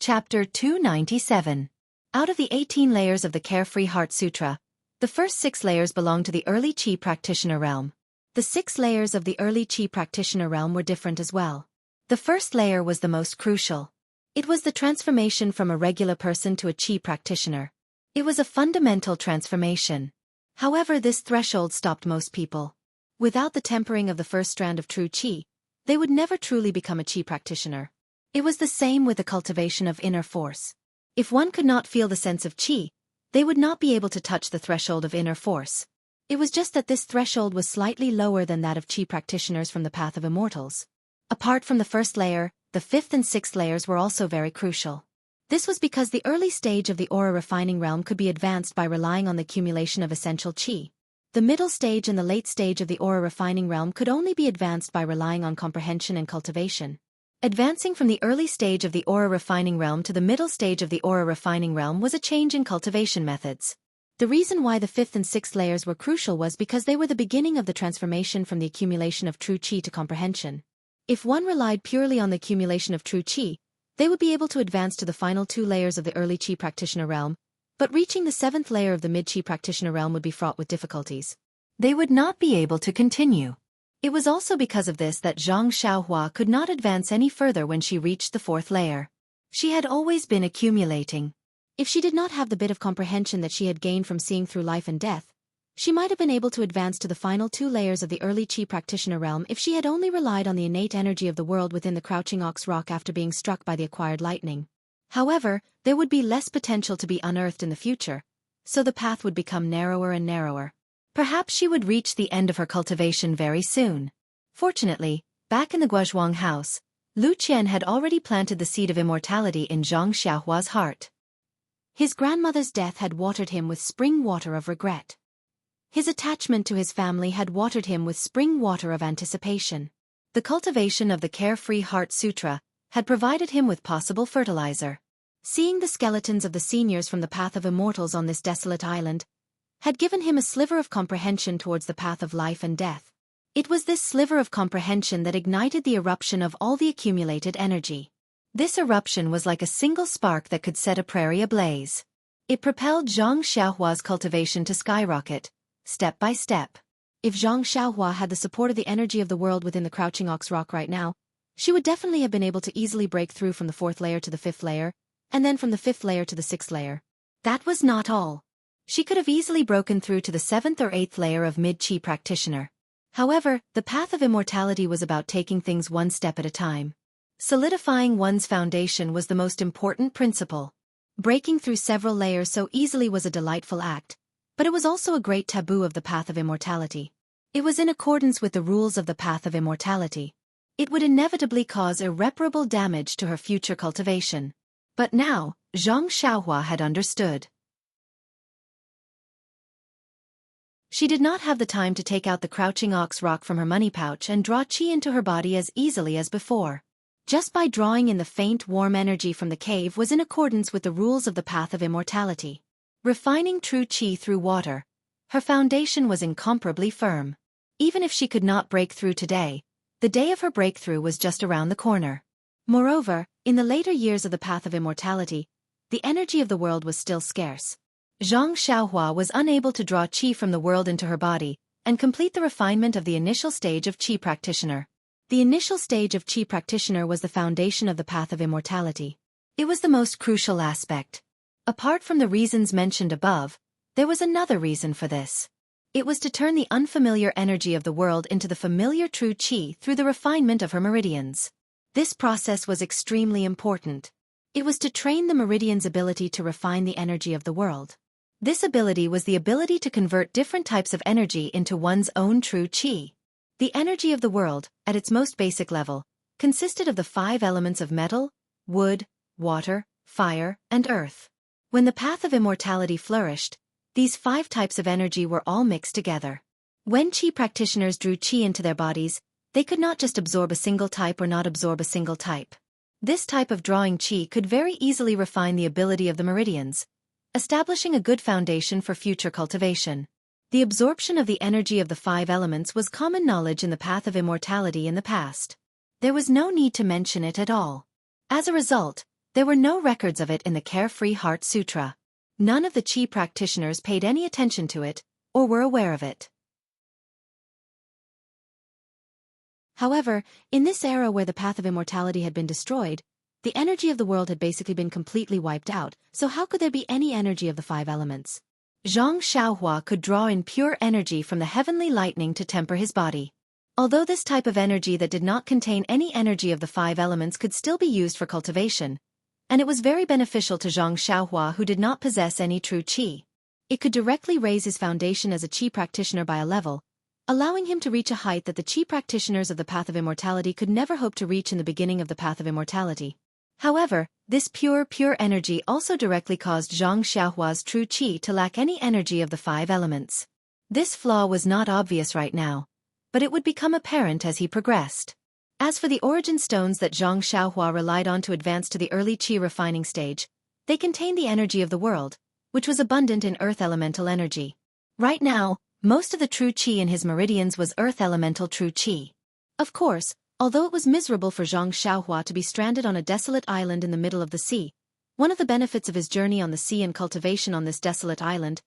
Chapter 297. Out of the 18 layers of the Carefree Heart Sutra, the first 6 layers belong to the early Qi practitioner realm. The 6 layers of the early Qi practitioner realm were different as well. The first layer was the most crucial. It was the transformation from a regular person to a Qi practitioner. It was a fundamental transformation. However, this threshold stopped most people. Without the tempering of the first strand of true Qi, they would never truly become a Qi practitioner. It was the same with the cultivation of inner force. If one could not feel the sense of Qi, they would not be able to touch the threshold of inner force. It was just that this threshold was slightly lower than that of Qi practitioners from the path of immortals. Apart from the first layer, the fifth and sixth layers were also very crucial. This was because the early stage of the aura refining realm could be advanced by relying on the accumulation of essential Qi. The middle stage and the late stage of the aura refining realm could only be advanced by relying on comprehension and cultivation. Advancing from the early stage of the aura refining realm to the middle stage of the aura refining realm was a change in cultivation methods. The reason why the fifth and sixth layers were crucial was because they were the beginning of the transformation from the accumulation of true Qi to comprehension. If one relied purely on the accumulation of true Qi, they would be able to advance to the final 2 layers of the early Qi practitioner realm, but reaching the 7th layer of the mid-Qi practitioner realm would be fraught with difficulties. They would not be able to continue. It was also because of this that Zhang Xiaohua could not advance any further when she reached the 4th layer. She had always been accumulating. If she did not have the bit of comprehension that she had gained from seeing through life and death, she might have been able to advance to the final 2 layers of the early Qi practitioner realm if she had only relied on the innate energy of the world within the crouching ox rock after being struck by the acquired lightning. However, there would be less potential to be unearthed in the future, so the path would become narrower and narrower. Perhaps she would reach the end of her cultivation very soon. Fortunately, back in the Guozhuang house, Lu Qian had already planted the seed of immortality in Zhang Xiaohua's heart. His grandmother's death had watered him with spring water of regret. His attachment to his family had watered him with spring water of anticipation. The cultivation of the Carefree Heart Sutra had provided him with possible fertilizer. Seeing the skeletons of the seniors from the path of immortals on this desolate island had given him a sliver of comprehension towards the path of life and death. It was this sliver of comprehension that ignited the eruption of all the accumulated energy. This eruption was like a single spark that could set a prairie ablaze. It propelled Zhang Xiaohua's cultivation to skyrocket, step by step. If Zhang Xiaohua had the support of the energy of the world within the crouching ox rock right now, she would definitely have been able to easily break through from the 4th layer to the 5th layer, and then from the 5th layer to the 6th layer. That was not all. She could have easily broken through to the 7th or 8th layer of mid-Qi practitioner. However, the path of immortality was about taking things one step at a time. Solidifying one's foundation was the most important principle. Breaking through several layers so easily was a delightful act, but it was also a great taboo of the path of immortality. It was in accordance with the rules of the path of immortality. It would inevitably cause irreparable damage to her future cultivation. But now, Zhang Xiaohua had understood. She did not have the time to take out the crouching ox rock from her money pouch and draw qi into her body as easily as before. Just by drawing in the faint warm energy from the cave was in accordance with the rules of the path of immortality. Refining true qi through water, her foundation was incomparably firm. Even if she could not break through today, the day of her breakthrough was just around the corner. Moreover, in the later years of the path of immortality, the energy of the world was still scarce. Xianxia was unable to draw qi from the world into her body and complete the refinement of the initial stage of qi practitioner. The initial stage of qi practitioner was the foundation of the path of immortality. It was the most crucial aspect. Apart from the reasons mentioned above, there was another reason for this. It was to turn the unfamiliar energy of the world into the familiar true qi through the refinement of her meridians. This process was extremely important. It was to train the meridian's ability to refine the energy of the world. This ability was the ability to convert different types of energy into one's own true qi. The energy of the world, at its most basic level, consisted of the 5 elements of metal, wood, water, fire, and earth. When the path of immortality flourished, these 5 types of energy were all mixed together. When qi practitioners drew qi into their bodies, they could not just absorb a single type or not absorb a single type. This type of drawing qi could very easily refine the ability of the meridians, establishing a good foundation for future cultivation. The absorption of the energy of the 5 elements was common knowledge in the path of immortality in the past. There was no need to mention it at all. As a result, there were no records of it in the Carefree Heart Sutra. None of the qi practitioners paid any attention to it, or were aware of it. However, in this era where the path of immortality had been destroyed, the energy of the world had basically been completely wiped out, so how could there be any energy of the 5 elements? Xianxia could draw in pure energy from the heavenly lightning to temper his body. Although this type of energy that did not contain any energy of the 5 elements could still be used for cultivation, and it was very beneficial to Xianxia who did not possess any true qi. It could directly raise his foundation as a qi practitioner by a level, allowing him to reach a height that the qi practitioners of the path of immortality could never hope to reach in the beginning of the path of immortality. However, this pure energy also directly caused Xiangxia's true qi to lack any energy of the 5 elements. This flaw was not obvious right now, but it would become apparent as he progressed. As for the origin stones that Xianxia relied on to advance to the early qi refining stage, they contained the energy of the world, which was abundant in earth elemental energy. Right now, most of the true qi in his meridians was earth elemental true qi. Of course, although it was miserable for Xianxia to be stranded on a desolate island in the middle of the sea, one of the benefits of his journey on the sea and cultivation on this desolate island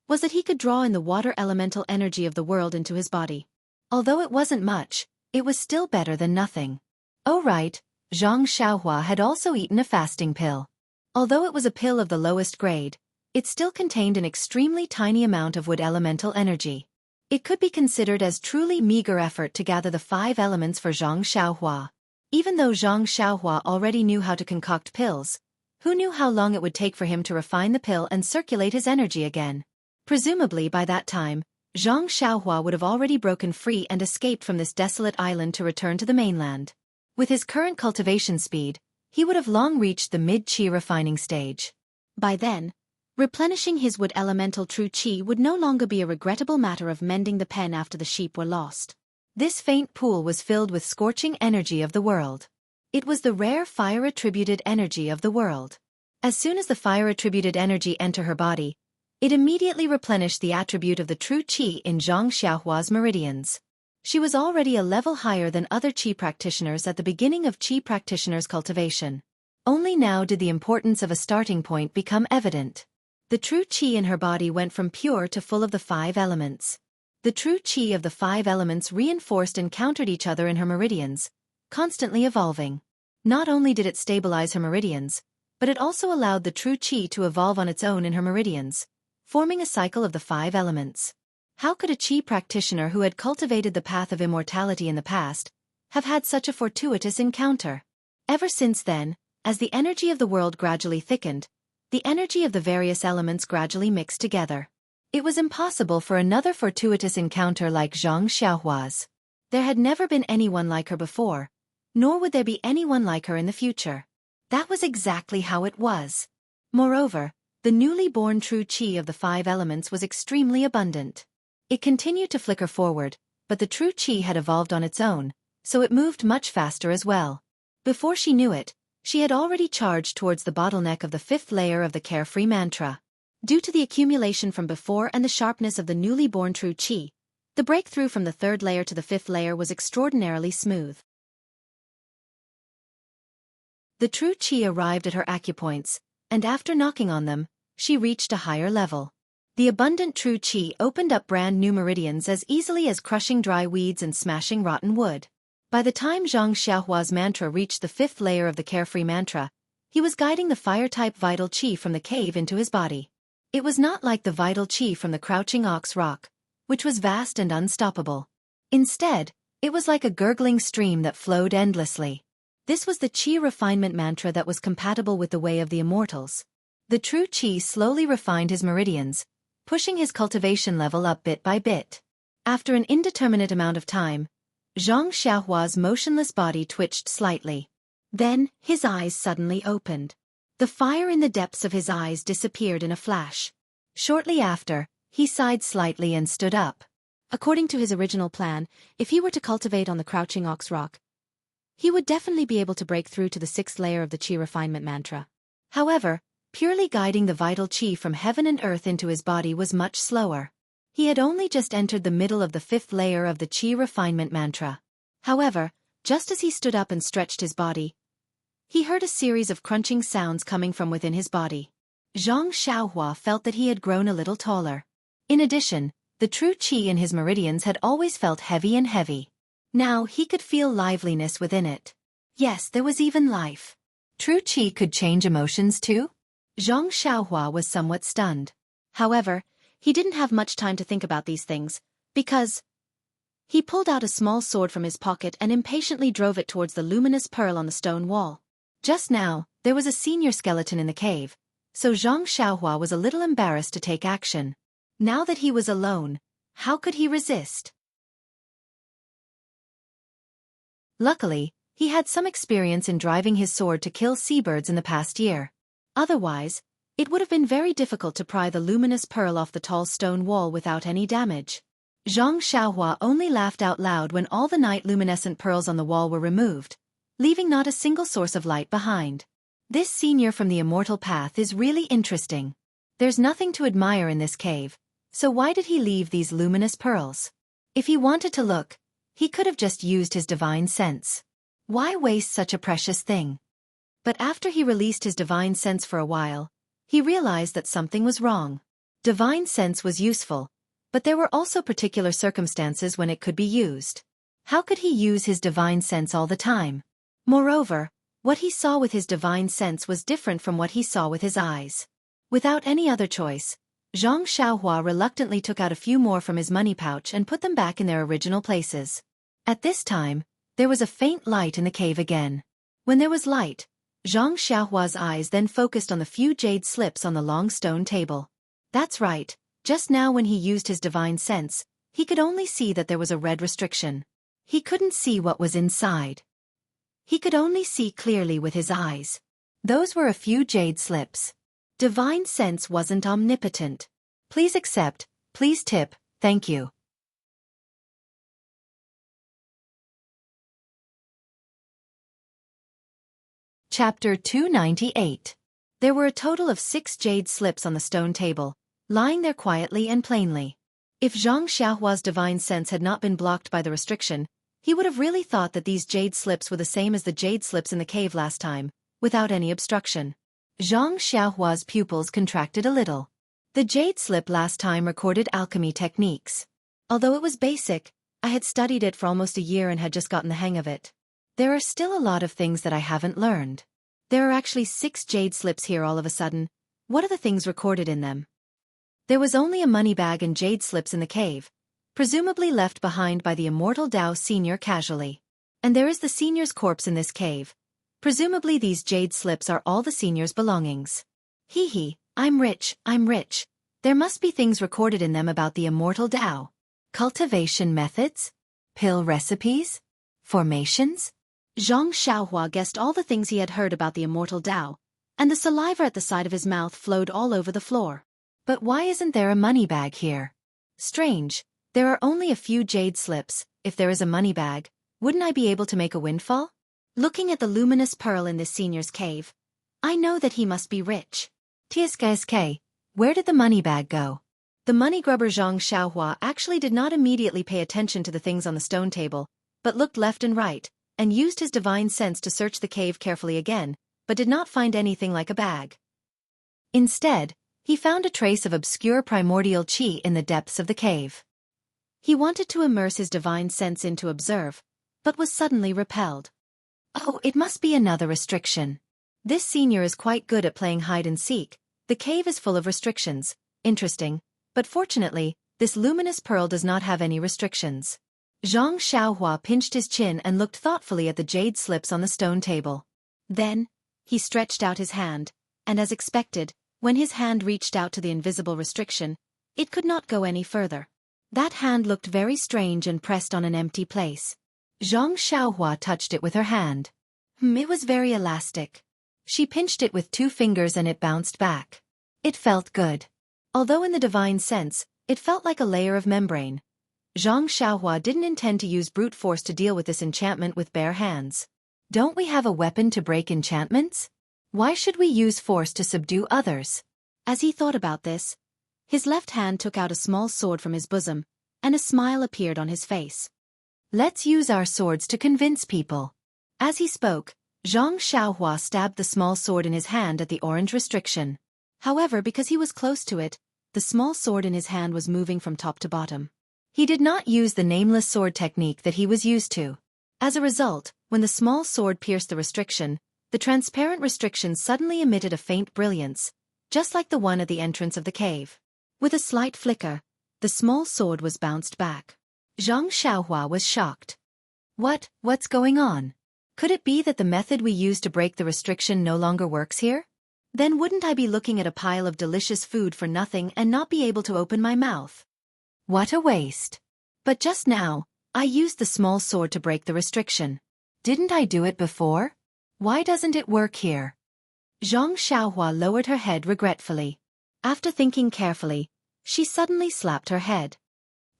was that he could draw in the water elemental energy of the world into his body. Although it wasn't much, it was still better than nothing. Oh right, Xianxia had also eaten a fasting pill. Although it was a pill of the lowest grade, it still contained an extremely tiny amount of wood elemental energy. It could be considered as truly meager effort to gather the 5 elements for Xianxia. Even though Xianxia already knew how to concoct pills, who knew how long it would take for him to refine the pill and circulate his energy again? Presumably by that time, Xianxia would have already broken free and escaped from this desolate island to return to the mainland. With his current cultivation speed, he would have long reached the mid-qi refining stage. By then, replenishing his wood elemental true qi would no longer be a regrettable matter of mending the pen after the sheep were lost. This faint pool was filled with scorching energy of the world. It was the rare fire-attributed energy of the world. As soon as the fire-attributed energy entered her body, it immediately replenished the attribute of the true qi in Xianxia's meridians. She was already a level higher than other qi practitioners at the beginning of qi practitioners' cultivation. Only now did the importance of a starting point become evident. The true qi in her body went from pure to full of the 5 elements. The true qi of the 5 elements reinforced and countered each other in her meridians, constantly evolving. Not only did it stabilize her meridians, but it also allowed the true qi to evolve on its own in her meridians, forming a cycle of the 5 elements. How could a qi practitioner who had cultivated the path of immortality in the past have had such a fortuitous encounter? Ever since then, as the energy of the world gradually thickened, the energy of the various elements gradually mixed together. It was impossible for another fortuitous encounter like Xianxia's. There had never been anyone like her before, nor would there be anyone like her in the future. That was exactly how it was. Moreover, the newly born true qi of the 5 elements was extremely abundant. It continued to flicker forward, but the true qi had evolved on its own, so it moved much faster as well. Before she knew it, she had already charged towards the bottleneck of the 5th layer of the Carefree mantra. Due to the accumulation from before and the sharpness of the newly born true qi, the breakthrough from the third layer to the fifth layer was extraordinarily smooth. The true qi arrived at her acupoints, and after knocking on them, she reached a higher level. The abundant true qi opened up brand new meridians as easily as crushing dry weeds and smashing rotten wood. By the time Xianxia's mantra reached the fifth layer of the carefree mantra, he was guiding the fire-type vital qi from the cave into his body. It was not like the vital qi from the crouching ox rock, which was vast and unstoppable. Instead, it was like a gurgling stream that flowed endlessly. This was the qi refinement mantra that was compatible with the way of the immortals. The true qi slowly refined his meridians, pushing his cultivation level up bit by bit. After an indeterminate amount of time, Xianxia's motionless body twitched slightly. Then, his eyes suddenly opened. The fire in the depths of his eyes disappeared in a flash. Shortly after, he sighed slightly and stood up. According to his original plan, if he were to cultivate on the crouching ox rock, he would definitely be able to break through to the sixth layer of the qi refinement mantra. However, purely guiding the vital qi from heaven and earth into his body was much slower. He had only just entered the middle of the fifth layer of the qi refinement mantra. However, just as he stood up and stretched his body, he heard a series of crunching sounds coming from within his body. Xianxia felt that he had grown a little taller. In addition, the true qi in his meridians had always felt heavy and heavy. Now he could feel liveliness within it. Yes, there was even life. True qi could change emotions too? Xianxia was somewhat stunned. However, he didn't have much time to think about these things, because he pulled out a small sword from his pocket and impatiently drove it towards the luminous pearl on the stone wall. Just now, there was a senior skeleton in the cave, so Xianxia was a little embarrassed to take action. Now that he was alone, how could he resist? Luckily, he had some experience in driving his sword to kill seabirds in the past year. Otherwise, it would have been very difficult to pry the luminous pearl off the tall stone wall without any damage. Xianxia only laughed out loud when all the night luminescent pearls on the wall were removed, leaving not a single source of light behind. This senior from the immortal path is really interesting. There's nothing to admire in this cave, so why did he leave these luminous pearls? If he wanted to look, he could have just used his divine sense. Why waste such a precious thing? But after he released his divine sense for a while, he realized that something was wrong. Divine sense was useful, but there were also particular circumstances when it could be used. How could he use his divine sense all the time? Moreover, what he saw with his divine sense was different from what he saw with his eyes. Without any other choice, Xianxia reluctantly took out a few more from his money pouch and put them back in their original places. At this time, there was a faint light in the cave again. When there was light, Xianxia's eyes then focused on the few jade slips on the long stone table. That's right, just now when he used his divine sense, he could only see that there was a red restriction. He couldn't see what was inside. He could only see clearly with his eyes. Those were a few jade slips. Divine sense wasn't omnipotent. Please accept, please tip, thank you. Chapter 298. There were a total of 6 jade slips on the stone table, lying there quietly and plainly. If Xianxia's divine sense had not been blocked by the restriction, he would have really thought that these jade slips were the same as the jade slips in the cave last time, without any obstruction. Xianxia's pupils contracted a little. The jade slip last time recorded alchemy techniques. Although it was basic, I had studied it for almost a year and had just gotten the hang of it. There are still a lot of things that I haven't learned. There are actually 6 jade slips here all of a sudden. What are the things recorded in them? There was only a money bag and jade slips in the cave, presumably left behind by the Immortal Dao Senior casually. And there is the Senior's corpse in this cave. Presumably these jade slips are all the Senior's belongings. Hee hee, I'm rich, I'm rich. There must be things recorded in them about the Immortal Dao. Cultivation methods? Pill recipes? Formations? Xianxia guessed all the things he had heard about the Immortal Dao, and the saliva at the side of his mouth flowed all over the floor. But why isn't there a money bag here? Strange, there are only a few jade slips. If there is a money bag, wouldn't I be able to make a windfall? Looking at the luminous pearl in this Senior's cave, I know that he must be rich. TSKSK, Where did the money bag go? The money grubber Zhang Xiaohua actually did not immediately pay attention to the things on the stone table, but looked left and right, and used his divine sense to search the cave carefully again, but did not find anything like a bag. Instead, he found a trace of obscure primordial qi in the depths of the cave. He wanted to immerse his divine sense in to observe, but was suddenly repelled. Oh, it must be another restriction. This senior is quite good at playing hide-and-seek. The cave is full of restrictions. Interesting, but fortunately, this luminous pearl does not have any restrictions. Zhang Xiaohua pinched his chin and looked thoughtfully at the jade slips on the stone table. Then, he stretched out his hand, and as expected, when his hand reached out to the invisible restriction, it could not go any further. That hand looked very strange and pressed on an empty place. Zhang Xiaohua touched it with her hand. It was very elastic. She pinched it with 2 fingers and it bounced back. It felt good. Although in the divine sense, it felt like a layer of membrane. Zhang Xiaohua didn't intend to use brute force to deal with this enchantment with bare hands. Don't we have a weapon to break enchantments? Why should we use force to subdue others? As he thought about this, his left hand took out a small sword from his bosom, and a smile appeared on his face. Let's use our swords to convince people. As he spoke, Zhang Xiaohua stabbed the small sword in his hand at the orange restriction. However, because he was close to it, the small sword in his hand was moving from top to bottom. He did not use the nameless sword technique that he was used to. As a result, when the small sword pierced the restriction, the transparent restriction suddenly emitted a faint brilliance, just like the one at the entrance of the cave. With a slight flicker, the small sword was bounced back. Zhang Xiaohua was shocked. What's going on? Could it be that the method we used to break the restriction no longer works here? Then wouldn't I be looking at a pile of delicious food for nothing and not be able to open my mouth? What a waste. But just now, I used the small sword to break the restriction. Didn't I do it before? Why doesn't it work here? Zhang Xiaohua lowered her head regretfully. After thinking carefully, she suddenly slapped her head.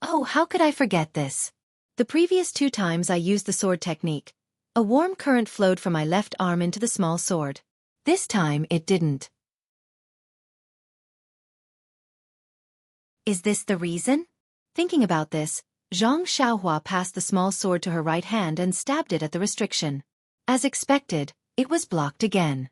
Oh, how could I forget this? The previous 2 times I used the sword technique, a warm current flowed from my left arm into the small sword. This time it didn't. Is this the reason? Thinking about this, Zhang Xiaohua passed the small sword to her right hand and stabbed it at the restriction. As expected, it was blocked again.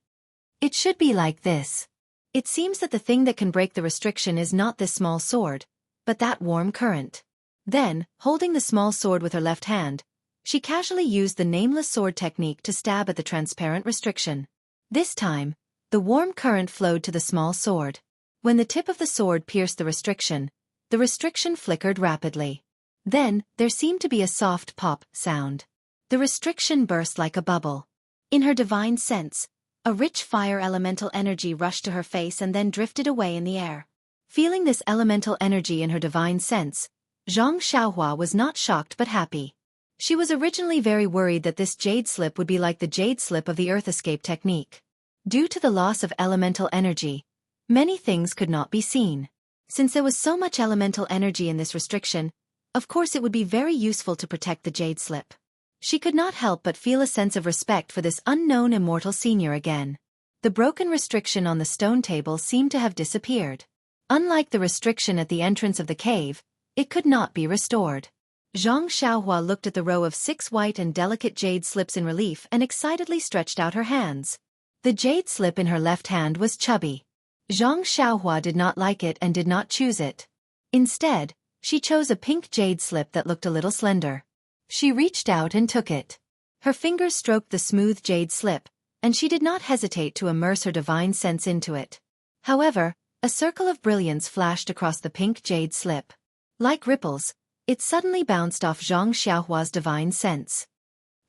It should be like this. It seems that the thing that can break the restriction is not this small sword, but that warm current. Then, holding the small sword with her left hand, she casually used the nameless sword technique to stab at the transparent restriction. This time, the warm current flowed to the small sword. When the tip of the sword pierced the restriction flickered rapidly. Then, there seemed to be a soft pop sound. The restriction burst like a bubble. In her divine sense, a rich fire elemental energy rushed to her face and then drifted away in the air. Feeling this elemental energy in her divine sense, Zhang Xiaohua was not shocked but happy. She was originally very worried that this jade slip would be like the jade slip of the earth escape technique. Due to the loss of elemental energy, many things could not be seen. Since there was so much elemental energy in this restriction, of course it would be very useful to protect the jade slip. She could not help but feel a sense of respect for this unknown immortal senior again. The broken restriction on the stone table seemed to have disappeared. Unlike the restriction at the entrance of the cave, it could not be restored. Zhang Xiaohua looked at the row of 6 white and delicate jade slips in relief and excitedly stretched out her hands. The jade slip in her left hand was chubby. Zhang Xiaohua did not like it and did not choose it. Instead, she chose a pink jade slip that looked a little slender. She reached out and took it. Her fingers stroked the smooth jade slip, and she did not hesitate to immerse her divine sense into it. However, a circle of brilliance flashed across the pink jade slip. Like ripples, it suddenly bounced off Zhang Xiaohua's divine sense.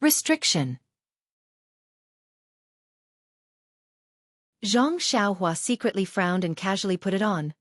Restriction. Zhang Xiaohua secretly frowned and casually put it on.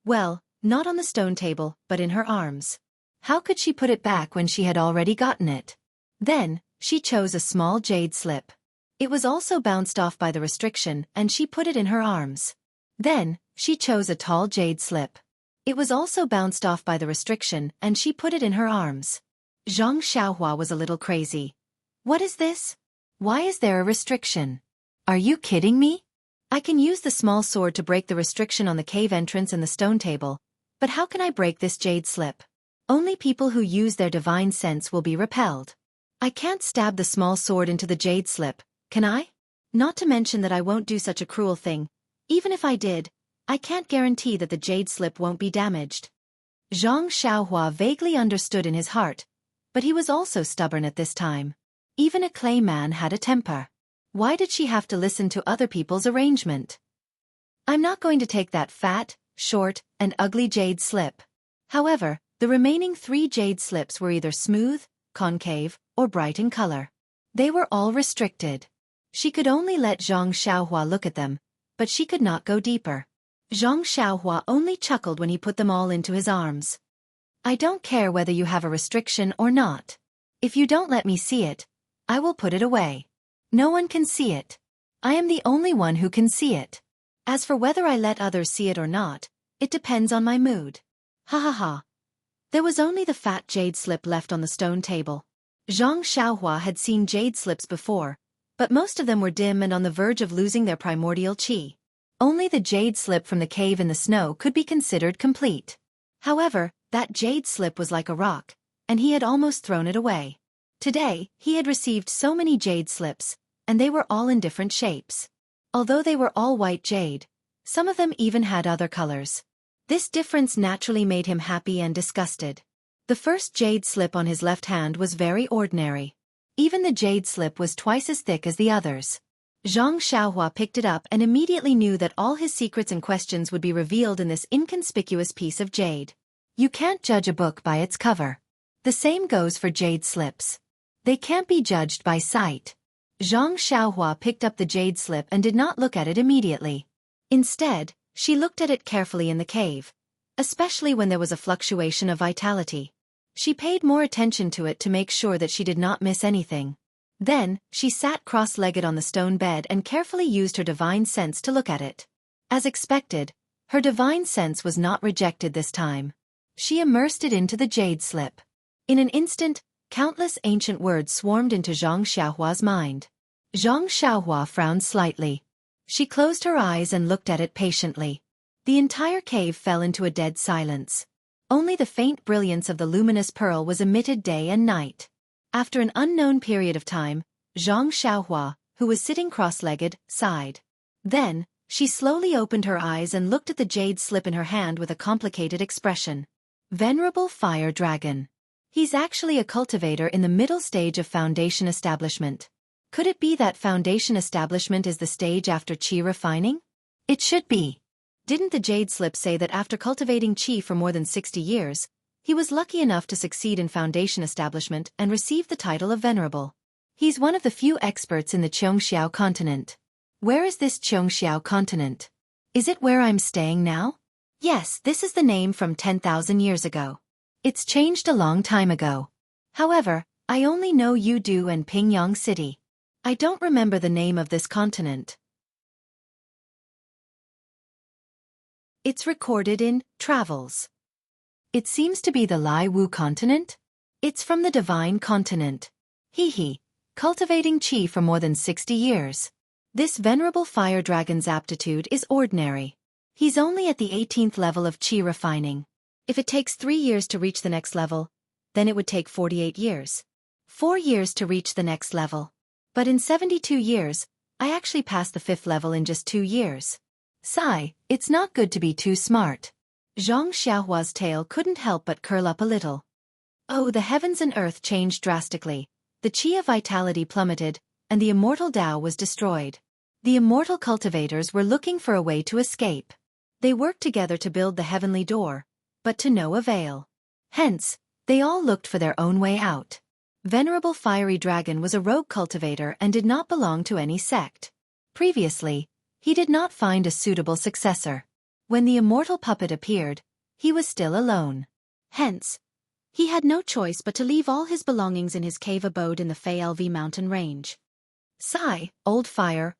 Well, not on the stone table, but in her arms. How could she put it back when she had already gotten it? Then, she chose a small jade slip. It was also bounced off by the restriction and she put it in her arms. Then, she chose a tall jade slip. It was also bounced off by the restriction and she put it in her arms. Zhang Xiaohua was a little crazy. What is this? Why is there a restriction? Are you kidding me? I can use the small sword to break the restriction on the cave entrance and the stone table, but how can I break this jade slip? Only people who use their divine sense will be repelled. I can't stab the small sword into the jade slip, can I? Not to mention that I won't do such a cruel thing. Even if I did, I can't guarantee that the jade slip won't be damaged. Zhang Xiaohua vaguely understood in his heart, but he was also stubborn at this time. Even a clay man had a temper. Why did she have to listen to other people's arrangement? I'm not going to take that fat, short, and ugly jade slip. However, the remaining 3 jade slips were either smooth, concave, or bright in color. They were all restricted. She could only let Zhang Xiaohua look at them, but she could not go deeper. Zhang Xiaohua only chuckled when he put them all into his arms. I don't care whether you have a restriction or not. If you don't let me see it, I will put it away. No one can see it. I am the only one who can see it. As for whether I let others see it or not, it depends on my mood. Ha ha ha. There was only the fat jade slip left on the stone table. Zhang Xiaohua had seen jade slips before, but most of them were dim and on the verge of losing their primordial qi. Only the jade slip from the cave in the snow could be considered complete. However, that jade slip was like a rock, and he had almost thrown it away. Today, he had received so many jade slips, and they were all in different shapes. Although they were all white jade, some of them even had other colors. This difference naturally made him happy and disgusted. The first jade slip on his left hand was very ordinary. Even the jade slip was twice as thick as the others. Zhang Xiaohua picked it up and immediately knew that all his secrets and questions would be revealed in this inconspicuous piece of jade. You can't judge a book by its cover. The same goes for jade slips. They can't be judged by sight. Zhang Xiaohua picked up the jade slip and did not look at it immediately. Instead, she looked at it carefully in the cave, especially when there was a fluctuation of vitality. She paid more attention to it to make sure that she did not miss anything. Then, she sat cross-legged on the stone bed and carefully used her divine sense to look at it. As expected, her divine sense was not rejected this time. She immersed it into the jade slip. In an instant, countless ancient words swarmed into Zhang Xiaohua's mind. Zhang Xiaohua frowned slightly. She closed her eyes and looked at it patiently. The entire cave fell into a dead silence. Only the faint brilliance of the luminous pearl was emitted day and night. After an unknown period of time, Zhang Xiaohua, who was sitting cross-legged, sighed. Then, she slowly opened her eyes and looked at the jade slip in her hand with a complicated expression. Venerable Fire Dragon. He's actually a cultivator in the middle stage of Foundation Establishment. Could it be that Foundation Establishment is the stage after Qi refining? It should be. Didn't the jade slip say that after cultivating Qi for more than 60 years, he was lucky enough to succeed in Foundation Establishment and receive the title of Venerable? He's one of the few experts in the Xianxia continent. Where is this Xianxia continent? Is it where I'm staying now? Yes, this is the name from 10,000 years ago. It's changed a long time ago. However, I only know Yudu and Pingyang City. I don't remember the name of this continent. It's recorded in Travels. It seems to be the Lai Wu continent? It's from the Divine Continent. Hee. Cultivating Qi for more than 60 years. This venerable fire dragon's aptitude is ordinary. He's only at the 18th level of Qi refining. If it takes 3 years to reach the next level, then it would take 48 years. 4 years to reach the next level. But in 72 years, I actually passed the 5th level in just 2 years. Sigh, it's not good to be too smart. Zhang Xiaohua's tail couldn't help but curl up a little. Oh, the heavens and earth changed drastically. The Qi of vitality plummeted, and the immortal Tao was destroyed. The immortal cultivators were looking for a way to escape. They worked together to build the heavenly door, but to no avail. Hence, they all looked for their own way out. Venerable Fiery Dragon was a rogue cultivator and did not belong to any sect. Previously, he did not find a suitable successor. When the immortal puppet appeared, he was still alone. Hence, he had no choice but to leave all his belongings in his cave abode in the Fei LV mountain range. Sigh, old fire,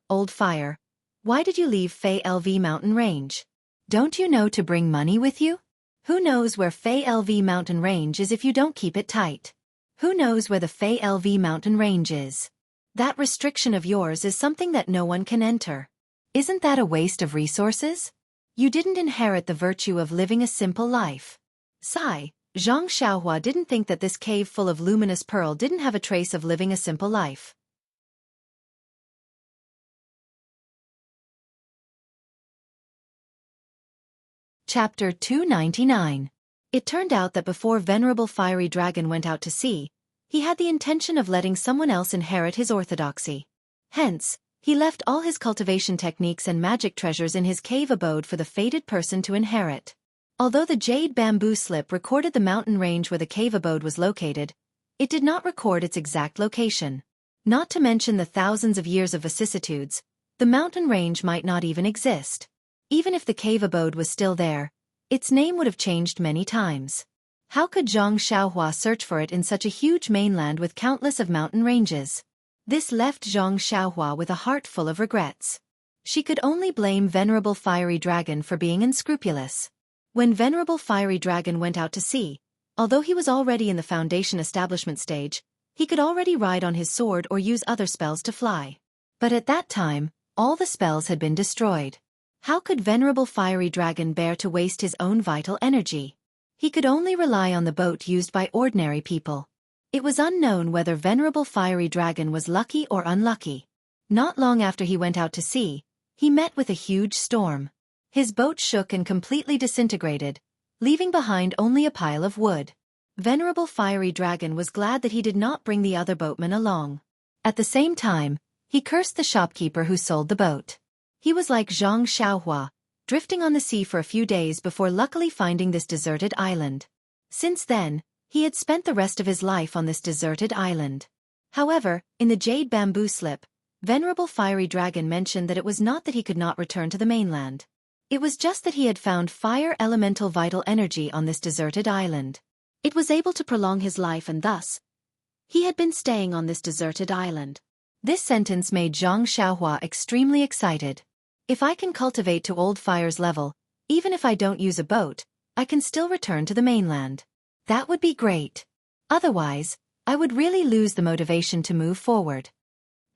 why did you leave Fei LV mountain range? Don't you know to bring money with you? Who knows where Fei LV mountain range is if you don't keep it tight? Who knows where the Fei LV mountain range is? That restriction of yours is something that no one can enter. Isn't that a waste of resources? You didn't inherit the virtue of living a simple life. Sigh, Xianxia didn't think that this cave full of luminous pearl didn't have a trace of living a simple life. Chapter 299. It turned out that before Venerable Fiery Dragon went out to sea, he had the intention of letting someone else inherit his orthodoxy. Hence, he left all his cultivation techniques and magic treasures in his cave abode for the fated person to inherit. Although the jade bamboo slip recorded the mountain range where the cave abode was located, it did not record its exact location. Not to mention the thousands of years of vicissitudes, the mountain range might not even exist. Even if the cave abode was still there, its name would have changed many times. How could Zhang Xiaohua search for it in such a huge mainland with countless of mountain ranges? This left Zhang Xiaohua with a heart full of regrets. She could only blame Venerable Fiery Dragon for being unscrupulous. When Venerable Fiery Dragon went out to sea, although he was already in the foundation establishment stage, he could already ride on his sword or use other spells to fly. But at that time, all the spells had been destroyed. How could Venerable Fiery Dragon bear to waste his own vital energy? He could only rely on the boat used by ordinary people. It was unknown whether Venerable Fiery Dragon was lucky or unlucky. Not long after he went out to sea, he met with a huge storm. His boat shook and completely disintegrated, leaving behind only a pile of wood. Venerable Fiery Dragon was glad that he did not bring the other boatmen along. At the same time, he cursed the shopkeeper who sold the boat. He was like Zhang Xiaohua, drifting on the sea for a few days before luckily finding this deserted island. Since then, he had spent the rest of his life on this deserted island. However, in the jade bamboo slip, Venerable Fiery Dragon mentioned that it was not that he could not return to the mainland. It was just that he had found fire elemental vital energy on this deserted island. It was able to prolong his life and thus, he had been staying on this deserted island. This sentence made Zhang Xiaohua extremely excited. If I can cultivate to old fire's level, even if I don't use a boat, I can still return to the mainland. That would be great. Otherwise, I would really lose the motivation to move forward.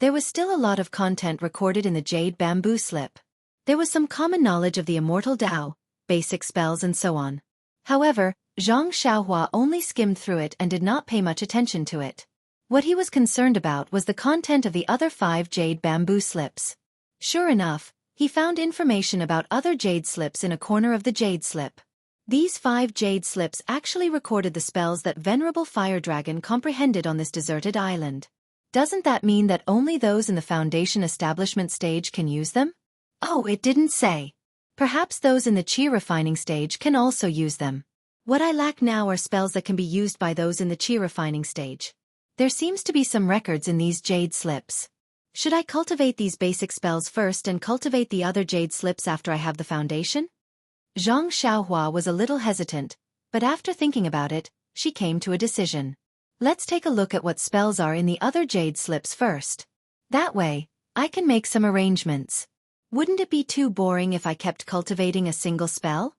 There was still a lot of content recorded in the jade bamboo slip. There was some common knowledge of the Immortal Tao, basic spells and so on. However, Zhang Xiaohua only skimmed through it and did not pay much attention to it. What he was concerned about was the content of the other 5 jade bamboo slips. Sure enough, he found information about other jade slips in a corner of the jade slip. These 5 jade slips actually recorded the spells that Venerable Fire Dragon comprehended on this deserted island. Doesn't that mean that only those in the foundation establishment stage can use them? Oh, it didn't say. Perhaps those in the chi refining stage can also use them. What I lack now are spells that can be used by those in the chi refining stage. There seems to be some records in these jade slips. Should I cultivate these basic spells first and cultivate the other jade slips after I have the foundation? Zhang Xiaohua was a little hesitant, but after thinking about it, she came to a decision. Let's take a look at what spells are in the other jade slips first. That way, I can make some arrangements. Wouldn't it be too boring if I kept cultivating a single spell?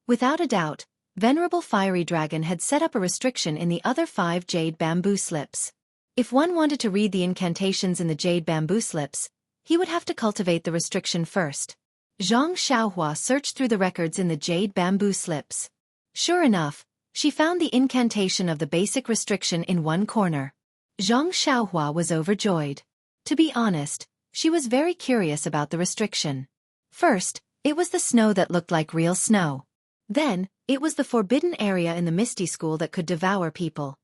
Without a doubt, Venerable Fiery Dragon had set up a restriction in the other 5 jade bamboo slips. If one wanted to read the incantations in the jade bamboo slips, he would have to cultivate the restriction first. Zhang Xiaohua searched through the records in the jade bamboo slips. Sure enough, she found the incantation of the basic restriction in one corner. Zhang Xiaohua was overjoyed. To be honest, she was very curious about the restriction. First, it was the snow that looked like real snow. Then, it was the forbidden area in the Misty School that could devour people.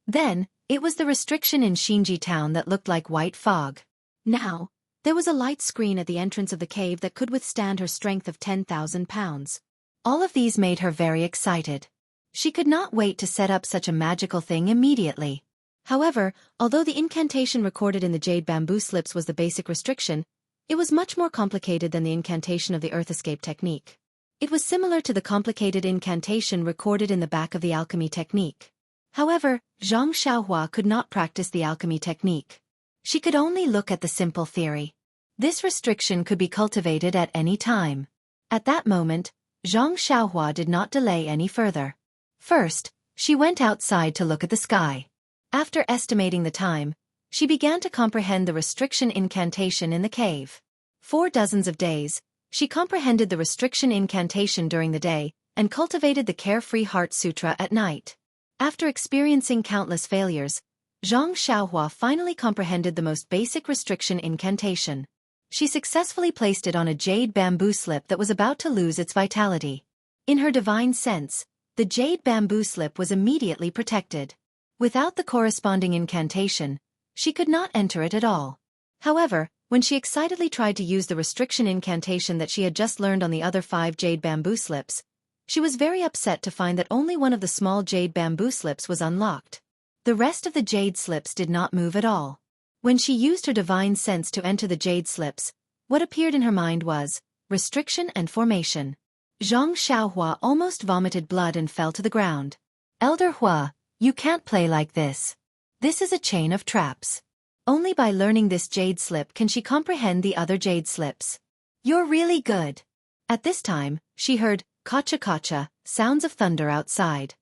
Then, it was the restriction in Xinji town that looked like white fog. Now, there was a light screen at the entrance of the cave that could withstand her strength of 10,000 pounds. All of these made her very excited. She could not wait to set up such a magical thing immediately. However, although the incantation recorded in the jade bamboo slips was the basic restriction, it was much more complicated than the incantation of the earth escape technique. It was similar to the complicated incantation recorded in the back of the alchemy technique. However, Zhang Xiaohua could not practice the alchemy technique. She could only look at the simple theory. This restriction could be cultivated at any time. At that moment, Zhang Xiaohua did not delay any further. First, she went outside to look at the sky. After estimating the time, she began to comprehend the restriction incantation in the cave. 4 dozens of days, she comprehended the restriction incantation during the day, and cultivated the Carefree Heart Sutra at night. After experiencing countless failures, Xianxia finally comprehended the most basic restriction incantation. She successfully placed it on a jade bamboo slip that was about to lose its vitality. In her divine sense, the jade bamboo slip was immediately protected. Without the corresponding incantation, she could not enter it at all. However, when she excitedly tried to use the restriction incantation that she had just learned on the other 5 jade bamboo slips, she was very upset to find that only one of the small jade bamboo slips was unlocked. The rest of the jade slips did not move at all. When she used her divine sense to enter the jade slips, what appeared in her mind was restriction and formation. Xianxia almost vomited blood and fell to the ground. Elder Hua, you can't play like this. This is a chain of traps. Only by learning this jade slip can she comprehend the other jade slips. You're really good. At this time, she heard kacha kacha sounds of thunder outside.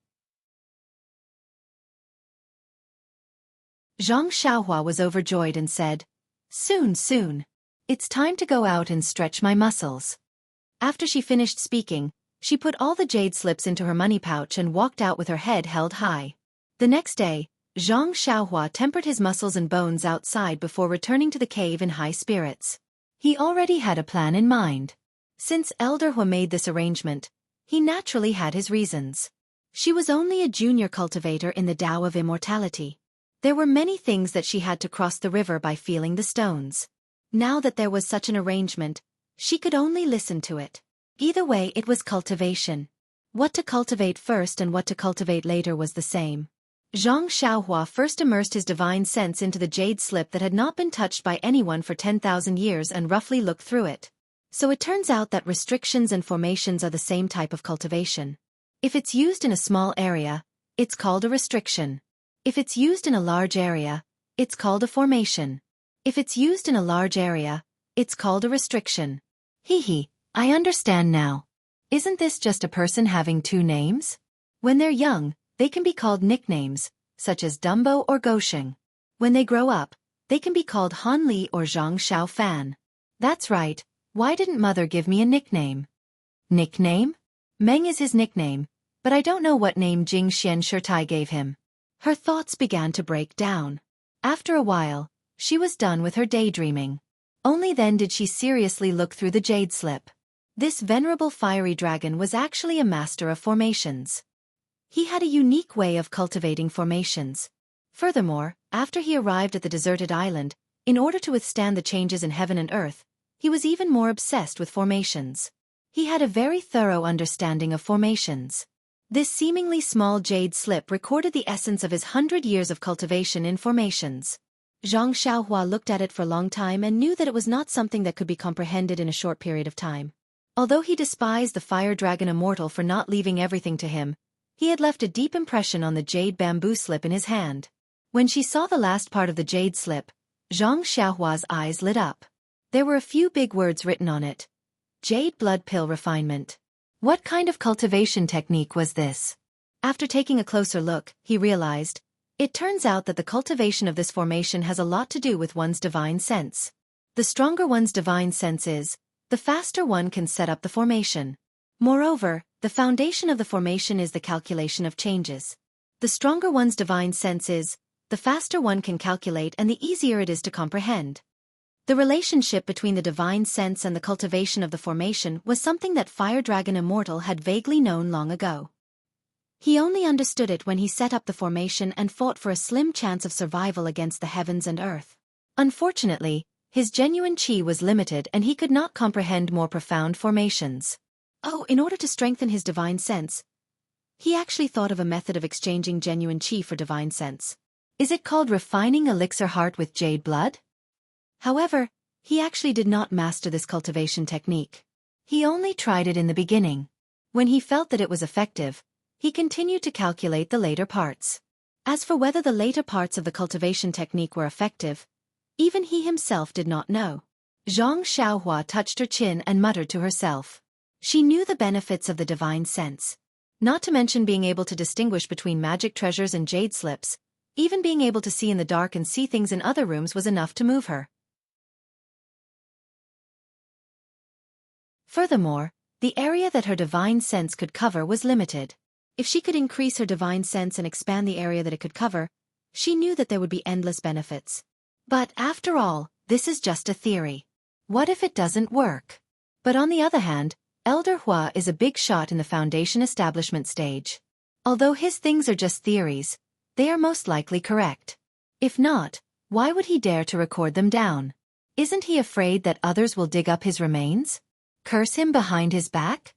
Xianxia was overjoyed and said, "Soon, soon. It's time to go out and stretch my muscles." After she finished speaking, she put all the jade slips into her money pouch and walked out with her head held high. The next day, Xianxia tempered his muscles and bones outside before returning to the cave in high spirits. He already had a plan in mind. Since Elder Hua made this arrangement, he naturally had his reasons. She was only a junior cultivator in the Tao of Immortality. There were many things that she had to cross the river by feeling the stones. Now that there was such an arrangement, she could only listen to it. Either way, it was cultivation. What to cultivate first and what to cultivate later was the same. Xianxia first immersed his divine sense into the jade slip that had not been touched by anyone for 10,000 years and roughly looked through it. So it turns out that restrictions and formations are the same type of cultivation. If it's used in a small area, it's called a restriction. If it's used in a large area, it's called a formation. If it's used in a large area, it's called a restriction. Hee, I understand now. Isn't this just a person having 2 names? When they're young, they can be called nicknames, such as Dumbo or Gosheng. When they grow up, they can be called Han Li or Zhang Xiao Fan. That's right, why didn't mother give me a nickname? Nickname? Meng is his nickname, but I don't know what name Jing Xian Shirtai gave him. Her thoughts began to break down. After a while, she was done with her daydreaming. Only then did she seriously look through the jade slip. This venerable fiery dragon was actually a master of formations. He had a unique way of cultivating formations. Furthermore, after he arrived at the deserted island, in order to withstand the changes in heaven and earth, he was even more obsessed with formations. He had a very thorough understanding of formations. This seemingly small jade slip recorded the essence of his 100 years of cultivation in formations. Xianxia looked at it for a long time and knew that it was not something that could be comprehended in a short period of time. Although he despised the fire dragon Immortal for not leaving everything to him, he had left a deep impression on the jade bamboo slip in his hand. When she saw the last part of the jade slip, Xianxia's eyes lit up. There were a few big words written on it. Jade blood pill refinement. What kind of cultivation technique was this? After taking a closer look, he realized, it turns out that the cultivation of this formation has a lot to do with one's divine sense. The stronger one's divine sense is, the faster one can set up the formation. Moreover, the foundation of the formation is the calculation of changes. The stronger one's divine sense is, the faster one can calculate and the easier it is to comprehend. The relationship between the divine sense and the cultivation of the formation was something that Fire Dragon Immortal had vaguely known long ago. He only understood it when he set up the formation and fought for a slim chance of survival against the heavens and earth. Unfortunately, his genuine chi was limited and he could not comprehend more profound formations. In order to strengthen his divine sense, he actually thought of a method of exchanging genuine chi for divine sense. Is it called refining elixir heart with jade blood? However, he actually did not master this cultivation technique. He only tried it in the beginning. When he felt that it was effective, he continued to calculate the later parts. As for whether the later parts of the cultivation technique were effective, even he himself did not know. Xianxia touched her chin and muttered to herself. She knew the benefits of the divine sense. Not to mention being able to distinguish between magic treasures and jade slips, Even being able to see in the dark and see things in other rooms was enough to move her. Furthermore, the area that her divine sense could cover was limited. If she could increase her divine sense and expand the area that it could cover, she knew that there would be endless benefits. But after all, this is just a theory. What if it doesn't work? But on the other hand, Elder Hua is a big shot in the Foundation establishment stage. Although his things are just theories, they are most likely correct. If not, why would he dare to record them down? Isn't he afraid that others will dig up his remains? Curse him behind his back?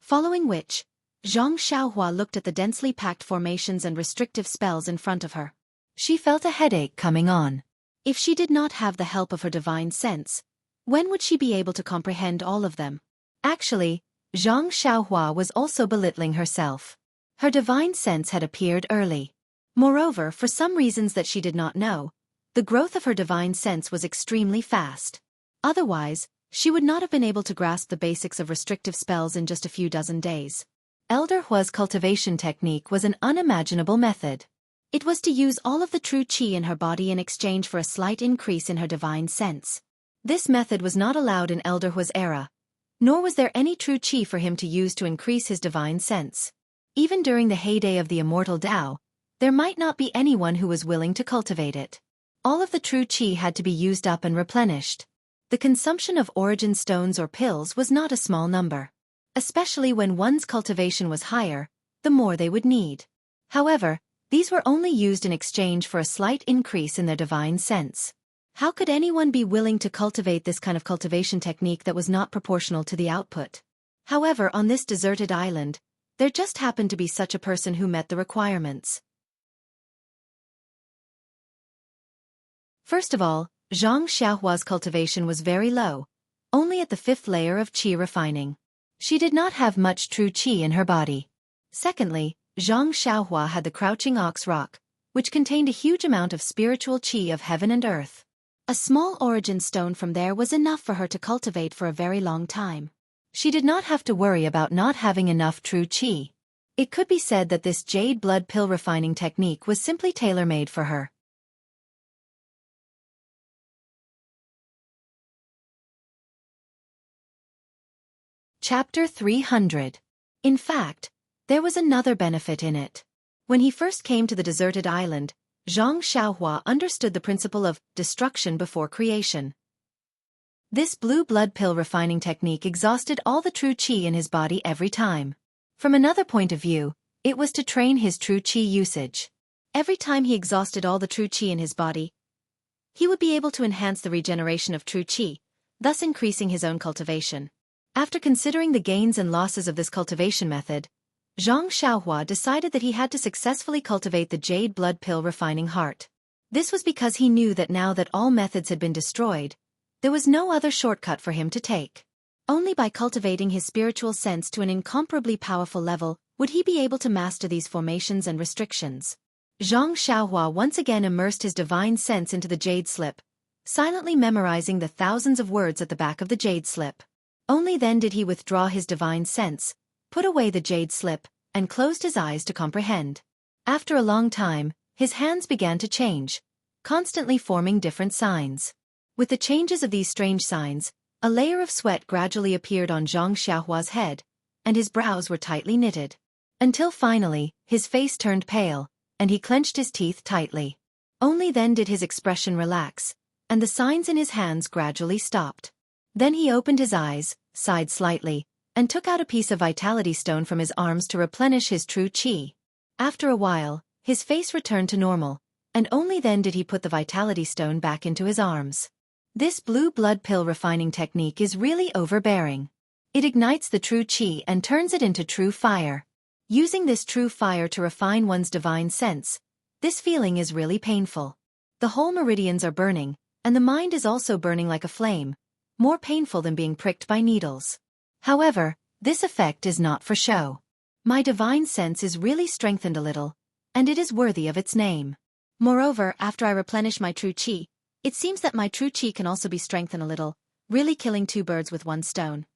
Following which, Xianxia looked at the densely packed formations and restrictive spells in front of her. She felt a headache coming on. If she did not have the help of her divine sense, when would she be able to comprehend all of them? Actually, Xianxia was also belittling herself. Her divine sense had appeared early. Moreover, for some reasons that she did not know, the growth of her divine sense was extremely fast. Otherwise, she would not have been able to grasp the basics of restrictive spells in just a few dozen days. Elder Hua's cultivation technique was an unimaginable method. It was to use all of the true qi in her body in exchange for a slight increase in her divine sense. This method was not allowed in Elder Hua's era, nor was there any true qi for him to use to increase his divine sense. Even during the heyday of the Immortal Tao, there might not be anyone who was willing to cultivate it. All of the true qi had to be used up and replenished. The consumption of origin stones or pills was not a small number. Especially when one's cultivation was higher, the more they would need. However, these were only used in exchange for a slight increase in their divine sense. How could anyone be willing to cultivate this kind of cultivation technique that was not proportional to the output? However, on this deserted island, there just happened to be such a person who met the requirements. First of all, Xianxia's cultivation was very low, only at the 5th layer of qi refining. She did not have much true qi in her body. Secondly, Xianxia had the Crouching Ox Rock, which contained a huge amount of spiritual qi of heaven and earth. A small origin stone from there was enough for her to cultivate for a very long time. She did not have to worry about not having enough true qi. It could be said that this jade blood pill refining technique was simply tailor-made for her. Chapter 300. In fact, there was another benefit in it. When he first came to the deserted island, Xianxia understood the principle of destruction before creation. This blue blood pill refining technique exhausted all the true qi in his body every time. From another point of view, it was to train his true qi usage. Every time he exhausted all the true qi in his body, he would be able to enhance the regeneration of true qi, thus increasing his own cultivation. After considering the gains and losses of this cultivation method, Xianxia decided that he had to successfully cultivate the jade blood pill refining heart. This was because he knew that now that all methods had been destroyed, there was no other shortcut for him to take. Only by cultivating his spiritual sense to an incomparably powerful level would he be able to master these formations and restrictions. Xianxia once again immersed his divine sense into the jade slip, silently memorizing the thousands of words at the back of the jade slip. Only then did he withdraw his divine sense, put away the jade slip, and closed his eyes to comprehend. After a long time, his hands began to change, constantly forming different signs. With the changes of these strange signs, a layer of sweat gradually appeared on Xianxia's head, and his brows were tightly knitted. Until finally, his face turned pale, and he clenched his teeth tightly. Only then did his expression relax, and the signs in his hands gradually stopped. Then he opened his eyes, sighed slightly, and took out a piece of vitality stone from his arms to replenish his true qi. After a while, his face returned to normal, and only then did he put the vitality stone back into his arms. This blue blood pill refining technique is really overbearing. It ignites the true qi and turns it into true fire. Using this true fire to refine one's divine sense, this feeling is really painful. The whole meridians are burning, and the mind is also burning like a flame, more painful than being pricked by needles. However, this effect is not for show. My divine sense is really strengthened a little, and it is worthy of its name. Moreover, after I replenish my true qi, it seems that my true qi can also be strengthened a little, really killing two birds with one stone.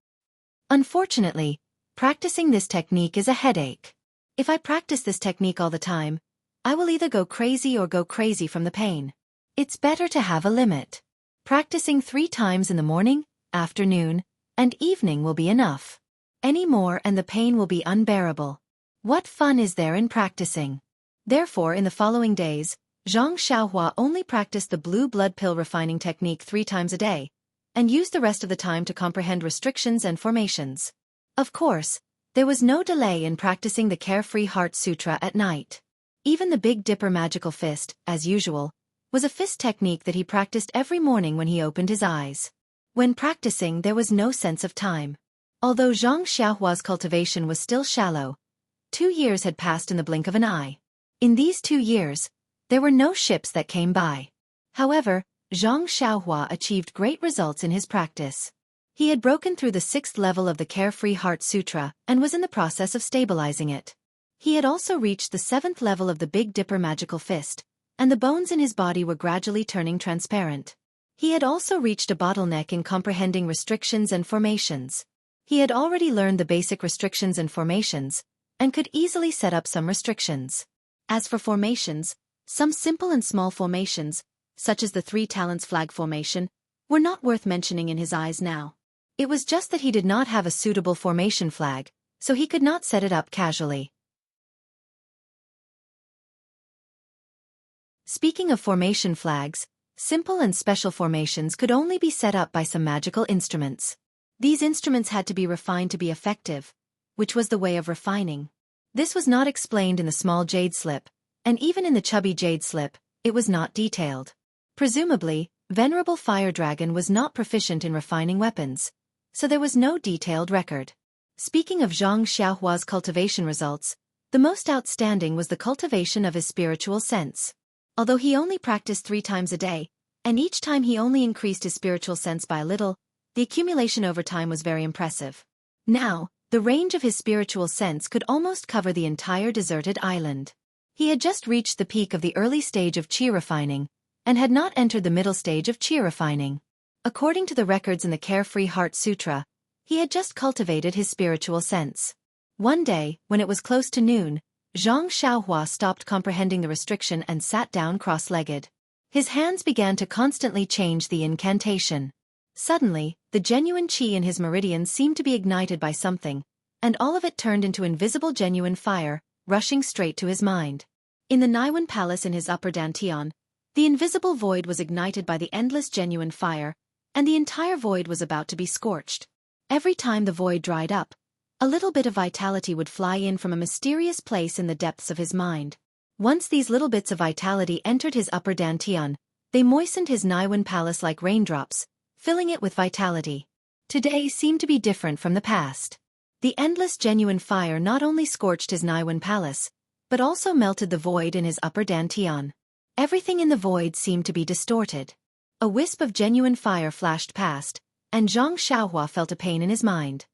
Unfortunately, practicing this technique is a headache. If I practice this technique all the time, I will either go crazy or go crazy from the pain. It's better to have a limit. Practicing 3 times in the morning, afternoon, and evening will be enough. Any more and the pain will be unbearable. What fun is there in practicing? Therefore, in the following days, Zhang Xiaohua only practiced the blue blood pill refining technique 3 times a day, and used the rest of the time to comprehend restrictions and formations. Of course, there was no delay in practicing the Carefree Heart Sutra at night. Even the Big Dipper magical fist, as usual, was a fist technique that he practiced every morning when he opened his eyes. When practicing, there was no sense of time. Although Zhang Xiaohua's cultivation was still shallow, 2 years had passed in the blink of an eye. In these 2 years, there were no ships that came by. However, Zhang Xiaohua achieved great results in his practice. He had broken through the 6th level of the Carefree Heart Sutra and was in the process of stabilizing it. He had also reached the 7th level of the Big Dipper magical fist, and the bones in his body were gradually turning transparent. He had also reached a bottleneck in comprehending restrictions and formations. He had already learned the basic restrictions and formations, and could easily set up some restrictions. As for formations, some simple and small formations, such as the 3 talents flag formation, were not worth mentioning in his eyes now. It was just that he did not have a suitable formation flag, so he could not set it up casually. Speaking of formation flags, simple and special formations could only be set up by some magical instruments. These instruments had to be refined to be effective, which was the way of refining. This was not explained in the small jade slip, and even in the chubby jade slip, it was not detailed. Presumably, Venerable Fire Dragon was not proficient in refining weapons, so there was no detailed record. Speaking of Zhang Xiaohua's cultivation results, the most outstanding was the cultivation of his spiritual sense. Although he only practiced 3 times a day, and each time he only increased his spiritual sense by a little, the accumulation over time was very impressive. Now, the range of his spiritual sense could almost cover the entire deserted island. He had just reached the peak of the early stage of chi refining, and had not entered the middle stage of chi refining. According to the records in the Carefree Heart Sutra, he had just cultivated his spiritual sense. One day, when it was close to noon, Zhang Xiaohua stopped comprehending the restriction and sat down cross-legged. His hands began to constantly change the incantation. Suddenly, the genuine chi in his meridians seemed to be ignited by something, and all of it turned into invisible genuine fire, rushing straight to his mind. In the Naiwan Palace in his upper dantian, the invisible void was ignited by the endless genuine fire, and the entire void was about to be scorched. Every time the void dried up, a little bit of vitality would fly in from a mysterious place in the depths of his mind. Once these little bits of vitality entered his upper dantian, they moistened his Naiwan Palace like raindrops, filling it with vitality. Today seemed to be different from the past. The endless genuine fire not only scorched his Naiwan Palace, but also melted the void in his upper dantian. Everything in the void seemed to be distorted. A wisp of genuine fire flashed past, and Zhang Xiaohua felt a pain in his mind.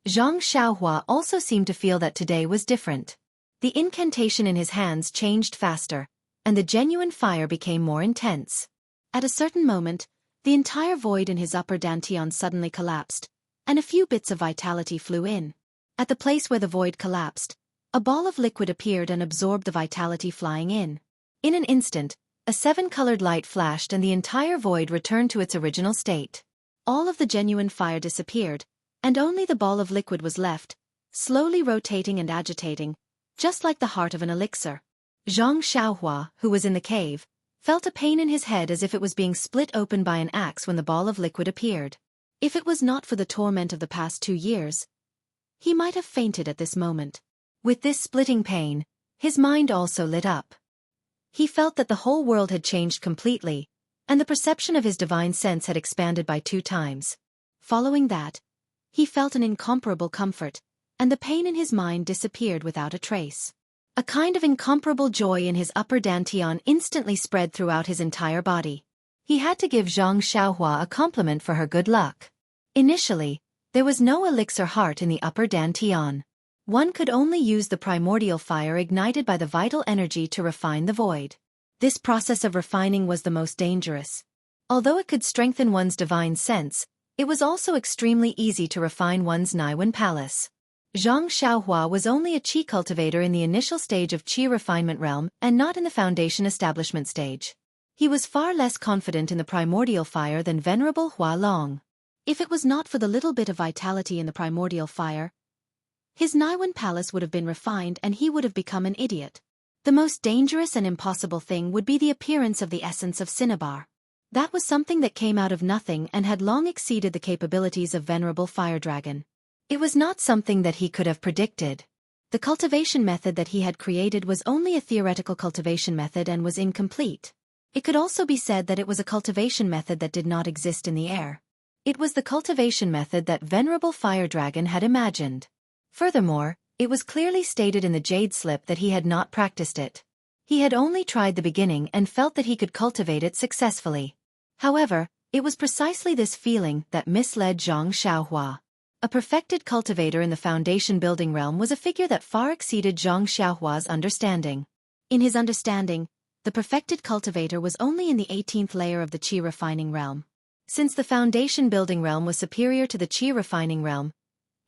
Zhang Xiaohua also seemed to feel that today was different. The incantation in his hands changed faster, and the genuine fire became more intense. At a certain moment, the entire void in his upper dantian suddenly collapsed, and a few bits of vitality flew in. At the place where the void collapsed, a ball of liquid appeared and absorbed the vitality flying in. In an instant, a 7-colored light flashed and the entire void returned to its original state. All of the genuine fire disappeared, and only the ball of liquid was left, slowly rotating and agitating, just like the heart of an elixir. Zhang Xiaohua, who was in the cave, felt a pain in his head as if it was being split open by an axe when the ball of liquid appeared. If it was not for the torment of the past 2 years, he might have fainted at this moment. With this splitting pain, his mind also lit up. He felt that the whole world had changed completely, and the perception of his divine sense had expanded by 2 times. Following that, he felt an incomparable comfort, and the pain in his mind disappeared without a trace. A kind of incomparable joy in his upper dantian instantly spread throughout his entire body. He had to give Zhang Xiaohua a compliment for her good luck. Initially, there was no elixir heart in the upper dantian. One could only use the primordial fire ignited by the vital energy to refine the void. This process of refining was the most dangerous. Although it could strengthen one's divine sense, it was also extremely easy to refine one's Naiwan Palace. Zhang Xiaohua was only a qi cultivator in the initial stage of qi refinement realm and not in the foundation establishment stage. He was far less confident in the primordial fire than Venerable Hua Long. If it was not for the little bit of vitality in the primordial fire, his Naiwan palace would have been refined and he would have become an idiot. The most dangerous and impossible thing would be the appearance of the essence of cinnabar. That was something that came out of nothing and had long exceeded the capabilities of Venerable Fire Dragon. It was not something that he could have predicted. The cultivation method that he had created was only a theoretical cultivation method and was incomplete. It could also be said that it was a cultivation method that did not exist in the air. It was the cultivation method that Venerable Fire Dragon had imagined. Furthermore, it was clearly stated in the Jade Slip that he had not practiced it. He had only tried the beginning and felt that he could cultivate it successfully. However, it was precisely this feeling that misled Zhang Xiaohua. A perfected cultivator in the foundation building realm was a figure that far exceeded Zhang Xiaohua's understanding. In his understanding, the perfected cultivator was only in the 18th layer of the qi refining realm. Since the foundation building realm was superior to the qi refining realm,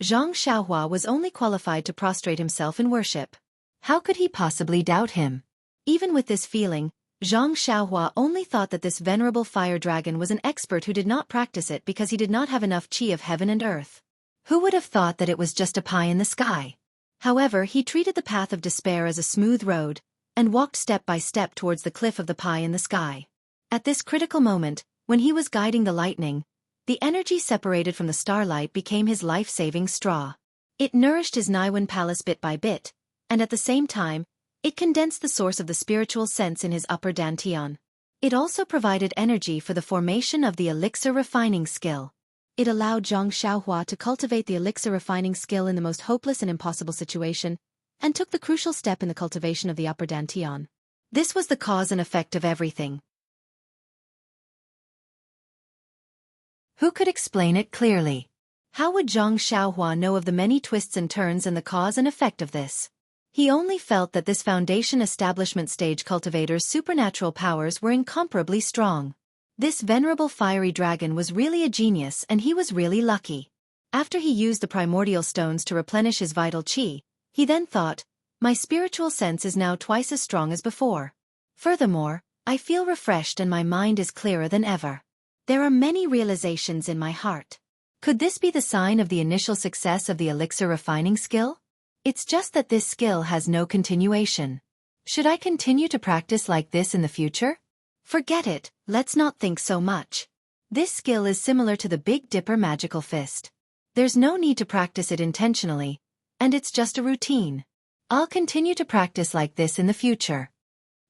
Zhang Xiaohua was only qualified to prostrate himself in worship. How could he possibly doubt him? Even with this feeling, Zhang Xiaohua only thought that this venerable fire dragon was an expert who did not practice it because he did not have enough qi of heaven and earth. Who would have thought that it was just a pie in the sky? However, he treated the path of despair as a smooth road, and walked step by step towards the cliff of the pie in the sky. At this critical moment, when he was guiding the lightning, the energy separated from the starlight became his life-saving straw. It nourished his Naiwan palace bit by bit, and at the same time, it condensed the source of the spiritual sense in his upper dantian. It also provided energy for the formation of the elixir refining skill. It allowed Zhang Xiaohua to cultivate the elixir refining skill in the most hopeless and impossible situation, and took the crucial step in the cultivation of the upper dantian. This was the cause and effect of everything. Who could explain it clearly? How would Zhang Xiaohua know of the many twists and turns and the cause and effect of this? He only felt that this foundation establishment stage cultivator's supernatural powers were incomparably strong. This venerable fiery dragon was really a genius and he was really lucky. After he used the primordial stones to replenish his vital qi, he then thought, my spiritual sense is now twice as strong as before. Furthermore, I feel refreshed and my mind is clearer than ever. There are many realizations in my heart. Could this be the sign of the initial success of the elixir refining skill? It's just that this skill has no continuation. Should I continue to practice like this in the future? Forget it, let's not think so much. This skill is similar to the Big Dipper magical fist. There's no need to practice it intentionally, and it's just a routine. I'll continue to practice like this in the future.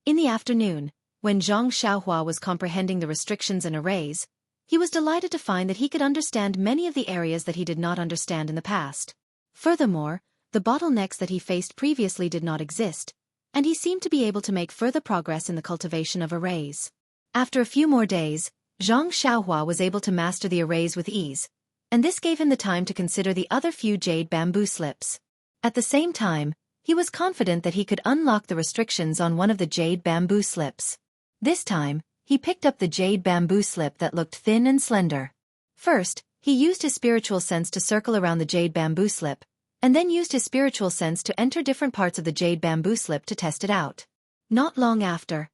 In the afternoon, when Zhang Xiaohua was comprehending the restrictions and arrays, he was delighted to find that he could understand many of the areas that he did not understand in the past. Furthermore, the bottlenecks that he faced previously did not exist, and he seemed to be able to make further progress in the cultivation of arrays. After a few more days, Zhang Xiaohua was able to master the arrays with ease, and this gave him the time to consider the other few jade bamboo slips. At the same time, he was confident that he could unlock the restrictions on one of the jade bamboo slips. This time, he picked up the jade bamboo slip that looked thin and slender. First, he used his spiritual sense to circle around the jade bamboo slip, and then used his spiritual sense to enter different parts of the jade bamboo slip to test it out. Not long after,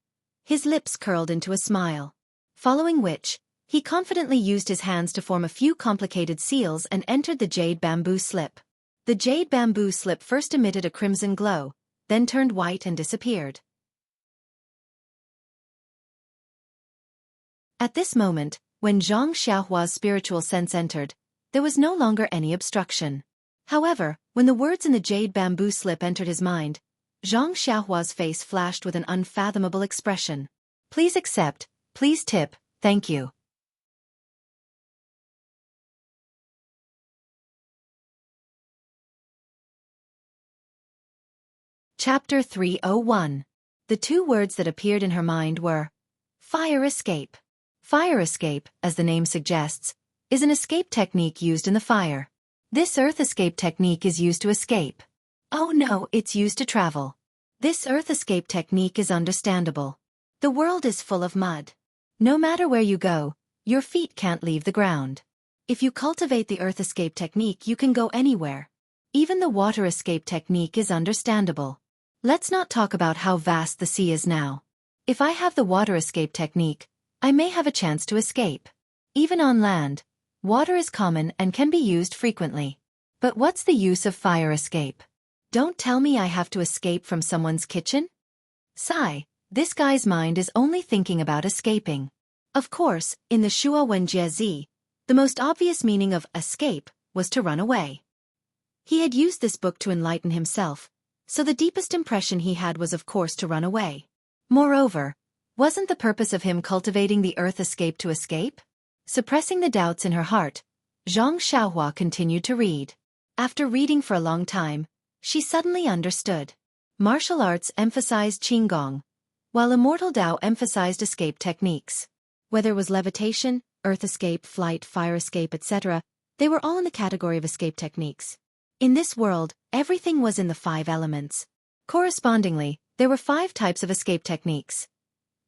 his lips curled into a smile. Following which, he confidently used his hands to form a few complicated seals and entered the jade bamboo slip. The jade bamboo slip first emitted a crimson glow, then turned white and disappeared. At this moment, when Zhang Xiaohua's spiritual sense entered, there was no longer any obstruction. However, when the words in the jade bamboo slip entered his mind, Zhang Xiaohua's face flashed with an unfathomable expression. Please accept, please tip, thank you. Chapter 301. The two words that appeared in her mind were, fire escape. Fire escape, as the name suggests, is an escape technique used in the fire. This earth escape technique is used to escape. Oh no, it's used to travel. This earth escape technique is understandable. The world is full of mud. No matter where you go, your feet can't leave the ground. If you cultivate the earth escape technique, you can go anywhere. Even the water escape technique is understandable. Let's not talk about how vast the sea is now. If I have the water escape technique, I may have a chance to escape. Even on land, water is common and can be used frequently. But what's the use of fire escape? Don't tell me I have to escape from someone's kitchen? Sigh, this guy's mind is only thinking about escaping. Of course, in the Shua Wenjie, the most obvious meaning of escape was to run away. He had used this book to enlighten himself, so the deepest impression he had was of course to run away. Moreover, wasn't the purpose of him cultivating the earth escape to escape? Suppressing the doubts in her heart, Xianxia continued to read. After reading for a long time, she suddenly understood. Martial arts emphasized Qigong, while Immortal Tao emphasized escape techniques. Whether it was levitation, earth escape, flight, fire escape, etc., they were all in the category of escape techniques. In this world, everything was in the 5 elements. Correspondingly, there were 5 types of escape techniques: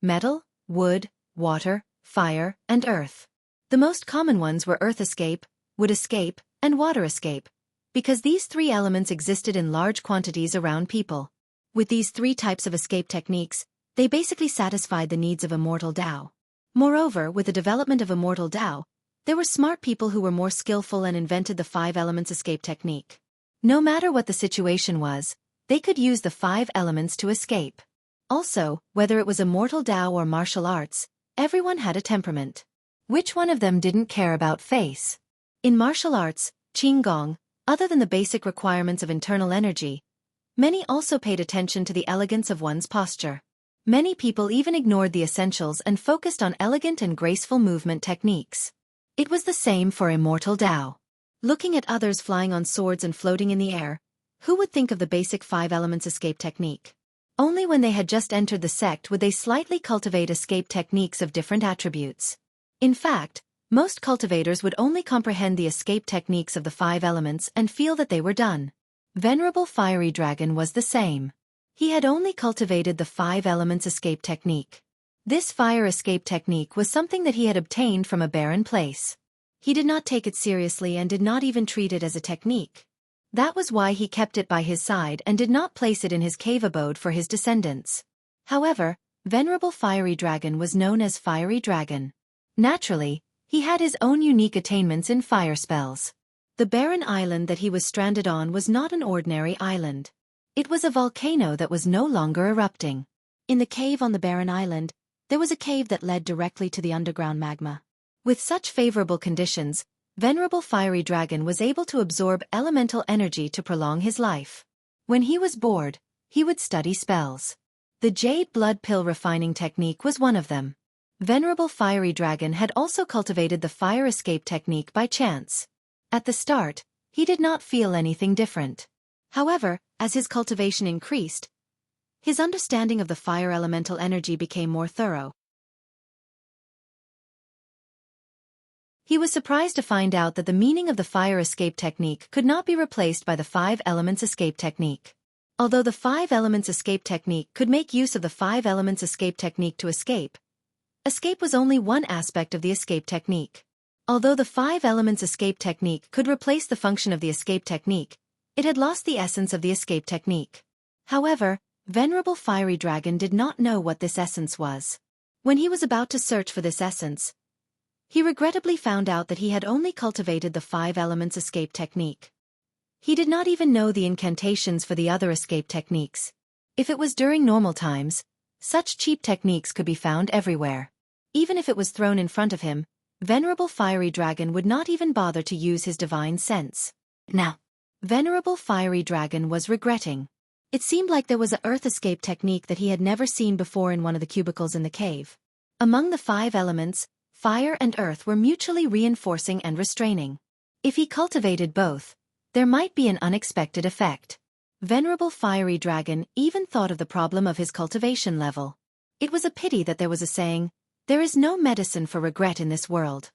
metal, wood, water, fire, and earth. The most common ones were earth escape, wood escape, and water escape, because these 3 elements existed in large quantities around people. With these 3 types of escape techniques, they basically satisfied the needs of Immortal Tao. Moreover, with the development of Immortal Tao, there were smart people who were more skillful and invented the 5 elements escape technique. No matter what the situation was, they could use the 5 elements to escape. Also, whether it was Immortal Tao or martial arts, everyone had a temperament. Which one of them didn't care about face? In martial arts, Qigong, other than the basic requirements of internal energy, many also paid attention to the elegance of one's posture. Many people even ignored the essentials and focused on elegant and graceful movement techniques. It was the same for Immortal Tao. Looking at others flying on swords and floating in the air, who would think of the basic 5 elements escape technique? Only when they had just entered the sect would they slightly cultivate escape techniques of different attributes. In fact, most cultivators would only comprehend the escape techniques of the 5 elements and feel that they were done. Venerable Fiery Dragon was the same. He had only cultivated the 5 elements escape technique. This fire escape technique was something that he had obtained from a barren place. He did not take it seriously and did not even treat it as a technique. That was why he kept it by his side and did not place it in his cave abode for his descendants. However, Venerable Fiery Dragon was known as Fiery Dragon. Naturally, he had his own unique attainments in fire spells. The barren island that he was stranded on was not an ordinary island. It was a volcano that was no longer erupting. In the cave on the barren island, there was a cave that led directly to the underground magma. With such favorable conditions, Venerable Fiery Dragon was able to absorb elemental energy to prolong his life. When he was bored, he would study spells. The Jade Blood Pill refining technique was one of them. Venerable Fiery Dragon had also cultivated the fire escape technique by chance. At the start, he did not feel anything different. However, as his cultivation increased, his understanding of the fire elemental energy became more thorough. He was surprised to find out that the meaning of the fire escape technique could not be replaced by the 5 elements escape technique. Although the 5 elements escape technique could make use of the 5 elements escape technique to escape, escape was only one aspect of the escape technique. Although the 5 elements escape technique could replace the function of the escape technique, it had lost the essence of the escape technique. However, Venerable Fiery Dragon did not know what this essence was. When he was about to search for this essence, he regrettably found out that he had only cultivated the 5 elements escape technique. He did not even know the incantations for the other escape techniques. If it was during normal times, such cheap techniques could be found everywhere. Even if it was thrown in front of him, Venerable Fiery Dragon would not even bother to use his divine sense. Now, Venerable Fiery Dragon was regretting. It seemed like there was an earth escape technique that he had never seen before in one of the cubicles in the cave. Among the 5 elements, fire and earth were mutually reinforcing and restraining. If he cultivated both, there might be an unexpected effect. Venerable Fiery Dragon even thought of the problem of his cultivation level. It was a pity that there was a saying, "There is no medicine for regret in this world."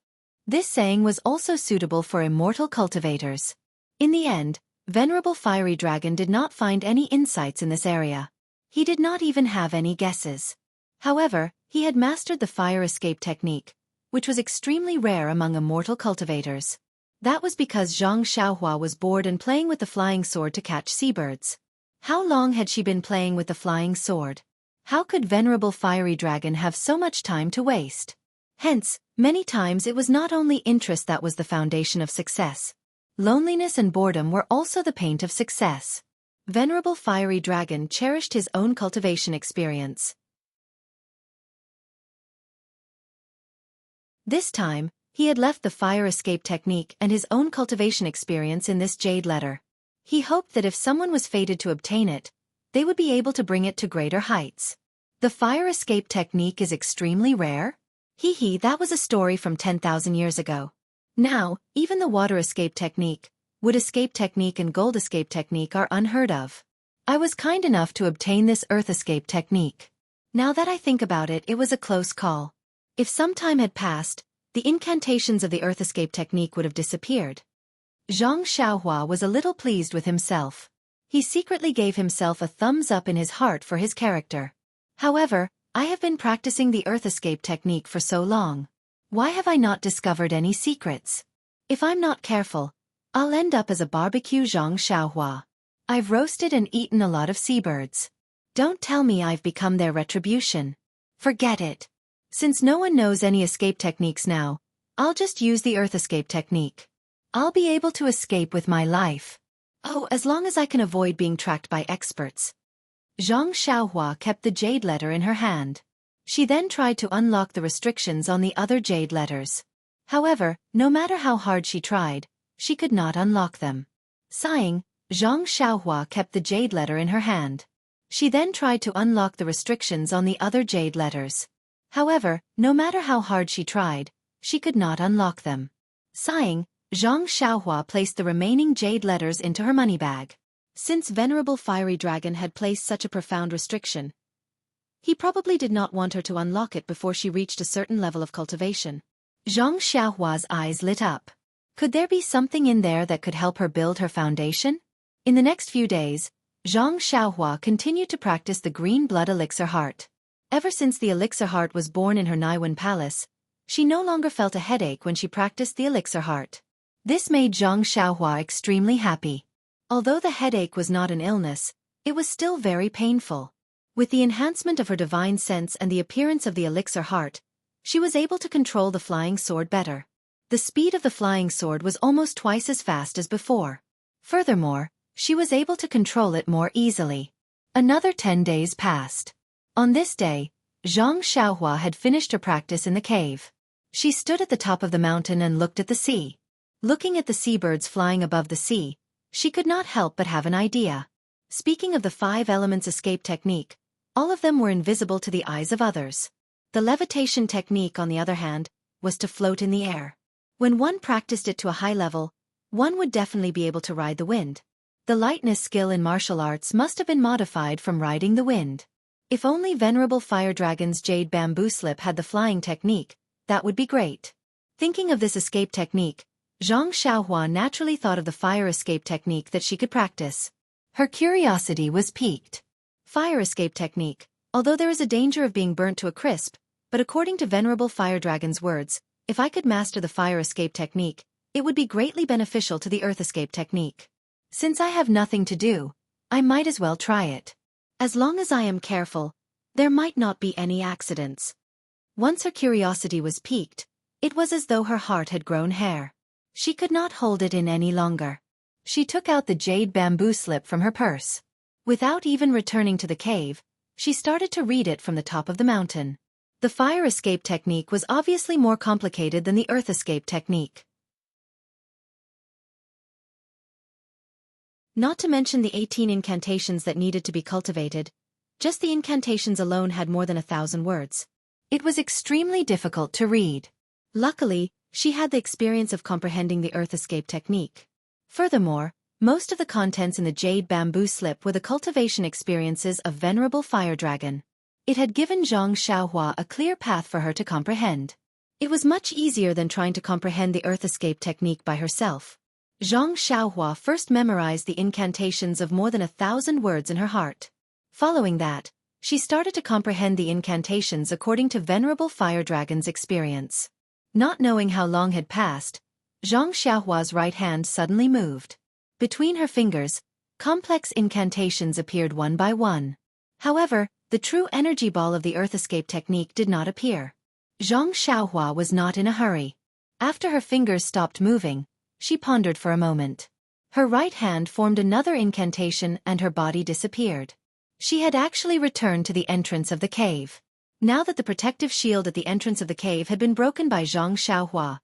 This saying was also suitable for immortal cultivators. In the end, Venerable Fiery Dragon did not find any insights in this area. He did not even have any guesses. However, he had mastered the fire escape technique, which was extremely rare among immortal cultivators. That was because Xianxia was bored and playing with the flying sword to catch seabirds. How long had she been playing with the flying sword? How could Venerable Fiery Dragon have so much time to waste? Hence, many times it was not only interest that was the foundation of success. Loneliness and boredom were also the paint of success. Venerable Fiery Dragon cherished his own cultivation experience. This time, he had left the fire escape technique and his own cultivation experience in this jade letter. He hoped that if someone was fated to obtain it, they would be able to bring it to greater heights. The fire escape technique is extremely rare? That was a story from 10,000 years ago. Now, even the water escape technique, wood escape technique and gold escape technique are unheard of. I was kind enough to obtain this earth escape technique. Now that I think about it, it was a close call. If some time had passed, the incantations of the earth escape technique would have disappeared. Xianxia was a little pleased with himself. He secretly gave himself a thumbs up in his heart for his character. However, I have been practicing the earth escape technique for so long. Why have I not discovered any secrets? If I'm not careful, I'll end up as a barbecue Xianxia. I've roasted and eaten a lot of seabirds. Don't tell me I've become their retribution. Forget it. Since no one knows any escape techniques now, I'll just use the earth escape technique. I'll be able to escape with my life. Oh, as long as I can avoid being tracked by experts. Xianxia kept the jade letter in her hand. She then tried to unlock the restrictions on the other jade letters. However, no matter how hard she tried, she could not unlock them. Sighing, Xianxia kept the jade letter in her hand. She then tried to unlock the restrictions on the other jade letters. However, no matter how hard she tried, she could not unlock them. Sighing, Xianxia placed the remaining jade letters into her money bag. Since Venerable Fiery Dragon had placed such a profound restriction, he probably did not want her to unlock it before she reached a certain level of cultivation. Xianxia's eyes lit up. Could there be something in there that could help her build her foundation? In the next few days, Xianxia continued to practice the green blood elixir heart. Ever since the elixir heart was born in her Naiwan palace, she no longer felt a headache when she practiced the elixir heart. This made Xianxia extremely happy. Although the headache was not an illness, it was still very painful. With the enhancement of her divine sense and the appearance of the elixir heart, she was able to control the flying sword better. The speed of the flying sword was almost twice as fast as before. Furthermore, she was able to control it more easily. Another 10 days passed. On this day, Xianxia had finished her practice in the cave. She stood at the top of the mountain and looked at the sea. Looking at the seabirds flying above the sea, she could not help but have an idea. Speaking of the 5 elements escape technique, all of them were invisible to the eyes of others. The levitation technique, on the other hand, was to float in the air. When one practiced it to a high level, one would definitely be able to ride the wind. The lightness skill in martial arts must have been modified from riding the wind. If only Venerable Fire Dragon's jade bamboo slip had the flying technique, that would be great. Thinking of this escape technique, Xianxia naturally thought of the fire escape technique that she could practice. Her curiosity was piqued. Fire escape technique, although there is a danger of being burnt to a crisp, but according to Venerable Fire Dragon's words, if I could master the fire escape technique, it would be greatly beneficial to the earth escape technique. Since I have nothing to do, I might as well try it. As long as I am careful, there might not be any accidents. Once her curiosity was piqued, it was as though her heart had grown hair. She could not hold it in any longer. She took out the jade bamboo slip from her purse. Without even returning to the cave, she started to read it from the top of the mountain. The fire escape technique was obviously more complicated than the earth escape technique. Not to mention the 18 incantations that needed to be cultivated, just the incantations alone had more than 1,000 words. It was extremely difficult to read. Luckily, she had the experience of comprehending the earth escape technique. Furthermore, most of the contents in the jade bamboo slip were the cultivation experiences of Venerable Fire Dragon. It had given Xianxia a clear path for her to comprehend. It was much easier than trying to comprehend the earth escape technique by herself. Xianxia first memorized the incantations of more than 1,000 words in her heart. Following that, she started to comprehend the incantations according to Venerable Fire Dragon's experience. Not knowing how long had passed, Xianxia's right hand suddenly moved. Between her fingers, complex incantations appeared one by one. However, the true energy ball of the Earth Escape technique did not appear. Xianxia was not in a hurry. After her fingers stopped moving, she pondered for a moment. Her right hand formed another incantation and her body disappeared. She had actually returned to the entrance of the cave. Now that the protective shield at the entrance of the cave had been broken by Xianxia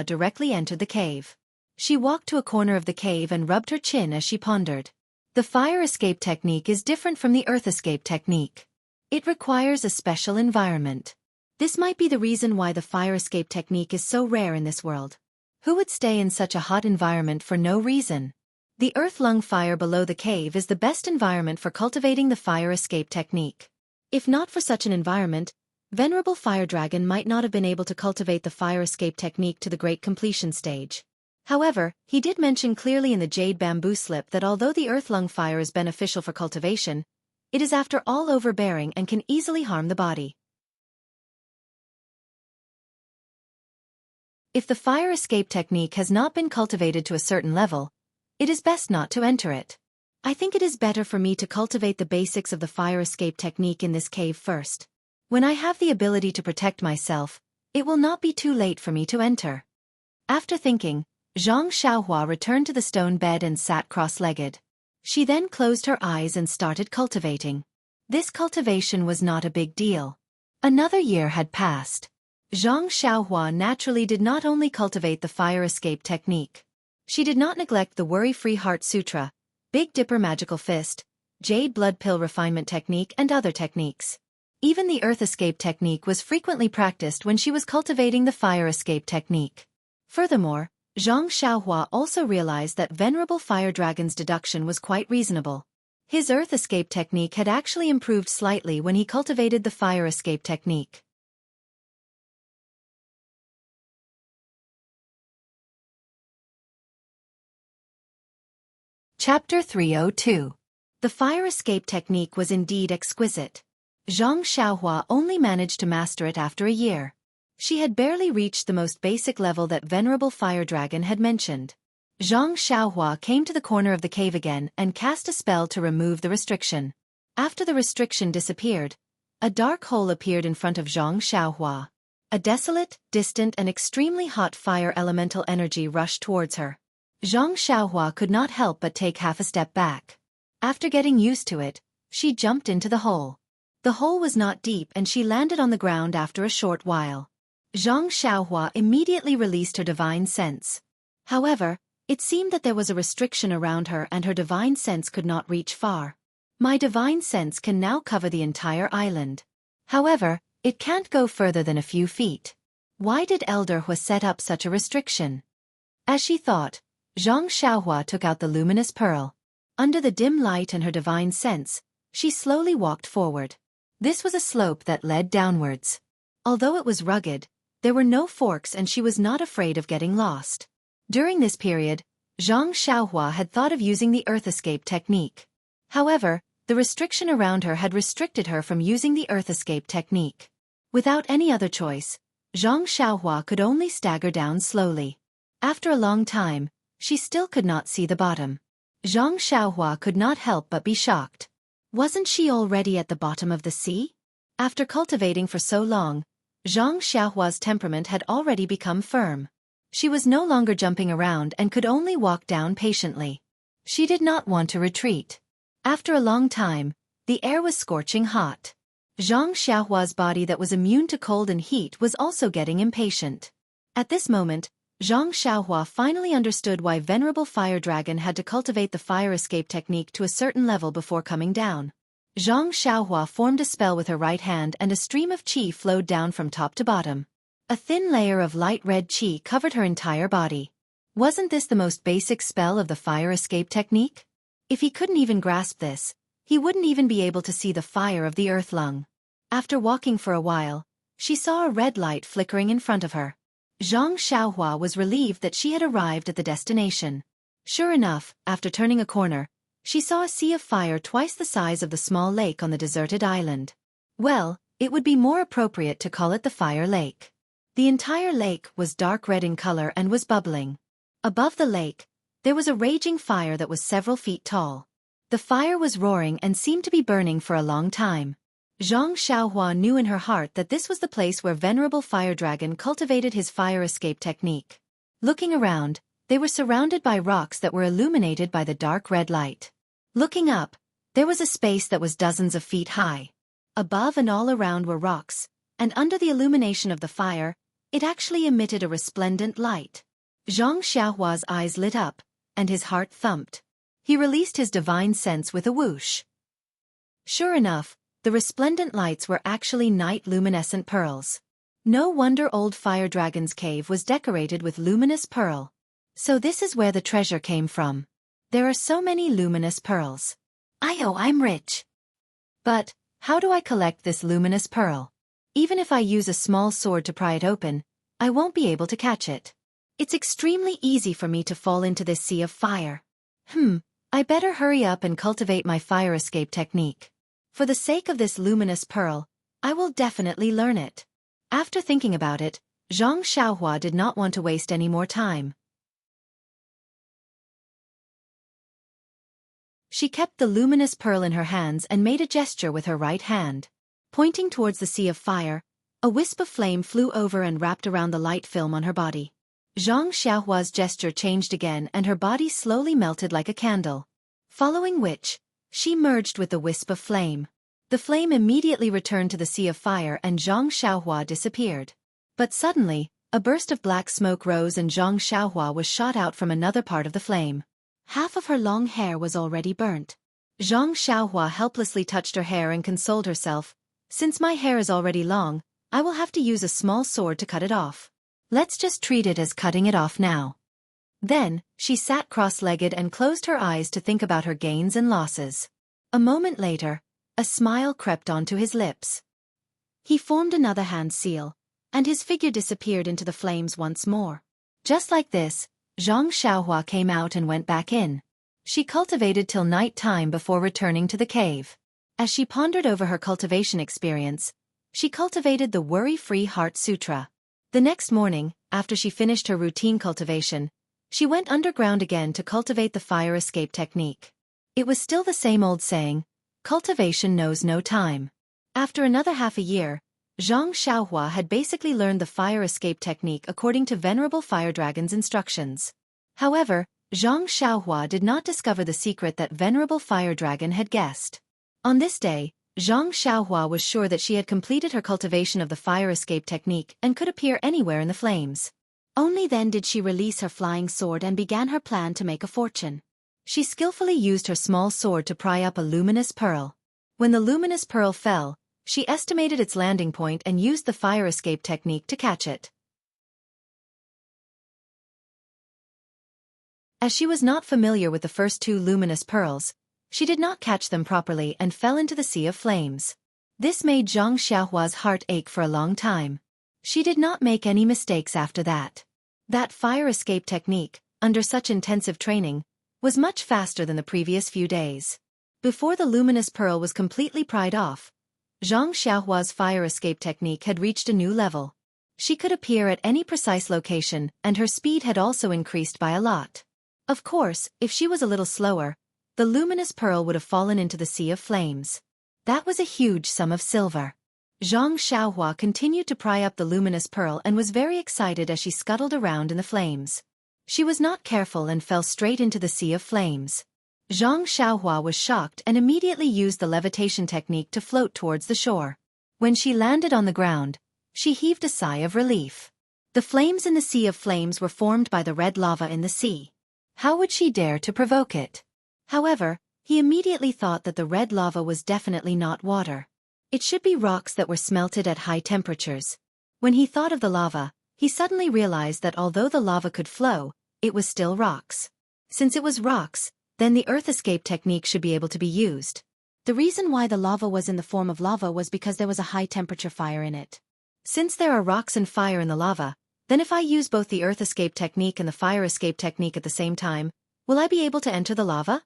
directly entered the cave. She walked to a corner of the cave and rubbed her chin as she pondered. The fire escape technique is different from the earth escape technique. It requires a special environment. This might be the reason why the fire escape technique is so rare in this world. Who would stay in such a hot environment for no reason? The earth-lung fire below the cave is the best environment for cultivating the fire escape technique. If not for such an environment, Venerable Fire Dragon might not have been able to cultivate the fire escape technique to the great completion stage. However, he did mention clearly in the jade bamboo slip that although the earth-lung fire is beneficial for cultivation, it is after all overbearing and can easily harm the body. If the fire escape technique has not been cultivated to a certain level, it is best not to enter it. I think it is better for me to cultivate the basics of the fire escape technique in this cave first. When I have the ability to protect myself, it will not be too late for me to enter. After thinking, Xianxia returned to the stone bed and sat cross-legged. She then closed her eyes and started cultivating. This cultivation was not a big deal. Another year had passed. Xianxia naturally did not only cultivate the fire escape technique. She did not neglect the Worry-Free Heart Sutra, Big Dipper Magical Fist, Jade Blood Pill Refinement Technique and other techniques. Even the Earth Escape technique was frequently practiced when she was cultivating the fire escape technique. Furthermore, Xianxia also realized that Venerable Fire Dragon's deduction was quite reasonable. His Earth Escape technique had actually improved slightly when he cultivated the fire escape technique. Chapter 302. The fire escape technique was indeed exquisite. Xianxia only managed to master it after a year. She had barely reached the most basic level that Venerable Fire Dragon had mentioned. Xianxia came to the corner of the cave again and cast a spell to remove the restriction. After the restriction disappeared, a dark hole appeared in front of Xianxia. A desolate, distant and extremely hot fire elemental energy rushed towards her. Xianxia could not help but take half a step back. After getting used to it, she jumped into the hole. The hole was not deep and she landed on the ground after a short while. Xianxia immediately released her divine sense. However, it seemed that there was a restriction around her and her divine sense could not reach far. My divine sense can now cover the entire island. However, it can't go further than a few feet. Why did Elder Hu set up such a restriction? As she thought, Xianxia took out the luminous pearl. Under the dim light and her divine sense, she slowly walked forward. This was a slope that led downwards. Although it was rugged, there were no forks and she was not afraid of getting lost. During this period, Xianxia had thought of using the earth escape technique. However, the restriction around her had restricted her from using the earth escape technique. Without any other choice, Xianxia could only stagger down slowly. After a long time, she still could not see the bottom. Xianxia could not help but be shocked. Wasn't she already at the bottom of the sea? After cultivating for so long, Xianxia's temperament had already become firm. She was no longer jumping around and could only walk down patiently. She did not want to retreat. After a long time, the air was scorching hot. Xianxia's body that was immune to cold and heat was also getting impatient. At this moment, Xianxia finally understood why Venerable Fire Dragon had to cultivate the fire escape technique to a certain level before coming down. Xianxia formed a spell with her right hand and a stream of qi flowed down from top to bottom. A thin layer of light red qi covered her entire body. Wasn't this the most basic spell of the fire escape technique? If he couldn't even grasp this, he wouldn't even be able to see the fire of the earth lung. After walking for a while, she saw a red light flickering in front of her. Xianxia was relieved that she had arrived at the destination. Sure enough, after turning a corner, she saw a sea of fire twice the size of the small lake on the deserted island. Well, it would be more appropriate to call it the Fire Lake. The entire lake was dark red in color and was bubbling. Above the lake, there was a raging fire that was several feet tall. The fire was roaring and seemed to be burning for a long time. Xianxia knew in her heart that this was the place where Venerable Fire Dragon cultivated his fire escape technique. Looking around, they were surrounded by rocks that were illuminated by the dark red light. Looking up, there was a space that was dozens of feet high. Above and all around were rocks, and under the illumination of the fire, it actually emitted a resplendent light. Xiangxia's eyes lit up, and his heart thumped. He released his divine sense with a whoosh. Sure enough, the resplendent lights were actually night luminescent pearls. No wonder old Fire Dragon's cave was decorated with luminous pearl. So this is where the treasure came from. There are so many luminous pearls. I'm rich. But, how do I collect this luminous pearl? Even if I use a small sword to pry it open, I won't be able to catch it. It's extremely easy for me to fall into this sea of fire. I better hurry up and cultivate my fire escape technique. For the sake of this luminous pearl, I will definitely learn it. After thinking about it, Xianxia did not want to waste any more time. She kept the luminous pearl in her hands and made a gesture with her right hand. Pointing towards the sea of fire, a wisp of flame flew over and wrapped around the light film on her body. Xiao's gesture changed again and her body slowly melted like a candle. Following which, she merged with the wisp of flame. The flame immediately returned to the sea of fire and Zhang Xiaohua disappeared. But suddenly, a burst of black smoke rose and Zhang Xiaohua was shot out from another part of the flame. Half of her long hair was already burnt. Zhang Xiaohua helplessly touched her hair and consoled herself. Since my hair is already long, I will have to use a small sword to cut it off. Let's just treat it as cutting it off now. Then, she sat cross-legged and closed her eyes to think about her gains and losses. A moment later, a smile crept onto his lips. He formed another hand seal, and his figure disappeared into the flames once more. Just like this, Zhang Xiaohua came out and went back in. She cultivated till night time before returning to the cave. As she pondered over her cultivation experience, she cultivated the Worry-Free Heart Sutra. The next morning, after she finished her routine cultivation, she went underground again to cultivate the fire escape technique. It was still the same old saying, cultivation knows no time. After another half a year, Zhang Xiaohua had basically learned the fire escape technique according to Venerable Fire Dragon's instructions. However, Zhang Xiaohua did not discover the secret that Venerable Fire Dragon had guessed. On this day, Zhang Xiaohua was sure that she had completed her cultivation of the fire escape technique and could appear anywhere in the flames. Only then did she release her flying sword and began her plan to make a fortune. She skillfully used her small sword to pry up a luminous pearl. When the luminous pearl fell, she estimated its landing point and used the fire escape technique to catch it. As she was not familiar with the first two luminous pearls, she did not catch them properly and fell into the sea of flames. This made Zhang Xiaohua's heart ache for a long time. She did not make any mistakes after that. That fire escape technique, under such intensive training, was much faster than the previous few days. Before the luminous pearl was completely pried off, Zhang Xiaohua's fire escape technique had reached a new level. She could appear at any precise location and her speed had also increased by a lot. Of course, if she was a little slower, the luminous pearl would have fallen into the sea of flames. That was a huge sum of silver. Zhang Xiaohua continued to pry up the luminous pearl and was very excited as she scuttled around in the flames. She was not careful and fell straight into the sea of flames. Zhang Xiaohua was shocked and immediately used the levitation technique to float towards the shore. When she landed on the ground, she heaved a sigh of relief. The flames in the sea of flames were formed by the red lava in the sea. How would she dare to provoke it? However, he immediately thought that the red lava was definitely not water. It should be rocks that were smelted at high temperatures. When he thought of the lava, he suddenly realized that although the lava could flow, it was still rocks. Since it was rocks, then the earth escape technique should be able to be used. The reason why the lava was in the form of lava was because there was a high temperature fire in it. Since there are rocks and fire in the lava, then if I use both the earth escape technique and the fire escape technique at the same time, will I be able to enter the lava?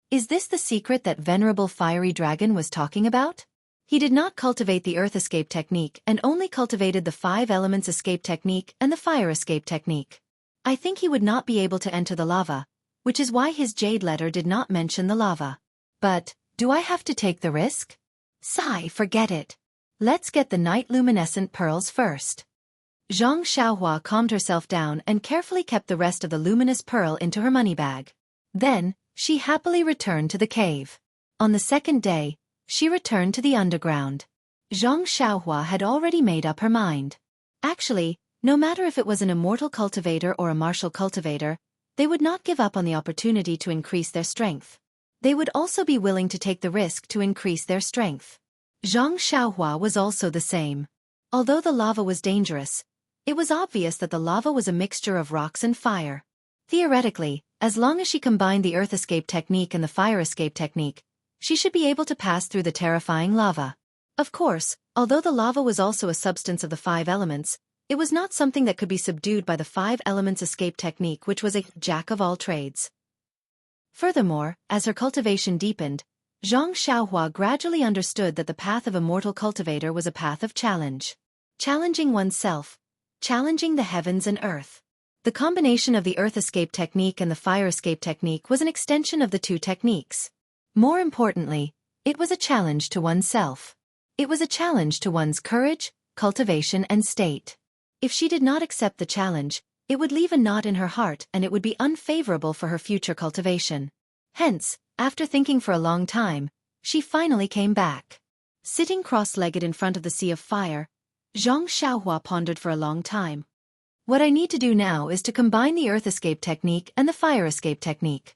Is this the secret that Venerable Fiery Dragon was talking about? He did not cultivate the earth escape technique and only cultivated the 5 elements escape technique and the fire escape technique. I think he would not be able to enter the lava, which is why his jade letter did not mention the lava. But, do I have to take the risk? Sigh, forget it. Let's get the night luminescent pearls first. Xianxia calmed herself down and carefully kept the rest of the luminous pearl into her money bag. Then, she happily returned to the cave. On the second day, she returned to the underground. Xianxia had already made up her mind. Actually, no matter if it was an immortal cultivator or a martial cultivator, they would not give up on the opportunity to increase their strength. They would also be willing to take the risk to increase their strength. Xianxia was also the same. Although the lava was dangerous, it was obvious that the lava was a mixture of rocks and fire. Theoretically, as long as she combined the earth escape technique and the fire escape technique, she should be able to pass through the terrifying lava. Of course, although the lava was also a substance of the 5 elements, it was not something that could be subdued by the 5 elements escape technique, which was a jack of all trades. Furthermore, as her cultivation deepened, Xianxia gradually understood that the path of immortal cultivator was a path of challenge. Challenging oneself. Challenging the heavens and earth. The combination of the earth escape technique and the fire escape technique was an extension of the 2 techniques. More importantly, it was a challenge to oneself. It was a challenge to one's courage, cultivation and state. If she did not accept the challenge, it would leave a knot in her heart and it would be unfavorable for her future cultivation. Hence, after thinking for a long time, she finally came back. Sitting cross-legged in front of the sea of fire, Xianxia pondered for a long time. What I need to do now is to combine the earth escape technique and the fire escape technique.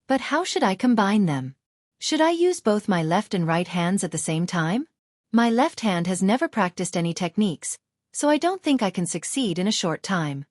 But how should I combine them? Should I use both my left and right hands at the same time? My left hand has never practiced any techniques, so I don't think I can succeed in a short time.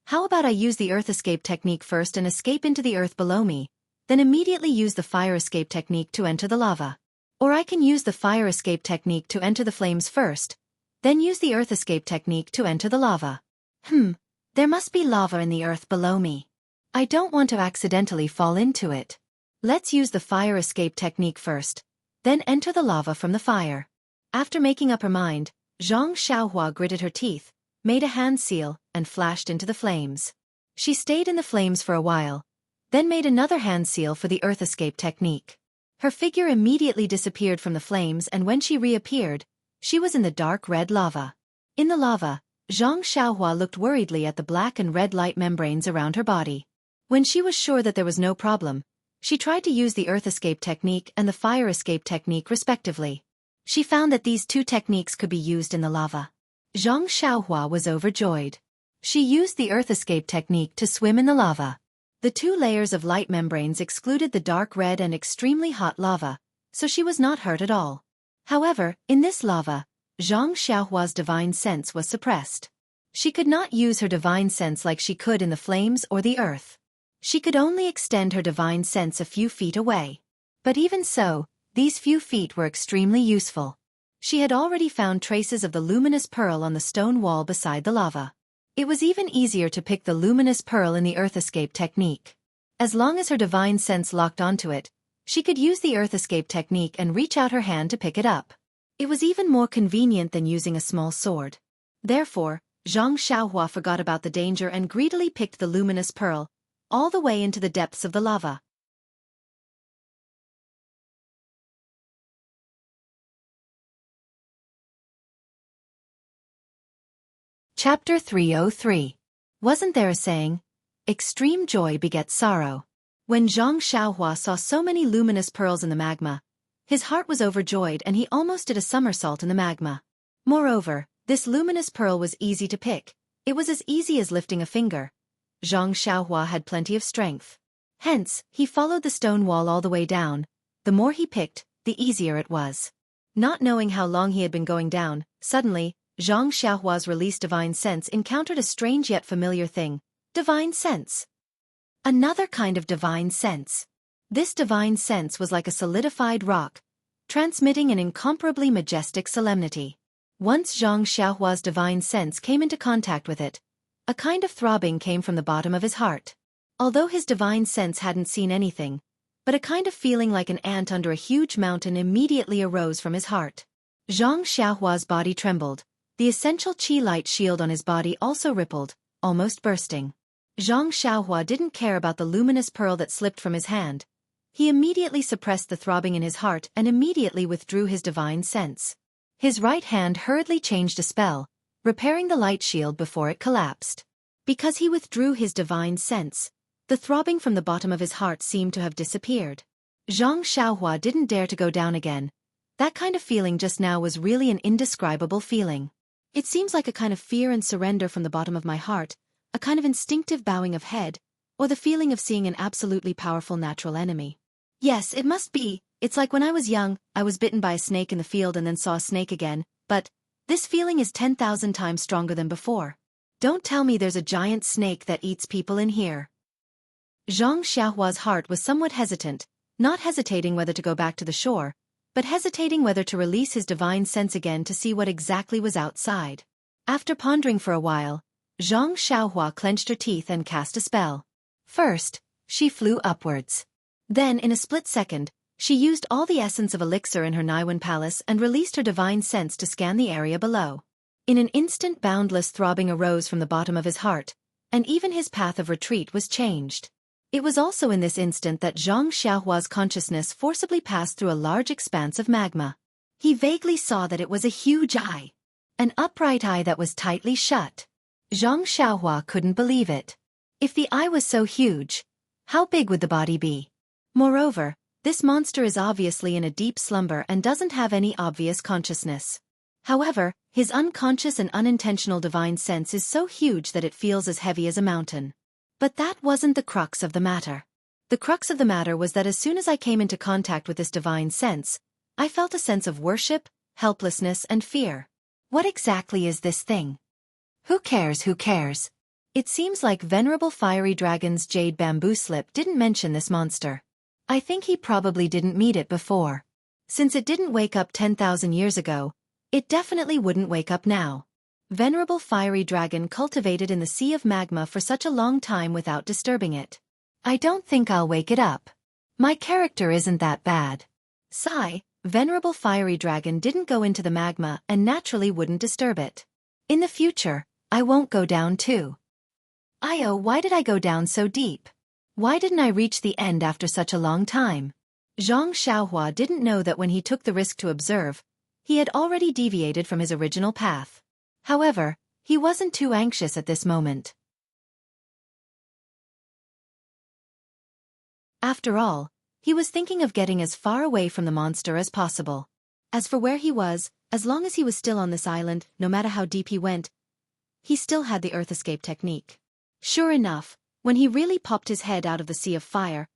How about I use the earth escape technique first and escape into the earth below me, then immediately use the fire escape technique to enter the lava. Or I can use the fire escape technique to enter the flames first, then use the earth escape technique to enter the lava. There must be lava in the earth below me. I don't want to accidentally fall into it. Let's use the fire escape technique first, then enter the lava from the fire. After making up her mind, Xianxia gritted her teeth, made a hand seal, and flashed into the flames. She stayed in the flames for a while, then made another hand seal for the earth escape technique. Her figure immediately disappeared from the flames, and when she reappeared, she was in the dark red lava. In the lava, Xianxia looked worriedly at the black and red light membranes around her body. When she was sure that there was no problem, she tried to use the earth escape technique and the fire escape technique respectively. She found that these 2 techniques could be used in the lava. Xianxia was overjoyed. She used the earth escape technique to swim in the lava. The 2 layers of light membranes excluded the dark red and extremely hot lava, so she was not hurt at all. However, in this lava, Xianxia's divine sense was suppressed. She could not use her divine sense like she could in the flames or the earth. She could only extend her divine sense a few feet away. But even so, these few feet were extremely useful. She had already found traces of the luminous pearl on the stone wall beside the lava. It was even easier to pick the luminous pearl in the earth escape technique. As long as her divine sense locked onto it, she could use the earth escape technique and reach out her hand to pick it up. It was even more convenient than using a small sword. Therefore, Xianxia forgot about the danger and greedily picked the luminous pearl, all the way into the depths of the lava. Chapter 303. Wasn't there a saying? Extreme joy begets sorrow. When Xianxia saw so many luminous pearls in the magma, his heart was overjoyed and he almost did a somersault in the magma. Moreover, this luminous pearl was easy to pick. It was as easy as lifting a finger. Xianxia had plenty of strength. Hence, he followed the stone wall all the way down. The more he picked, the easier it was. Not knowing how long he had been going down, suddenly, Xianxia's released divine sense encountered a strange yet familiar thing. Divine sense. Another kind of divine sense. This divine sense was like a solidified rock, transmitting an incomparably majestic solemnity. Once Xianxia's divine sense came into contact with it, a kind of throbbing came from the bottom of his heart. Although his divine sense hadn't seen anything, but a kind of feeling like an ant under a huge mountain immediately arose from his heart. Xianxia's body trembled. The essential qi light shield on his body also rippled, almost bursting. Xianxia didn't care about the luminous pearl that slipped from his hand. He immediately suppressed the throbbing in his heart and immediately withdrew his divine sense. His right hand hurriedly changed a spell, repairing the light shield before it collapsed. Because he withdrew his divine sense, the throbbing from the bottom of his heart seemed to have disappeared. Xianxia didn't dare to go down again. That kind of feeling just now was really an indescribable feeling. It seems like a kind of fear and surrender from the bottom of my heart, a kind of instinctive bowing of head, or the feeling of seeing an absolutely powerful natural enemy. Yes, it must be. It's like when I was young, I was bitten by a snake in the field and then saw a snake again, but this feeling is 10,000 times stronger than before. Don't tell me there's a giant snake that eats people in here. Xiaohua's heart was somewhat hesitant, not hesitating whether to go back to the shore, but hesitating whether to release his divine sense again to see what exactly was outside. After pondering for a while, Xianxia clenched her teeth and cast a spell. First, she flew upwards. Then, in a split second, she used all the essence of elixir in her Niwen palace and released her divine sense to scan the area below. In an instant, boundless throbbing arose from the bottom of his heart, and even his path of retreat was changed. It was also in this instant that Xiaohua's consciousness forcibly passed through a large expanse of magma. He vaguely saw that it was a huge eye. An upright eye that was tightly shut. Xiaohua couldn't believe it. If the eye was so huge, how big would the body be? Moreover, this monster is obviously in a deep slumber and doesn't have any obvious consciousness. However, his unconscious and unintentional divine sense is so huge that it feels as heavy as a mountain. But that wasn't the crux of the matter. The crux of the matter was that as soon as I came into contact with this divine sense, I felt a sense of worship, helplessness, and fear. What exactly is this thing? Who cares, who cares? It seems like Venerable Fiery Dragon's Jade Bamboo Slip didn't mention this monster. I think he probably didn't meet it before. Since it didn't wake up 10,000 years ago, it definitely wouldn't wake up now. Venerable Fiery Dragon cultivated in the sea of magma for such a long time without disturbing it. I don't think I'll wake it up. My character isn't that bad. Sigh, Venerable Fiery Dragon didn't go into the magma and naturally wouldn't disturb it. In the future, I won't go down too. Why did I go down so deep? Why didn't I reach the end after such a long time? Xianxia didn't know that when he took the risk to observe, he had already deviated from his original path. However, he wasn't too anxious at this moment. After all, he was thinking of getting as far away from the monster as possible. As for where he was, as long as he was still on this island, no matter how deep he went, he still had the earth escape technique. Sure enough, when he really popped his head out of the sea of fire,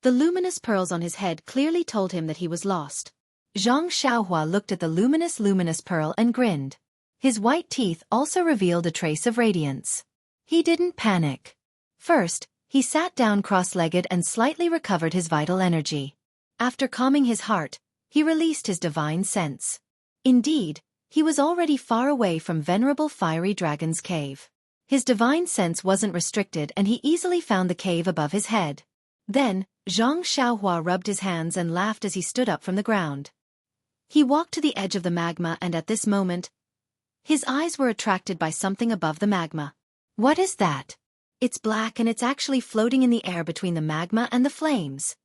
the luminous pearls on his head clearly told him that he was lost. Xianxia looked at the luminous pearl and grinned. His white teeth also revealed a trace of radiance. He didn't panic. First, he sat down cross-legged and slightly recovered his vital energy. After calming his heart, he released his divine sense. Indeed, he was already far away from Venerable Fiery Dragon's cave. His divine sense wasn't restricted and he easily found the cave above his head. Then, Xianxia rubbed his hands and laughed as he stood up from the ground. He walked to the edge of the magma and at this moment, his eyes were attracted by something above the magma. What is that? It's black and it's actually floating in the air between the magma and the flames.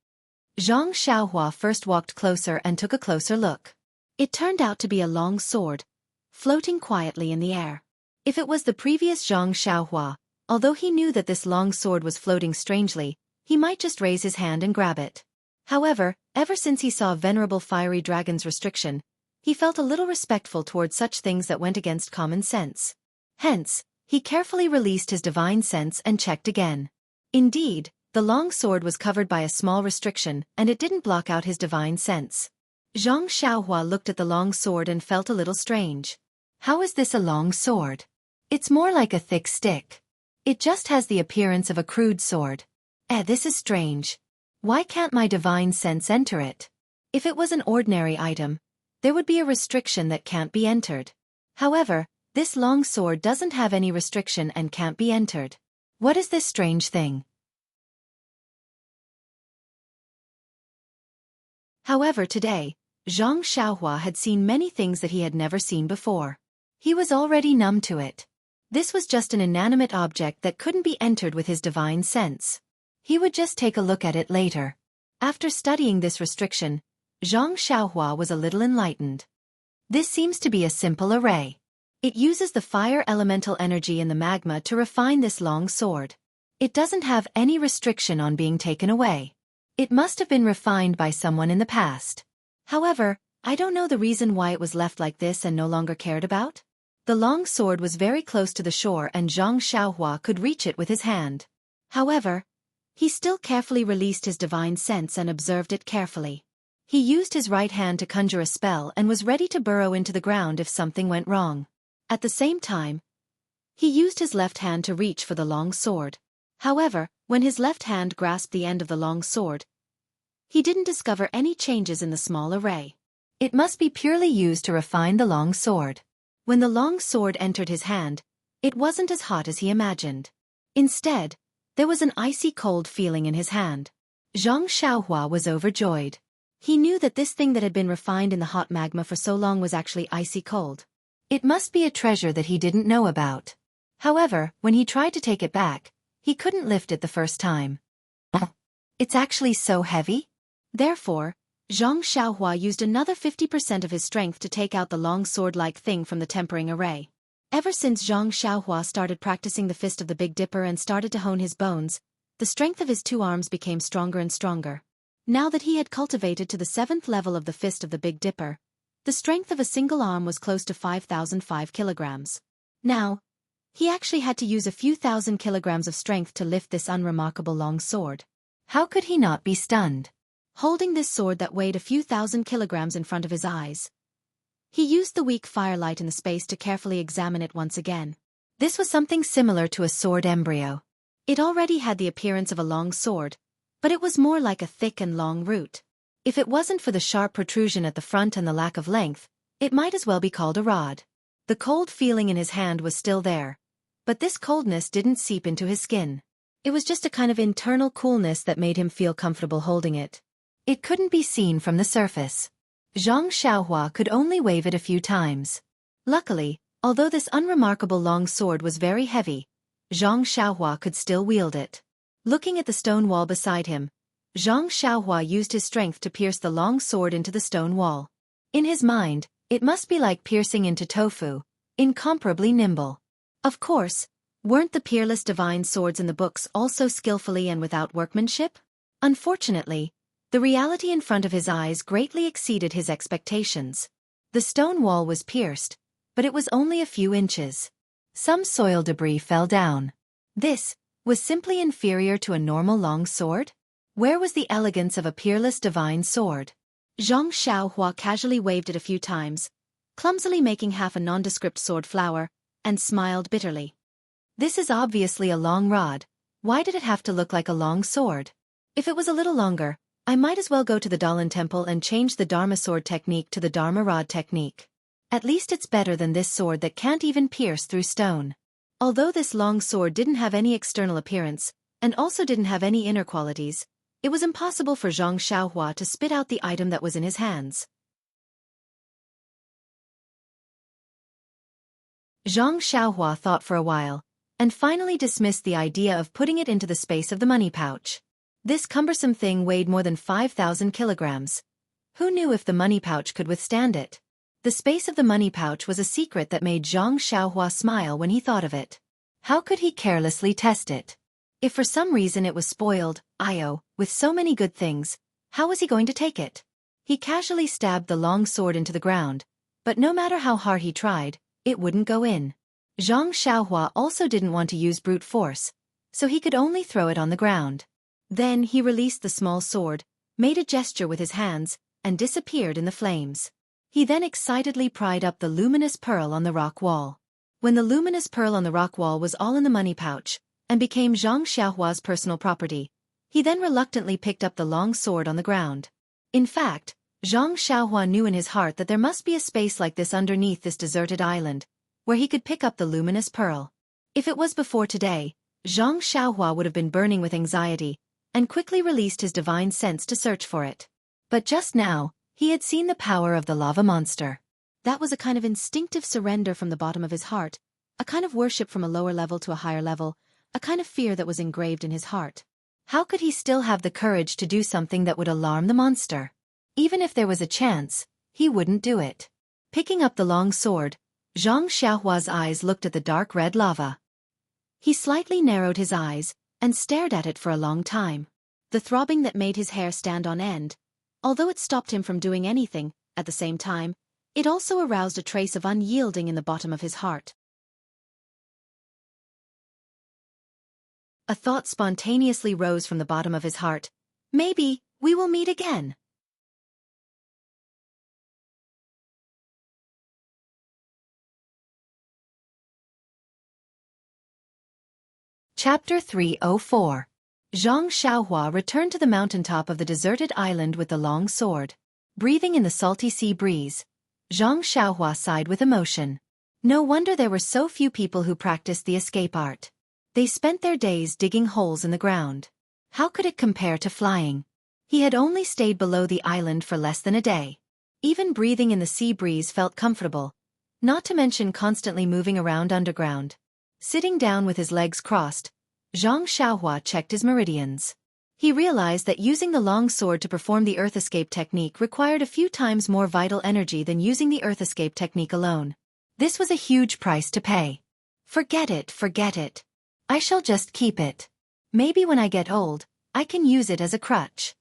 Xianxia first walked closer and took a closer look. It turned out to be a long sword, floating quietly in the air. If it was the previous Xianxia, although he knew that this long sword was floating strangely, he might just raise his hand and grab it. However, ever since he saw Venerable Fiery Dragon's restriction, he felt a little respectful towards such things that went against common sense. Hence, he carefully released his divine sense and checked again. Indeed, the long sword was covered by a small restriction and it didn't block out his divine sense. Xianxia looked at the long sword and felt a little strange. How is this a long sword? It's more like a thick stick. It just has the appearance of a crude sword. This is strange. Why can't my divine sense enter it? If it was an ordinary item, there would be a restriction that can't be entered. However, this long sword doesn't have any restriction and can't be entered. What is this strange thing? However, today, Xianxia had seen many things that he had never seen before. He was already numb to it. This was just an inanimate object that couldn't be entered with his divine sense. He would just take a look at it later. After studying this restriction, Xianxia was a little enlightened. This seems to be a simple array. It uses the fire elemental energy in the magma to refine this long sword. It doesn't have any restriction on being taken away. It must have been refined by someone in the past. However, I don't know the reason why it was left like this and no longer cared about. The long sword was very close to the shore and Xianxia could reach it with his hand. However, he still carefully released his divine sense and observed it carefully. He used his right hand to conjure a spell and was ready to burrow into the ground if something went wrong. At the same time, he used his left hand to reach for the long sword. However, when his left hand grasped the end of the long sword, he didn't discover any changes in the small array. It must be purely used to refine the long sword. When the long sword entered his hand, it wasn't as hot as he imagined. Instead, there was an icy cold feeling in his hand. Xianxia was overjoyed. He knew that this thing that had been refined in the hot magma for so long was actually icy cold. It must be a treasure that he didn't know about. However, when he tried to take it back, he couldn't lift it the first time. It's actually so heavy? Therefore, Xianxia used another 50% of his strength to take out the long sword-like thing from the tempering array. Ever since Xianxia started practicing the fist of the Big Dipper and started to hone his bones, the strength of his two arms became stronger and stronger. Now that he had cultivated to the 7th level of the fist of the Big Dipper, the strength of a single arm was close to 5,005 kilograms. Now, he actually had to use a few thousand kilograms of strength to lift this unremarkable long sword. How could he not be stunned? Holding this sword that weighed a few thousand kilograms in front of his eyes, he used the weak firelight in the space to carefully examine it once again. This was something similar to a sword embryo. It already had the appearance of a long sword, but it was more like a thick and long root. If it wasn't for the sharp protrusion at the front and the lack of length, it might as well be called a rod. The cold feeling in his hand was still there, but this coldness didn't seep into his skin. It was just a kind of internal coolness that made him feel comfortable holding it. It couldn't be seen from the surface. Xianxia could only wave it a few times. Luckily, although this unremarkable long sword was very heavy, Xianxia could still wield it. Looking at the stone wall beside him, Xianxia used his strength to pierce the long sword into the stone wall. In his mind, it must be like piercing into tofu, incomparably nimble. Of course, weren't the peerless divine swords in the books also skillfully and without workmanship? Unfortunately, the reality in front of his eyes greatly exceeded his expectations. The stone wall was pierced, but it was only a few inches. Some soil debris fell down. This was simply inferior to a normal long sword? Where was the elegance of a peerless divine sword? Xianxia casually waved it a few times, clumsily making half a nondescript sword flower, and smiled bitterly. This is obviously a long rod. Why did it have to look like a long sword? If it was a little longer, I might as well go to the Dalan temple and change the Dharma sword technique to the Dharma rod technique. At least it's better than this sword that can't even pierce through stone. Although this long sword didn't have any external appearance, and also didn't have any inner qualities, it was impossible for Xianxia to spit out the item that was in his hands. Xianxia thought for a while, and finally dismissed the idea of putting it into the space of the money pouch. This cumbersome thing weighed more than 5,000 kilograms. Who knew if the money pouch could withstand it? The space of the money pouch was a secret that made Xianxia smile when he thought of it. How could he carelessly test it? If for some reason it was spoiled, with so many good things, how was he going to take it? He casually stabbed the long sword into the ground, but no matter how hard he tried, it wouldn't go in. Xianxia also didn't want to use brute force, so he could only throw it on the ground. Then he released the small sword, made a gesture with his hands, and disappeared in the flames. He then excitedly pried up the luminous pearl on the rock wall. When the luminous pearl on the rock wall was all in the money pouch, and became Xianxia's personal property, he then reluctantly picked up the long sword on the ground. In fact, Xianxia knew in his heart that there must be a space like this underneath this deserted island, where he could pick up the luminous pearl. If it was before today, Xianxia would have been burning with anxiety, and quickly released his divine sense to search for it. But just now, he had seen the power of the lava monster. That was a kind of instinctive surrender from the bottom of his heart, a kind of worship from a lower level to a higher level, a kind of fear that was engraved in his heart. How could he still have the courage to do something that would alarm the monster? Even if there was a chance, he wouldn't do it. Picking up the long sword, Xianxia's eyes looked at the dark red lava. He slightly narrowed his eyes and stared at it for a long time. The throbbing that made his hair stand on end, although it stopped him from doing anything, at the same time, it also aroused a trace of unyielding in the bottom of his heart. A thought spontaneously rose from the bottom of his heart. Maybe we will meet again. Chapter 304. Xianxia returned to the mountaintop of the deserted island with the long sword. Breathing in the salty sea breeze, Xianxia sighed with emotion. No wonder there were so few people who practiced the escape art. They spent their days digging holes in the ground. How could it compare to flying? He had only stayed below the island for less than a day. Even breathing in the sea breeze felt comfortable, not to mention constantly moving around underground. Sitting down with his legs crossed, Xianxia checked his meridians. He realized that using the long sword to perform the earth escape technique required a few times more vital energy than using the earth escape technique alone. This was a huge price to pay. Forget it, forget it. I shall just keep it. Maybe when I get old, I can use it as a crutch.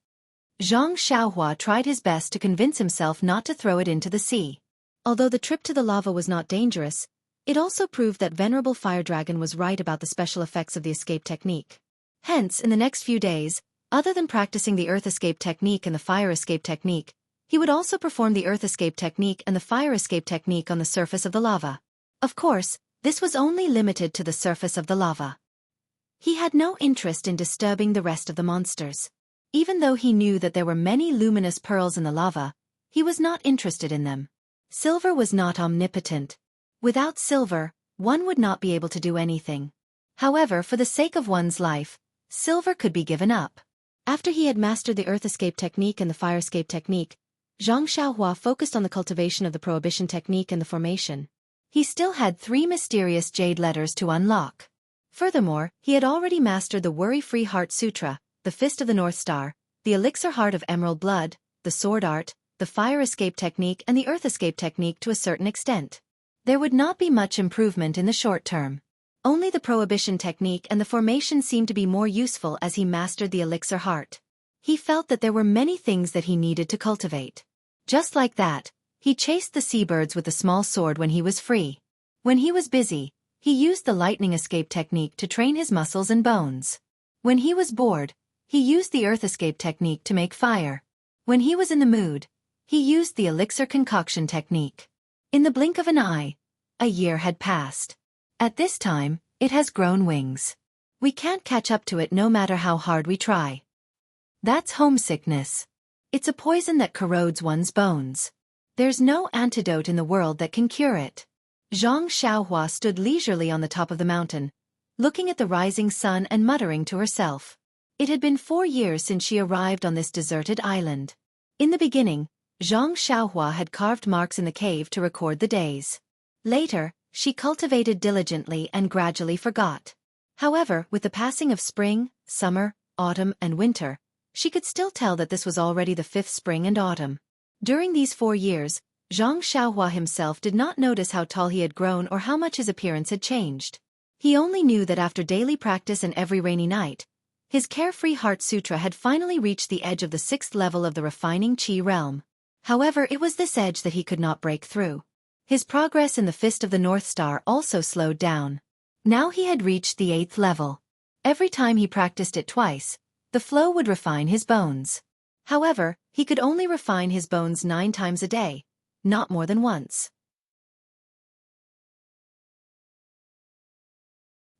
Xianxia tried his best to convince himself not to throw it into the sea. Although the trip to the lava was not dangerous, it also proved that Venerable Fire Dragon was right about the special effects of the escape technique. Hence, in the next few days, other than practicing the earth escape technique and the fire escape technique, he would also perform the earth escape technique and the fire escape technique on the surface of the lava. Of course, this was only limited to the surface of the lava. He had no interest in disturbing the rest of the monsters. Even though he knew that there were many luminous pearls in the lava, he was not interested in them. Silver was not omnipotent. Without silver, one would not be able to do anything. However, for the sake of one's life, silver could be given up. After he had mastered the earth escape technique and the fire escape technique, Xianxia focused on the cultivation of the prohibition technique and the formation. He still had 3 mysterious jade letters to unlock. Furthermore, he had already mastered the Worry-Free Heart Sutra, the Fist of the North Star, the Elixir Heart of Emerald Blood, the Sword Art, the Fire Escape Technique and the Earth Escape Technique to a certain extent. There would not be much improvement in the short term. Only the Prohibition Technique and the Formation seemed to be more useful as he mastered the Elixir Heart. He felt that there were many things that he needed to cultivate. Just like that, he chased the seabirds with the small sword when he was free. When he was busy, he used the Lightning Escape Technique to train his muscles and bones. When he was bored, he used the Earth Escape Technique to make fire. When he was in the mood, he used the Elixir Concoction Technique. In the blink of an eye, a year had passed. At this time, it has grown wings. We can't catch up to it no matter how hard we try. That's homesickness. It's a poison that corrodes one's bones. There's no antidote in the world that can cure it. Xianxia stood leisurely on the top of the mountain, looking at the rising sun and muttering to herself. It had been 4 years since she arrived on this deserted island. In the beginning, Xianxia had carved marks in the cave to record the days. Later, she cultivated diligently and gradually forgot. However, with the passing of spring, summer, autumn, and winter, she could still tell that this was already the 5th spring and autumn. During these 4 years, Xianxia himself did not notice how tall he had grown or how much his appearance had changed. He only knew that after daily practice and every rainy night, his Carefree Heart Sutra had finally reached the edge of the 6th level of the refining Qi realm. However, it was this edge that he could not break through. His progress in the Fist of the North Star also slowed down. Now he had reached the 8th level. Every time he practiced it twice, the flow would refine his bones. However, he could only refine his bones 9 times a day, not more than once.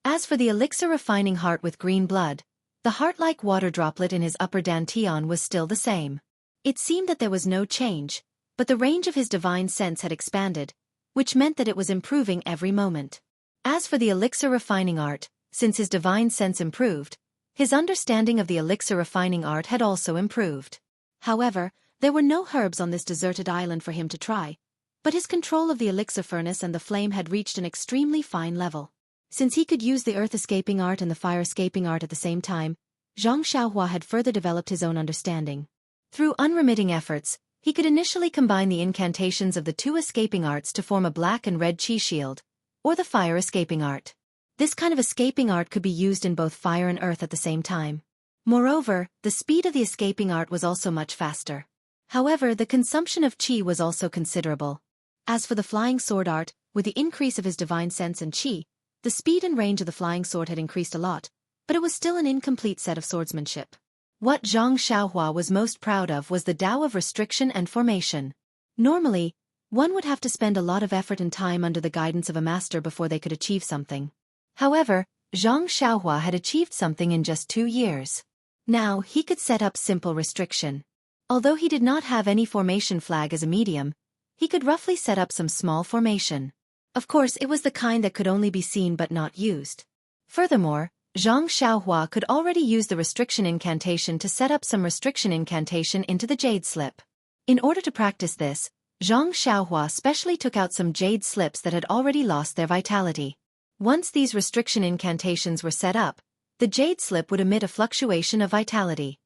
As for the elixir refining heart with green blood, the heart-like water droplet in his upper dantian was still the same. It seemed that there was no change, but the range of his divine sense had expanded, which meant that it was improving every moment. As for the elixir refining art, since his divine sense improved, his understanding of the elixir refining art had also improved. However, There were no herbs on this deserted island for him to try, but his control of the elixir furnace and the flame had reached an extremely fine level. Since he could use the earth-escaping art and the fire-escaping art at the same time, Xianxia had further developed his own understanding. Through unremitting efforts, he could initially combine the incantations of the two escaping arts to form a black and red chi shield, or the fire-escaping art. This kind of escaping art could be used in both fire and earth at the same time. Moreover, the speed of the escaping art was also much faster. However, the consumption of chi was also considerable. As for the flying sword art, with the increase of his divine sense and chi, the speed and range of the flying sword had increased a lot, but it was still an incomplete set of swordsmanship. What Zhang Xiaohua was most proud of was the Tao of restriction and formation. Normally, one would have to spend a lot of effort and time under the guidance of a master before they could achieve something. However, Zhang Xiaohua had achieved something in just 2 years. Now, he could set up simple restriction. Although he did not have any formation flag as a medium, he could roughly set up some small formation. Of course, it was the kind that could only be seen but not used. Furthermore, Zhang Xiaohua could already use the restriction incantation to set up some restriction incantation into the jade slip. In order to practice this, Zhang Xiaohua specially took out some jade slips that had already lost their vitality. Once these restriction incantations were set up, the jade slip would emit a fluctuation of vitality.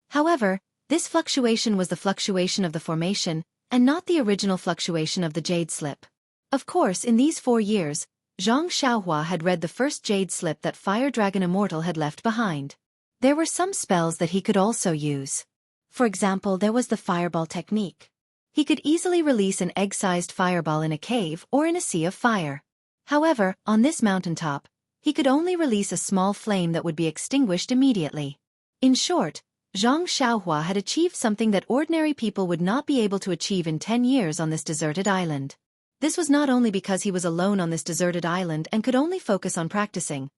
However, this fluctuation was the fluctuation of the formation, and not the original fluctuation of the jade slip. Of course, in these 4 years, Zhang Xiaohua had read the first jade slip that Fire Dragon Immortal had left behind. There were some spells that he could also use. For example, there was the fireball technique. He could easily release an egg-sized fireball in a cave or in a sea of fire. However, on this mountaintop, he could only release a small flame that would be extinguished immediately. In short, Zhang Xiaohua had achieved something that ordinary people would not be able to achieve in 10 years on this deserted island. This was not only because he was alone on this deserted island and could only focus on practicing,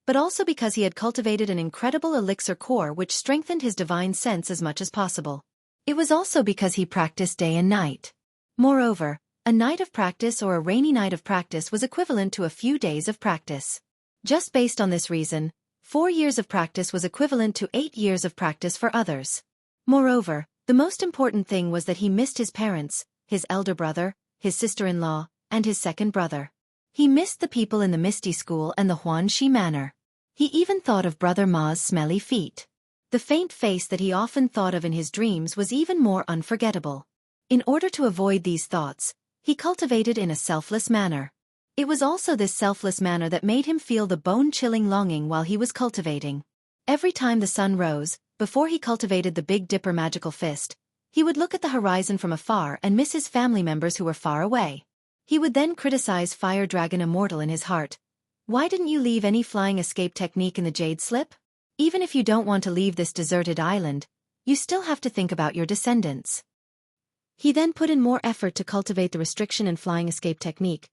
but also because he had cultivated an incredible elixir core which strengthened his divine sense as much as possible. It was also because he practiced day and night. Moreover, a night of practice or a rainy night of practice was equivalent to a few days of practice. Just based on this reason, 4 years of practice was equivalent to 8 years of practice for others. Moreover, the most important thing was that he missed his parents, his elder brother, his sister-in-law, and his second brother. He missed the people in the Misty School and the Huanxi Manor. He even thought of Brother Ma's smelly feet. The faint face that he often thought of in his dreams was even more unforgettable. In order to avoid these thoughts, he cultivated in a selfless manner. It was also this selfless manner that made him feel the bone-chilling longing while he was cultivating. Every time the sun rose, before he cultivated the Big Dipper magical fist, he would look at the horizon from afar and miss his family members who were far away. He would then criticize Fire Dragon Immortal in his heart. Why didn't you leave any flying escape technique in the jade slip? Even if you don't want to leave this deserted island, you still have to think about your descendants. He then put in more effort to cultivate the restriction and flying escape technique,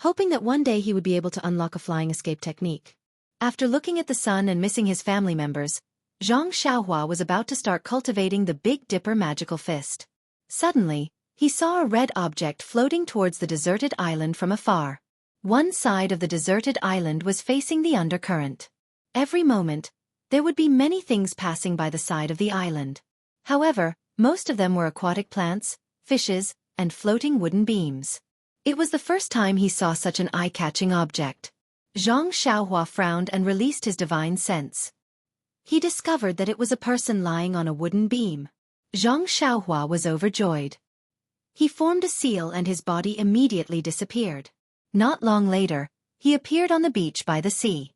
hoping that one day he would be able to unlock a flying escape technique. After looking at the sun and missing his family members, Zhang Xiaohua was about to start cultivating the Big Dipper magical fist. Suddenly, he saw a red object floating towards the deserted island from afar. One side of the deserted island was facing the undercurrent. Every moment, there would be many things passing by the side of the island. However, most of them were aquatic plants, fishes, and floating wooden beams. It was the first time he saw such an eye-catching object. Zhang Xiaohua frowned and released his divine sense. He discovered that it was a person lying on a wooden beam. Zhang Xiaohua was overjoyed. He formed a seal and his body immediately disappeared. Not long later, he appeared on the beach by the sea.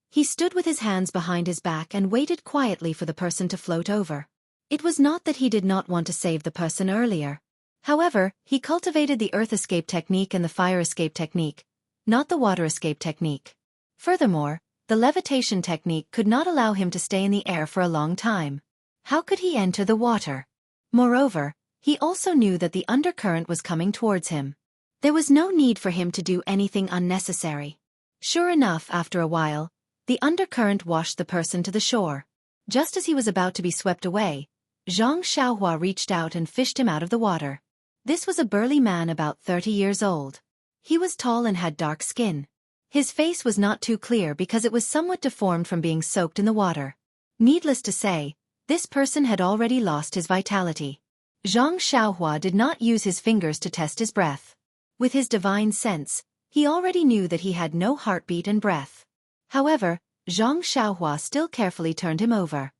He stood with his hands behind his back and waited quietly for the person to float over. It was not that he did not want to save the person earlier. However, he cultivated the earth escape technique and the fire escape technique, not the water escape technique. Furthermore, the levitation technique could not allow him to stay in the air for a long time. How could he enter the water? Moreover, he also knew that the undercurrent was coming towards him. There was no need for him to do anything unnecessary. Sure enough, after a while, the undercurrent washed the person to the shore. Just as he was about to be swept away, Zhang Xiaohua reached out and fished him out of the water. This was a burly man about 30 years old. He was tall and had dark skin. His face was not too clear because it was somewhat deformed from being soaked in the water. Needless to say, this person had already lost his vitality. Zhang Xiaohua did not use his fingers to test his breath. With his divine sense, he already knew that he had no heartbeat and breath. However, Zhang Xiaohua still carefully turned him over.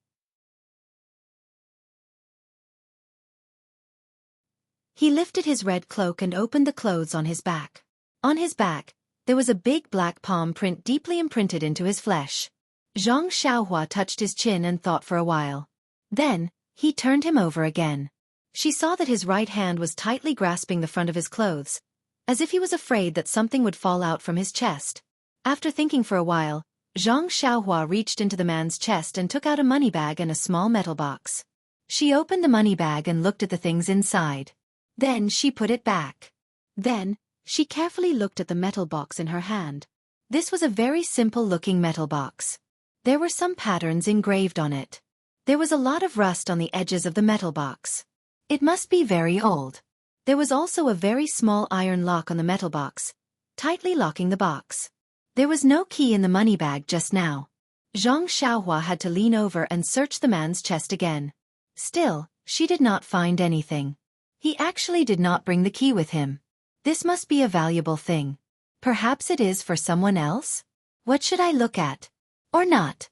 He lifted his red cloak and opened the clothes on his back. On his back, there was a big black palm print deeply imprinted into his flesh. Zhang Xiaohua touched his chin and thought for a while. Then, he turned him over again. She saw that his right hand was tightly grasping the front of his clothes, as if he was afraid that something would fall out from his chest. After thinking for a while, Zhang Xiaohua reached into the man's chest and took out a money bag and a small metal box. She opened the money bag and looked at the things inside. Then she put it back. Then, she carefully looked at the metal box in her hand. This was a very simple-looking metal box. There were some patterns engraved on it. There was a lot of rust on the edges of the metal box. It must be very old. There was also a very small iron lock on the metal box, tightly locking the box. There was no key in the money bag just now. Zhang Xiaohua had to lean over and search the man's chest again. Still, she did not find anything. He actually did not bring the key with him. This must be a valuable thing. Perhaps it is for someone else? What should I look at? Or not?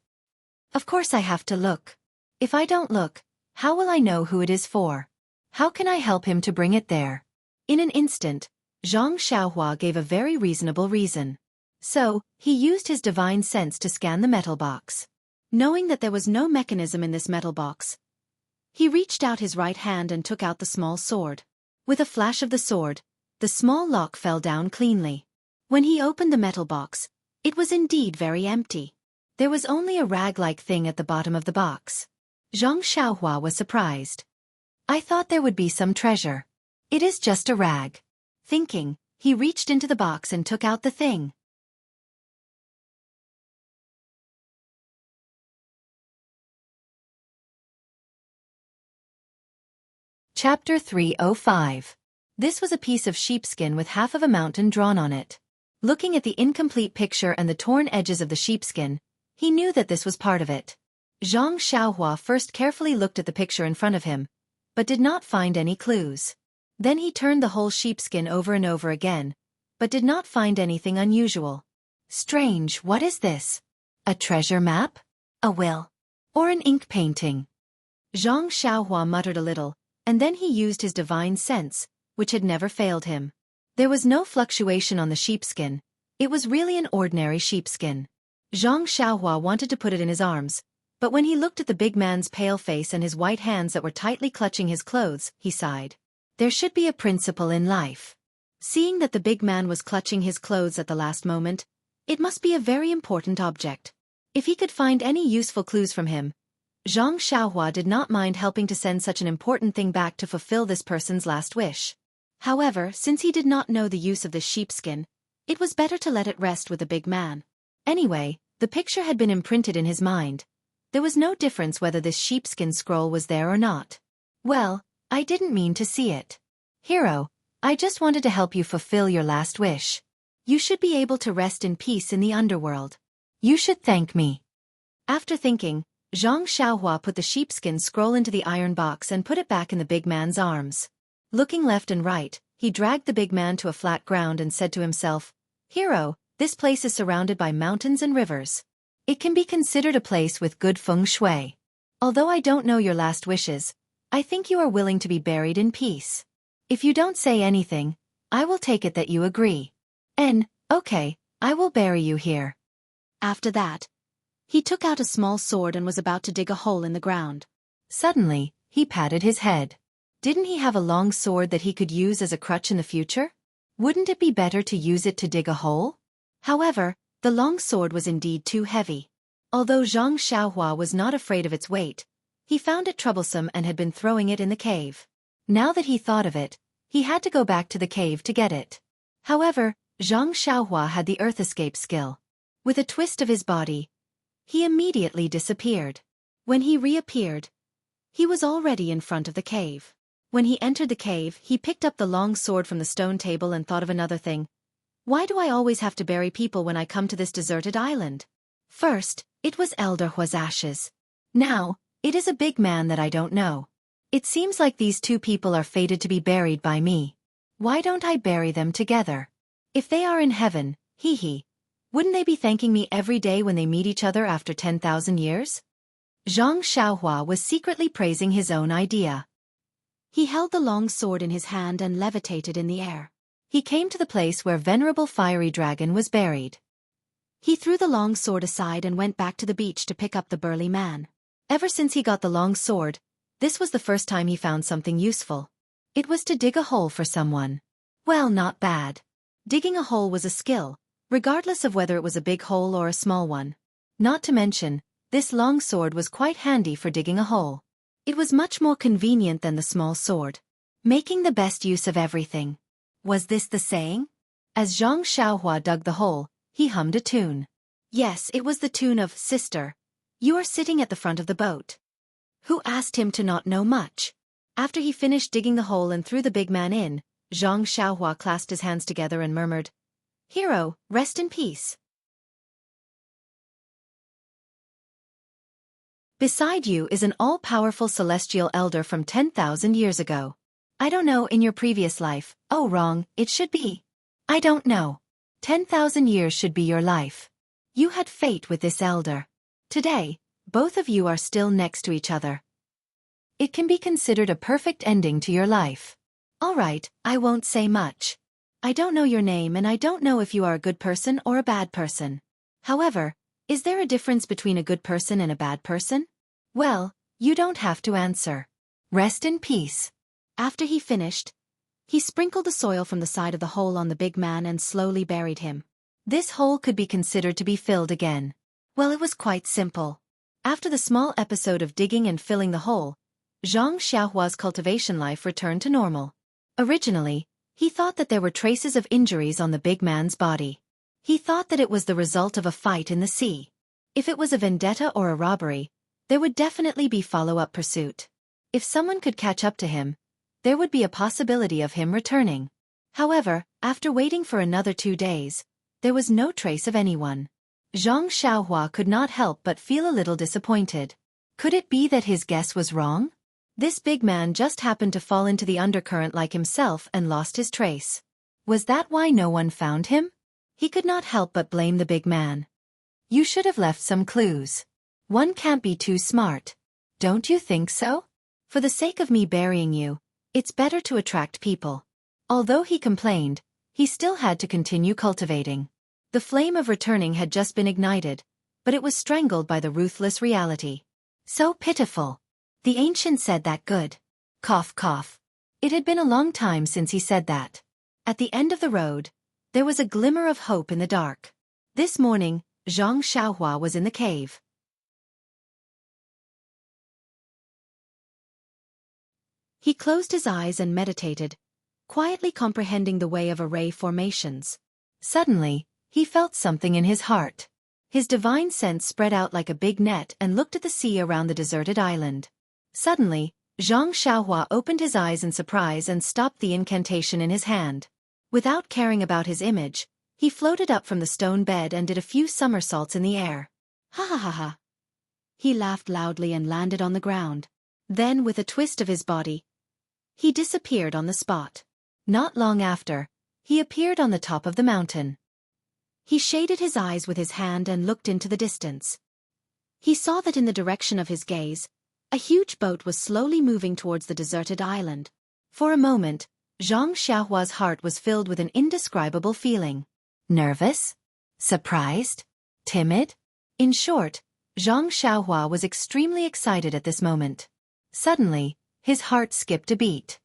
Of course I have to look. If I don't look, how will I know who it is for? How can I help him to bring it there? In an instant, Zhang Xiaohua gave a very reasonable reason. So, he used his divine sense to scan the metal box. Knowing that there was no mechanism in this metal box, he reached out his right hand and took out the small sword. With a flash of the sword, the small lock fell down cleanly. When he opened the metal box, it was indeed very empty. There was only a rag-like thing at the bottom of the box. Zhang Xiaohua was surprised. I thought there would be some treasure. It is just a rag. Thinking, he reached into the box and took out the thing. Chapter 305. This was a piece of sheepskin with half of a mountain drawn on it. Looking at the incomplete picture and the torn edges of the sheepskin, he knew that this was part of it. Zhang Xiaohua first carefully looked at the picture in front of him, but did not find any clues. Then he turned the whole sheepskin over and over again, but did not find anything unusual. Strange, what is this? A treasure map? A will? Or an ink painting? Zhang Xiaohua muttered a little, and then he used his divine sense, which had never failed him. There was no fluctuation on the sheepskin. It was really an ordinary sheepskin. Zhang Xiaohua wanted to put it in his arms, but when he looked at the big man's pale face and his white hands that were tightly clutching his clothes, he sighed. There should be a principle in life. Seeing that the big man was clutching his clothes at the last moment, it must be a very important object. If he could find any useful clues from him, Zhang Xiaohua did not mind helping to send such an important thing back to fulfill this person's last wish. However, since he did not know the use of this sheepskin, it was better to let it rest with the big man. Anyway, the picture had been imprinted in his mind. There was no difference whether this sheepskin scroll was there or not. Well, I didn't mean to see it. Hero, I just wanted to help you fulfill your last wish. You should be able to rest in peace in the underworld. You should thank me. After thinking, Zhang Xiaohua put the sheepskin scroll into the iron box and put it back in the big man's arms. Looking left and right, he dragged the big man to a flat ground and said to himself, Hero, this place is surrounded by mountains and rivers. It can be considered a place with good feng shui. Although I don't know your last wishes, I think you are willing to be buried in peace. If you don't say anything, I will take it that you agree. Okay, I will bury you here. After that, he took out a small sword and was about to dig a hole in the ground. Suddenly, he patted his head. Didn't he have a long sword that he could use as a crutch in the future? Wouldn't it be better to use it to dig a hole? However, the long sword was indeed too heavy. Although Zhang Xiaohua was not afraid of its weight, he found it troublesome and had been throwing it in the cave. Now that he thought of it, he had to go back to the cave to get it. However, Zhang Xiaohua had the earth escape skill. With a twist of his body, he immediately disappeared. When he reappeared, he was already in front of the cave. When he entered the cave, he picked up the long sword from the stone table and thought of another thing. Why do I always have to bury people when I come to this deserted island? First, it was Elder Hua's ashes. Now, it is a big man that I don't know. It seems like these two people are fated to be buried by me. Why don't I bury them together? If they are in heaven, hee, wouldn't they be thanking me every day when they meet each other after 10,000 years? Zhang Xiaohua was secretly praising his own idea. He held the long sword in his hand and levitated in the air. He came to the place where venerable fiery dragon was buried. He threw the long sword aside and went back to the beach to pick up the burly man. Ever since he got the long sword, this was the first time he found something useful. It was to dig a hole for someone. Well, not bad. Digging a hole was a skill, regardless of whether it was a big hole or a small one. Not to mention, this long sword was quite handy for digging a hole. It was much more convenient than the small sword. Making the best use of everything. Was this the saying? As Zhang Xiaohua dug the hole, he hummed a tune. Yes, it was the tune of Sister, You Are Sitting at the Front of the Boat. Who asked him to not know much? After he finished digging the hole and threw the big man in, Zhang Xiaohua clasped his hands together and murmured, Hero, rest in peace. Beside you is an all-powerful celestial elder from 10,000 years ago. I don't know in your previous life, oh wrong, it should be. I don't know. 10,000 years should be your life. You had fate with this elder. Today, both of you are still next to each other. It can be considered a perfect ending to your life. All right, I won't say much. I don't know your name and I don't know if you are a good person or a bad person. However, is there a difference between a good person and a bad person? Well, you don't have to answer. Rest in peace. After he finished, he sprinkled the soil from the side of the hole on the big man and slowly buried him. This hole could be considered to be filled again. Well, it was quite simple. After the small episode of digging and filling the hole, Zhang Xiaohua's cultivation life returned to normal. Originally, he thought that there were traces of injuries on the big man's body. He thought that it was the result of a fight in the sea. If it was a vendetta or a robbery, there would definitely be follow-up pursuit. If someone could catch up to him, there would be a possibility of him returning. However, after waiting for another 2 days, there was no trace of anyone. Zhang Xiaohua could not help but feel a little disappointed. Could it be that his guess was wrong? This big man just happened to fall into the undercurrent like himself and lost his trace. Was that why no one found him? He could not help but blame the big man. You should have left some clues. One can't be too smart. Don't you think so? For the sake of me burying you, it's better to attract people. Although he complained, he still had to continue cultivating. The flame of returning had just been ignited, but it was strangled by the ruthless reality. So pitiful. The ancient said that good. Cough, cough. It had been a long time since he said that. At the end of the road, there was a glimmer of hope in the dark. This morning, Zhang Xiaohua was in the cave. He closed his eyes and meditated, quietly comprehending the way of array formations. Suddenly, he felt something in his heart. His divine sense spread out like a big net and looked at the sea around the deserted island. Suddenly, Zhang Xiaohua opened his eyes in surprise and stopped the incantation in his hand. Without caring about his image, he floated up from the stone bed and did a few somersaults in the air. Ha ha ha ha. He laughed loudly and landed on the ground. Then, with a twist of his body, he disappeared on the spot. Not long after, he appeared on the top of the mountain. He shaded his eyes with his hand and looked into the distance. He saw that in the direction of his gaze, a huge boat was slowly moving towards the deserted island. For a moment, Zhang Xiaohua's heart was filled with an indescribable feeling. Nervous? Surprised? Timid? In short, Zhang Xiaohua was extremely excited at this moment. Suddenly, his heart skipped a beat.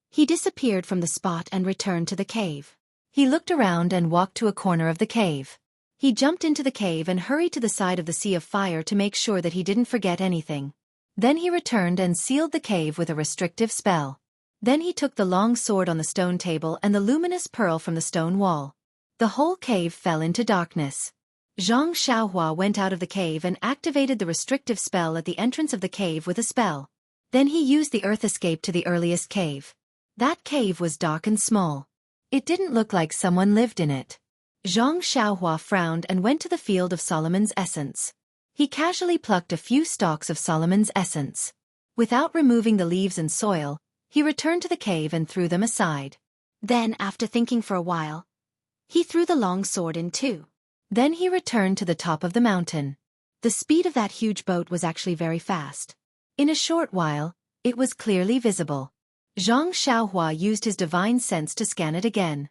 He disappeared from the spot and returned to the cave. He looked around and walked to a corner of the cave. He jumped into the cave and hurried to the side of the sea of fire to make sure that he didn't forget anything. Then he returned and sealed the cave with a restrictive spell. Then he took the long sword on the stone table and the luminous pearl from the stone wall. The whole cave fell into darkness. Zhang Xiaohua went out of the cave and activated the restrictive spell at the entrance of the cave with a spell. Then he used the earth escape to the earliest cave. That cave was dark and small. It didn't look like someone lived in it. Zhang Xiaohua frowned and went to the field of Solomon's essence. He casually plucked a few stalks of Solomon's essence. Without removing the leaves and soil, he returned to the cave and threw them aside. Then, after thinking for a while, he threw the long sword in too. Then he returned to the top of the mountain. The speed of that huge boat was actually very fast. In a short while, it was clearly visible. Xianxia used his divine sense to scan it again.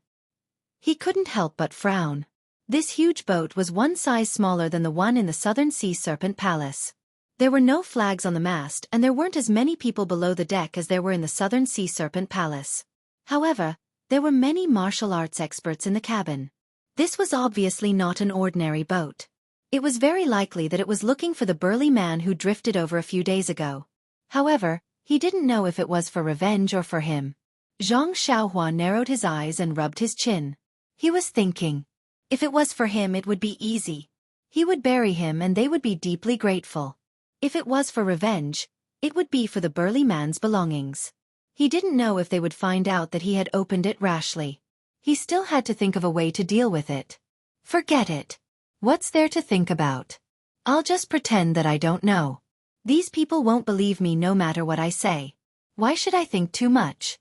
He couldn't help but frown. This huge boat was one size smaller than the one in the Southern Sea Serpent Palace. There were no flags on the mast and there weren't as many people below the deck as there were in the Southern Sea Serpent Palace. However, there were many martial arts experts in the cabin. This was obviously not an ordinary boat. It was very likely that it was looking for the burly man who drifted over a few days ago. However, he didn't know if it was for revenge or for him. Xianxia narrowed his eyes and rubbed his chin. He was thinking. If it was for him it would be easy. He would bury him and they would be deeply grateful. If it was for revenge, it would be for the burly man's belongings. He didn't know if they would find out that he had opened it rashly. He still had to think of a way to deal with it. Forget it. What's there to think about? I'll just pretend that I don't know. These people won't believe me no matter what I say. Why should I think too much?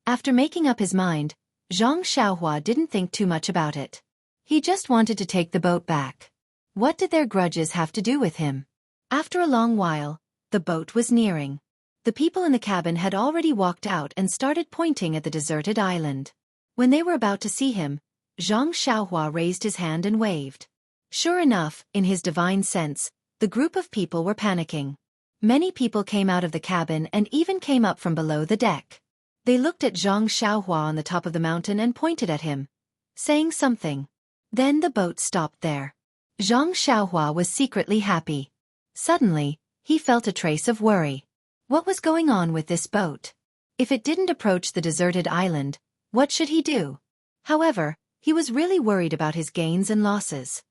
After making up his mind, Xianxia didn't think too much about it. He just wanted to take the boat back. What did their grudges have to do with him? After a long while, the boat was nearing. The people in the cabin had already walked out and started pointing at the deserted island. When they were about to see him, Xianxia raised his hand and waved. Sure enough, in his divine sense, the group of people were panicking. Many people came out of the cabin and even came up from below the deck. They looked at Xianxia on the top of the mountain and pointed at him, saying something. Then the boat stopped there. Xianxia was secretly happy. Suddenly, he felt a trace of worry. What was going on with this boat? If it didn't approach the deserted island, what should he do? However, he was really worried about his gains and losses.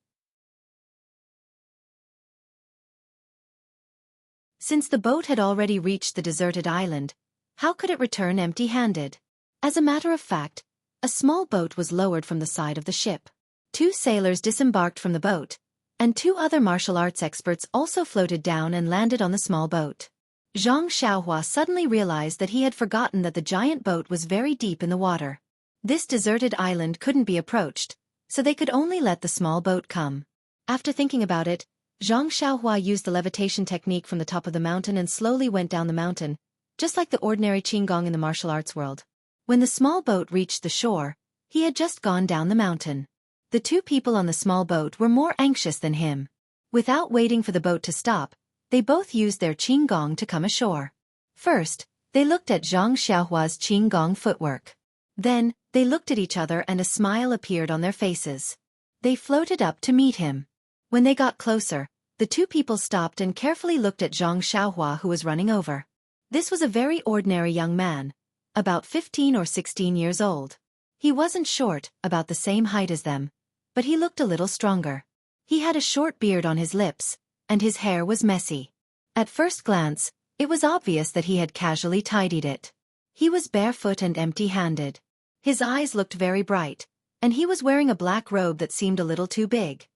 Since the boat had already reached the deserted island, how could it return empty-handed? As a matter of fact, a small boat was lowered from the side of the ship. 2 sailors disembarked from the boat, and 2 other martial arts experts also floated down and landed on the small boat. Xianxia suddenly realized that he had forgotten that the giant boat was very deep in the water. This deserted island couldn't be approached, so they could only let the small boat come. After thinking about it, Xianxia used the levitation technique from the top of the mountain and slowly went down the mountain, just like the ordinary qigong in the martial arts world. When the small boat reached the shore, he had just gone down the mountain. The 2 people on the small boat were more anxious than him. Without waiting for the boat to stop, they both used their qigong to come ashore. First, they looked at Xianxia's qigong footwork. Then, they looked at each other and a smile appeared on their faces. They floated up to meet him. When they got closer, the 2 people stopped and carefully looked at Xianxia who was running over. This was a very ordinary young man, about 15 or 16 years old. He wasn't short, about the same height as them, but he looked a little stronger. He had a short beard on his lips, and his hair was messy. At first glance, it was obvious that he had casually tidied it. He was barefoot and empty-handed. His eyes looked very bright, and he was wearing a black robe that seemed a little too big.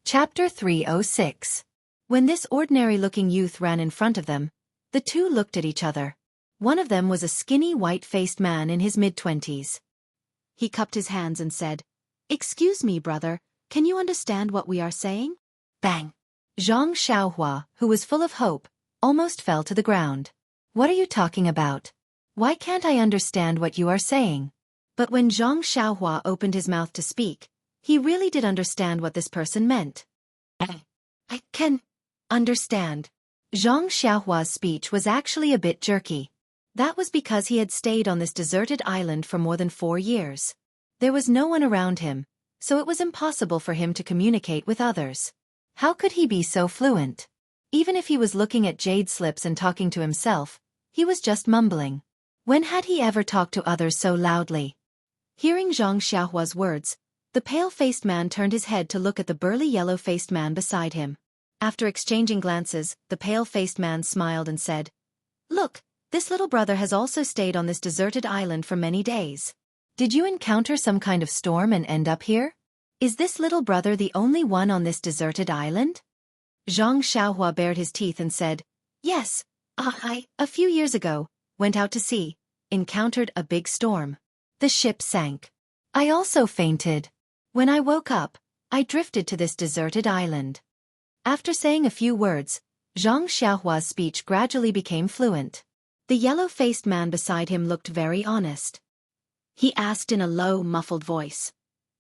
Chapter 306. When this ordinary-looking youth ran in front of them, the 2 looked at each other. One of them was a skinny, white-faced man in his mid-20s. He cupped his hands and said, "Excuse me, brother, can you understand what we are saying?" Bang! Xianxia, who was full of hope, almost fell to the ground. "What are you talking about? Why can't I understand what you are saying?" But when Xianxia opened his mouth to speak, he really did understand what this person meant. I can understand. Xianxia's speech was actually a bit jerky. That was because he had stayed on this deserted island for more than 4 years. There was no one around him, so it was impossible for him to communicate with others. How could he be so fluent? Even if he was looking at jade slips and talking to himself, he was just mumbling. When had he ever talked to others so loudly? Hearing Xianxia's words, the pale-faced man turned his head to look at the burly yellow-faced man beside him. After exchanging glances, the pale-faced man smiled and said, "Look, This little brother has also stayed on this deserted island for many days. Did you encounter some kind of storm and end up here? Is this little brother the only one on this deserted island? Xianxia bared his teeth and said, Yes, a few years ago, went out to sea, encountered a big storm. The ship sank. I also fainted. When I woke up, I drifted to this deserted island. After saying a few words, Xiangshua's speech gradually became fluent. The yellow-faced man beside him looked very honest. He asked in a low, muffled voice,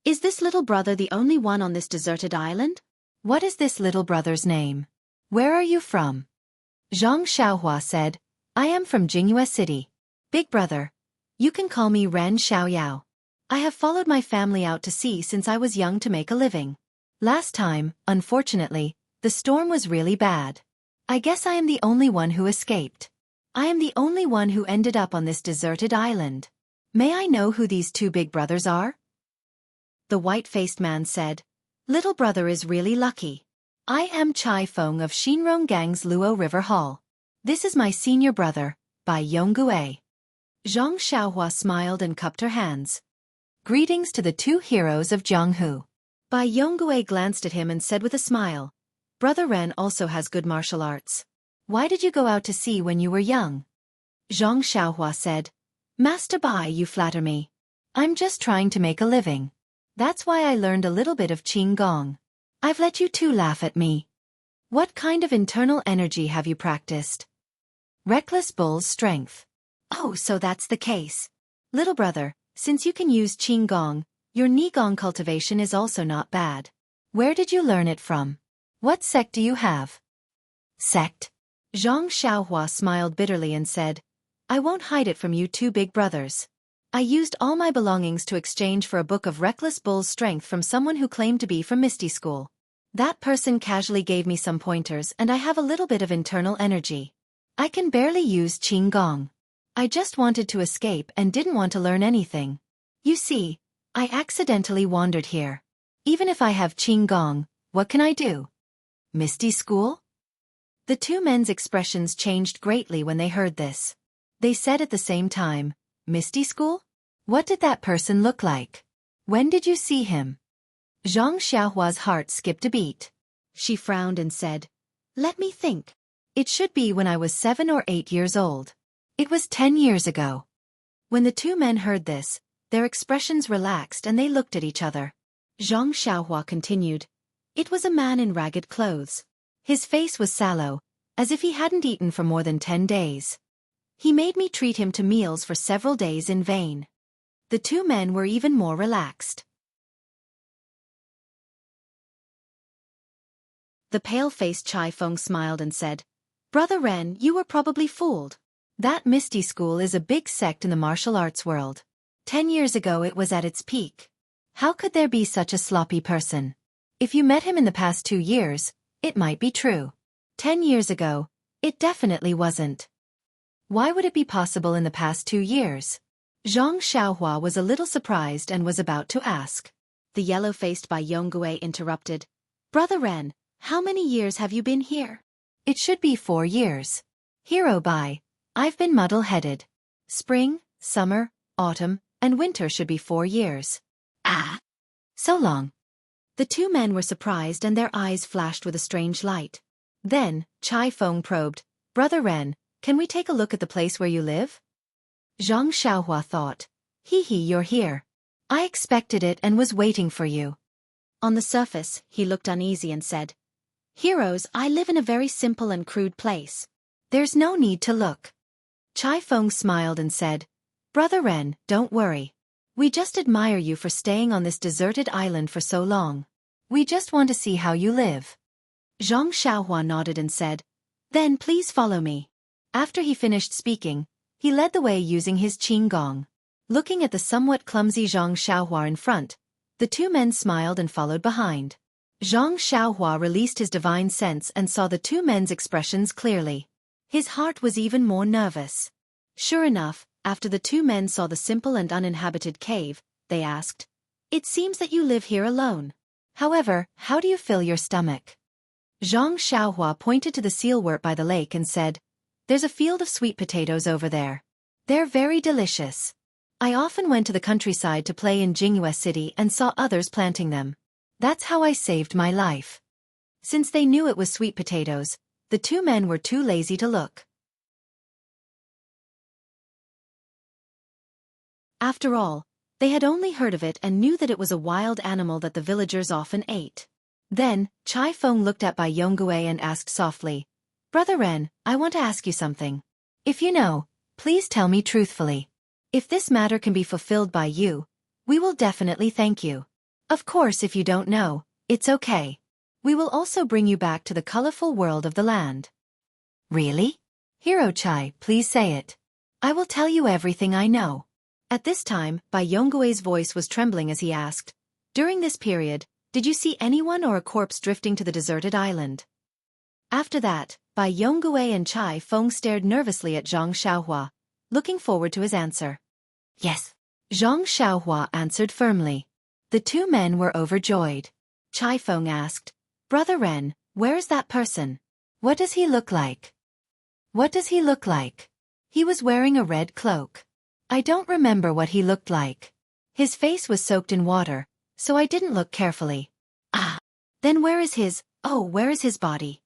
Is this little brother the only one on this deserted island? What is this little brother's name? Where are you from? Zhang Xiaohua said, I am from Jingyue City. Big brother. You can call me Ren Xiaoyao. I have followed my family out to sea since I was young to make a living. Last time, unfortunately, the storm was really bad. I guess I am the only one who escaped. I am the only one who ended up on this deserted island. May I know who these two big brothers are? The white-faced man said, Little brother is really lucky. I am Chai Feng of Xinrong Gang's Luo River Hall. This is my senior brother, Bai Yonggue. Zhang Xiaohua smiled and cupped her hands. Greetings to the two heroes of Jianghu. Bai Yonggue glanced at him and said with a smile, Brother Ren also has good martial arts. Why did you go out to sea when you were young? Zhang Xiaohua said, Master Bai, you flatter me. I'm just trying to make a living. That's why I learned a little bit of Qigong. I've let you two laugh at me. What kind of internal energy have you practiced? Reckless Bull's strength. Oh, so that's the case. Little brother, since you can use Qigong, your Nigong cultivation is also not bad. Where did you learn it from? What sect do you have? Sect? Zhang Xiaohua smiled bitterly and said, I won't hide it from you two big brothers. I used all my belongings to exchange for a book of Reckless Bull's strength from someone who claimed to be from Misty School. That person casually gave me some pointers and I have a little bit of internal energy. I can barely use Qigong. I just wanted to escape and didn't want to learn anything. You see, I accidentally wandered here. Even if I have Qigong, what can I do? Misty School? The two men's expressions changed greatly when they heard this. They said at the same time, Misty School? What did that person look like? When did you see him? Zhang Xiaohua's heart skipped a beat. She frowned and said, Let me think. It should be when I was 7 or 8 years old. It was 10 years ago. When the two men heard this, their expressions relaxed and they looked at each other. Zhang Xiaohua continued, It was a man in ragged clothes. His face was sallow, as if he hadn't eaten for more than 10 days. He made me treat him to meals for several days in vain. The two men were even more relaxed. The pale-faced Chai Feng smiled and said, Brother Ren, you were probably fooled. That Misty School is a big sect in the martial arts world. 10 years ago it was at its peak. How could there be such a sloppy person? If you met him in the past 2 years, it might be true. 10 years ago, it definitely wasn't. Why would it be possible in the past 2 years? Zhang Xiaohua was a little surprised and was about to ask. The yellow-faced Bai Yonggue interrupted. Brother Ren, how many years have you been here? It should be 4 years. Hero Bai, I've been muddle-headed. Spring, summer, autumn, and winter should be 4 years. Ah! So long. The two men were surprised and their eyes flashed with a strange light. Then, Chai Feng probed, Brother Ren, can we take a look at the place where you live? Zhang Xiaohua thought, you're here. I expected it and was waiting for you. On the surface, he looked uneasy and said, Heroes, I live in a very simple and crude place. There's no need to look. Chai Feng smiled and said, Brother Ren, don't worry. We just admire you for staying on this deserted island for so long. We just want to see how you live. Zhang Xiaohua nodded and said, Then please follow me. After he finished speaking, he led the way using his Qigong. Looking at the somewhat clumsy Zhang Xiaohua in front, the two men smiled and followed behind. Zhang Xiaohua released his divine sense and saw the two men's expressions clearly. His heart was even more nervous. Sure enough, after the two men saw the simple and uninhabited cave, they asked, It seems that you live here alone. However, how do you fill your stomach? Zhang Xiaohua pointed to the sealwort by the lake and said, There's a field of sweet potatoes over there. They're very delicious. I often went to the countryside to play in Jianghu city and saw others planting them. That's how I saved my life." Since they knew it was sweet potatoes, the two men were too lazy to look. After all, they had only heard of it and knew that it was a wild animal that the villagers often ate. Then, Chai Feng looked at Bai Yonggui and asked softly, "Brother Ren, I want to ask you something. If you know, please tell me truthfully. If this matter can be fulfilled by you, we will definitely thank you. Of course, if you don't know, it's okay. We will also bring you back to the colorful world of the land." "Really? Hero Chai, please say it. I will tell you everything I know." At this time, Bai Yonggui's voice was trembling as he asked, "During this period, did you see anyone or a corpse drifting to the deserted island?" After that, Bai Yonggui and Chai Feng stared nervously at Zhang Xiaohua, looking forward to his answer. "Yes." Zhang Xiaohua answered firmly. The two men were overjoyed. Chai Feng asked, "Brother Ren, where is that person? What does he look like?" "What does he look like? He was wearing a red cloak. I don't remember what he looked like. His face was soaked in water, so I didn't look carefully." "Ah. Then where is his body?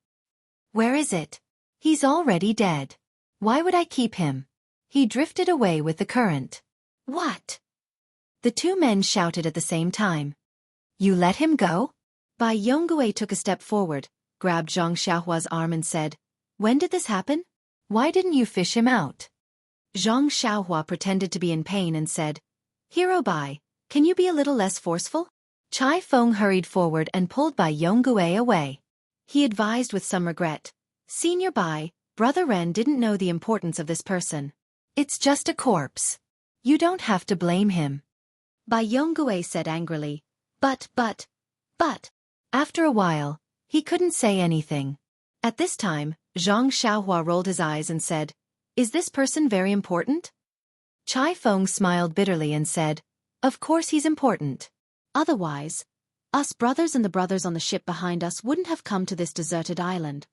Where is it? He's already dead. Why would I keep him? He drifted away with the current." "What?" The two men shouted at the same time. "You let him go?" Bai Yonggui took a step forward, grabbed Zhang Xiaohua's arm and said, "When did this happen? Why didn't you fish him out?" Zhang Xiaohua pretended to be in pain and said, "Hero Bai, can you be a little less forceful?" Chai Feng hurried forward and pulled Bai Yonggui away. He advised with some regret, "Senior Bai, Brother Ren didn't know the importance of this person. It's just a corpse. You don't have to blame him." Bai Yonggui said angrily, But. After a while, he couldn't say anything. At this time, Zhang Xiaohua rolled his eyes and said, "Is this person very important?" Chai Feng smiled bitterly and said, "Of course he's important. Otherwise, us brothers and the brothers on the ship behind us wouldn't have come to this deserted island."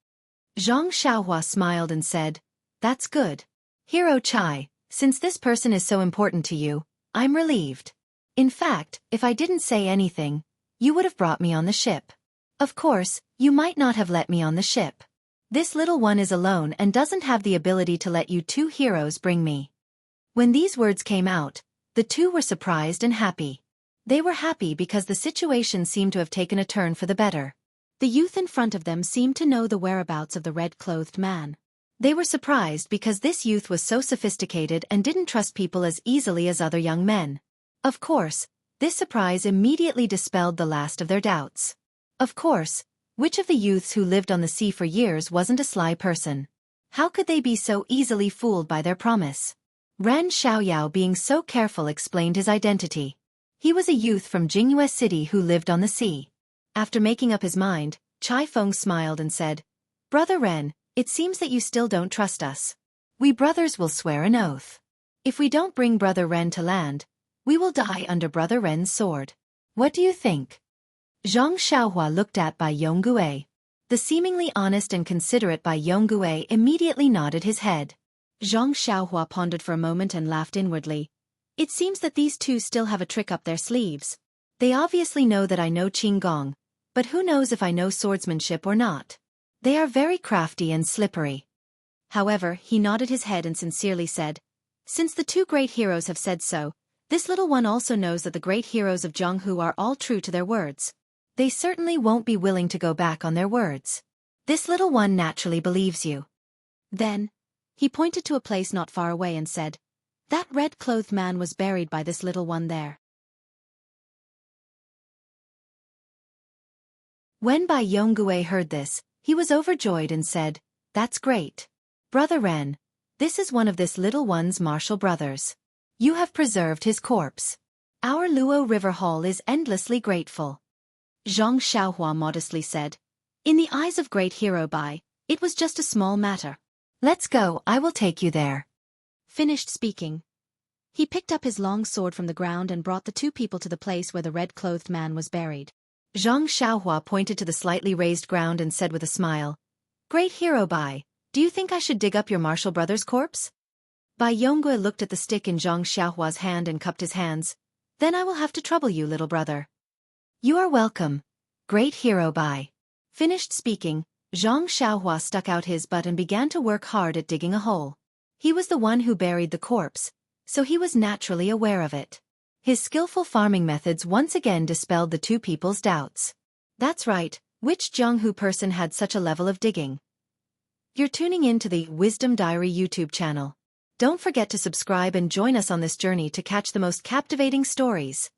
Zhang Xiaohua smiled and said, "That's good. Hero Chai, since this person is so important to you, I'm relieved. In fact, if I didn't say anything, you would have brought me on the ship. Of course, you might not have let me on the ship. This little one is alone and doesn't have the ability to let you two heroes bring me." When these words came out, the two were surprised and happy. They were happy because the situation seemed to have taken a turn for the better. The youth in front of them seemed to know the whereabouts of the red-clothed man. They were surprised because this youth was so sophisticated and didn't trust people as easily as other young men. Of course, this surprise immediately dispelled the last of their doubts. Of course, which of the youths who lived on the sea for years wasn't a sly person? How could they be so easily fooled by their promise? Ren Xiaoyao, being so careful, explained his identity. He was a youth from Jianghu city who lived on the sea. After making up his mind, Chai Feng smiled and said, "Brother Ren, it seems that you still don't trust us. We brothers will swear an oath. If we don't bring Brother Ren to land, we will die under Brother Ren's sword. What do you think?" Zhang Xiaohua looked at Bai Yonggui. The seemingly honest and considerate Bai Yonggui immediately nodded his head. Zhang Xiaohua pondered for a moment and laughed inwardly. It seems that these two still have a trick up their sleeves. They obviously know that I know Qinggong, but who knows if I know swordsmanship or not? They are very crafty and slippery. However, he nodded his head and sincerely said, "Since the two great heroes have said so, this little one also knows that the great heroes of Jianghu are all true to their words. They certainly won't be willing to go back on their words. This little one naturally believes you." Then, he pointed to a place not far away and said, "That red-clothed man was buried by this little one there." When Bai Yonggui heard this, he was overjoyed and said, "That's great. Brother Ren, this is one of this little one's martial brothers. You have preserved his corpse. Our Luo River Hall is endlessly grateful." Zhang Xiaohua modestly said, "In the eyes of great hero Bai, it was just a small matter. Let's go, I will take you there." Finished speaking, he picked up his long sword from the ground and brought the two people to the place where the red-clothed man was buried. Zhang Xiaohua pointed to the slightly raised ground and said with a smile, "Great hero Bai, Do you think I should dig up your martial brother's corpse? Bai Yonggui looked at the stick in Zhang Xiaohua's hand and cupped his hands. Then I will have to trouble you, little brother. You are welcome. Great hero Bai. Finished speaking, Zhang Xiaohua stuck out his butt and began to work hard at digging a hole. He was the one who buried the corpse, so he was naturally aware of it. His skillful farming methods once again dispelled the two people's doubts. That's right, which Jianghu person had such a level of digging? You're tuning in to the Wisdom Diary YouTube channel. Don't forget to subscribe and join us on this journey to catch the most captivating stories.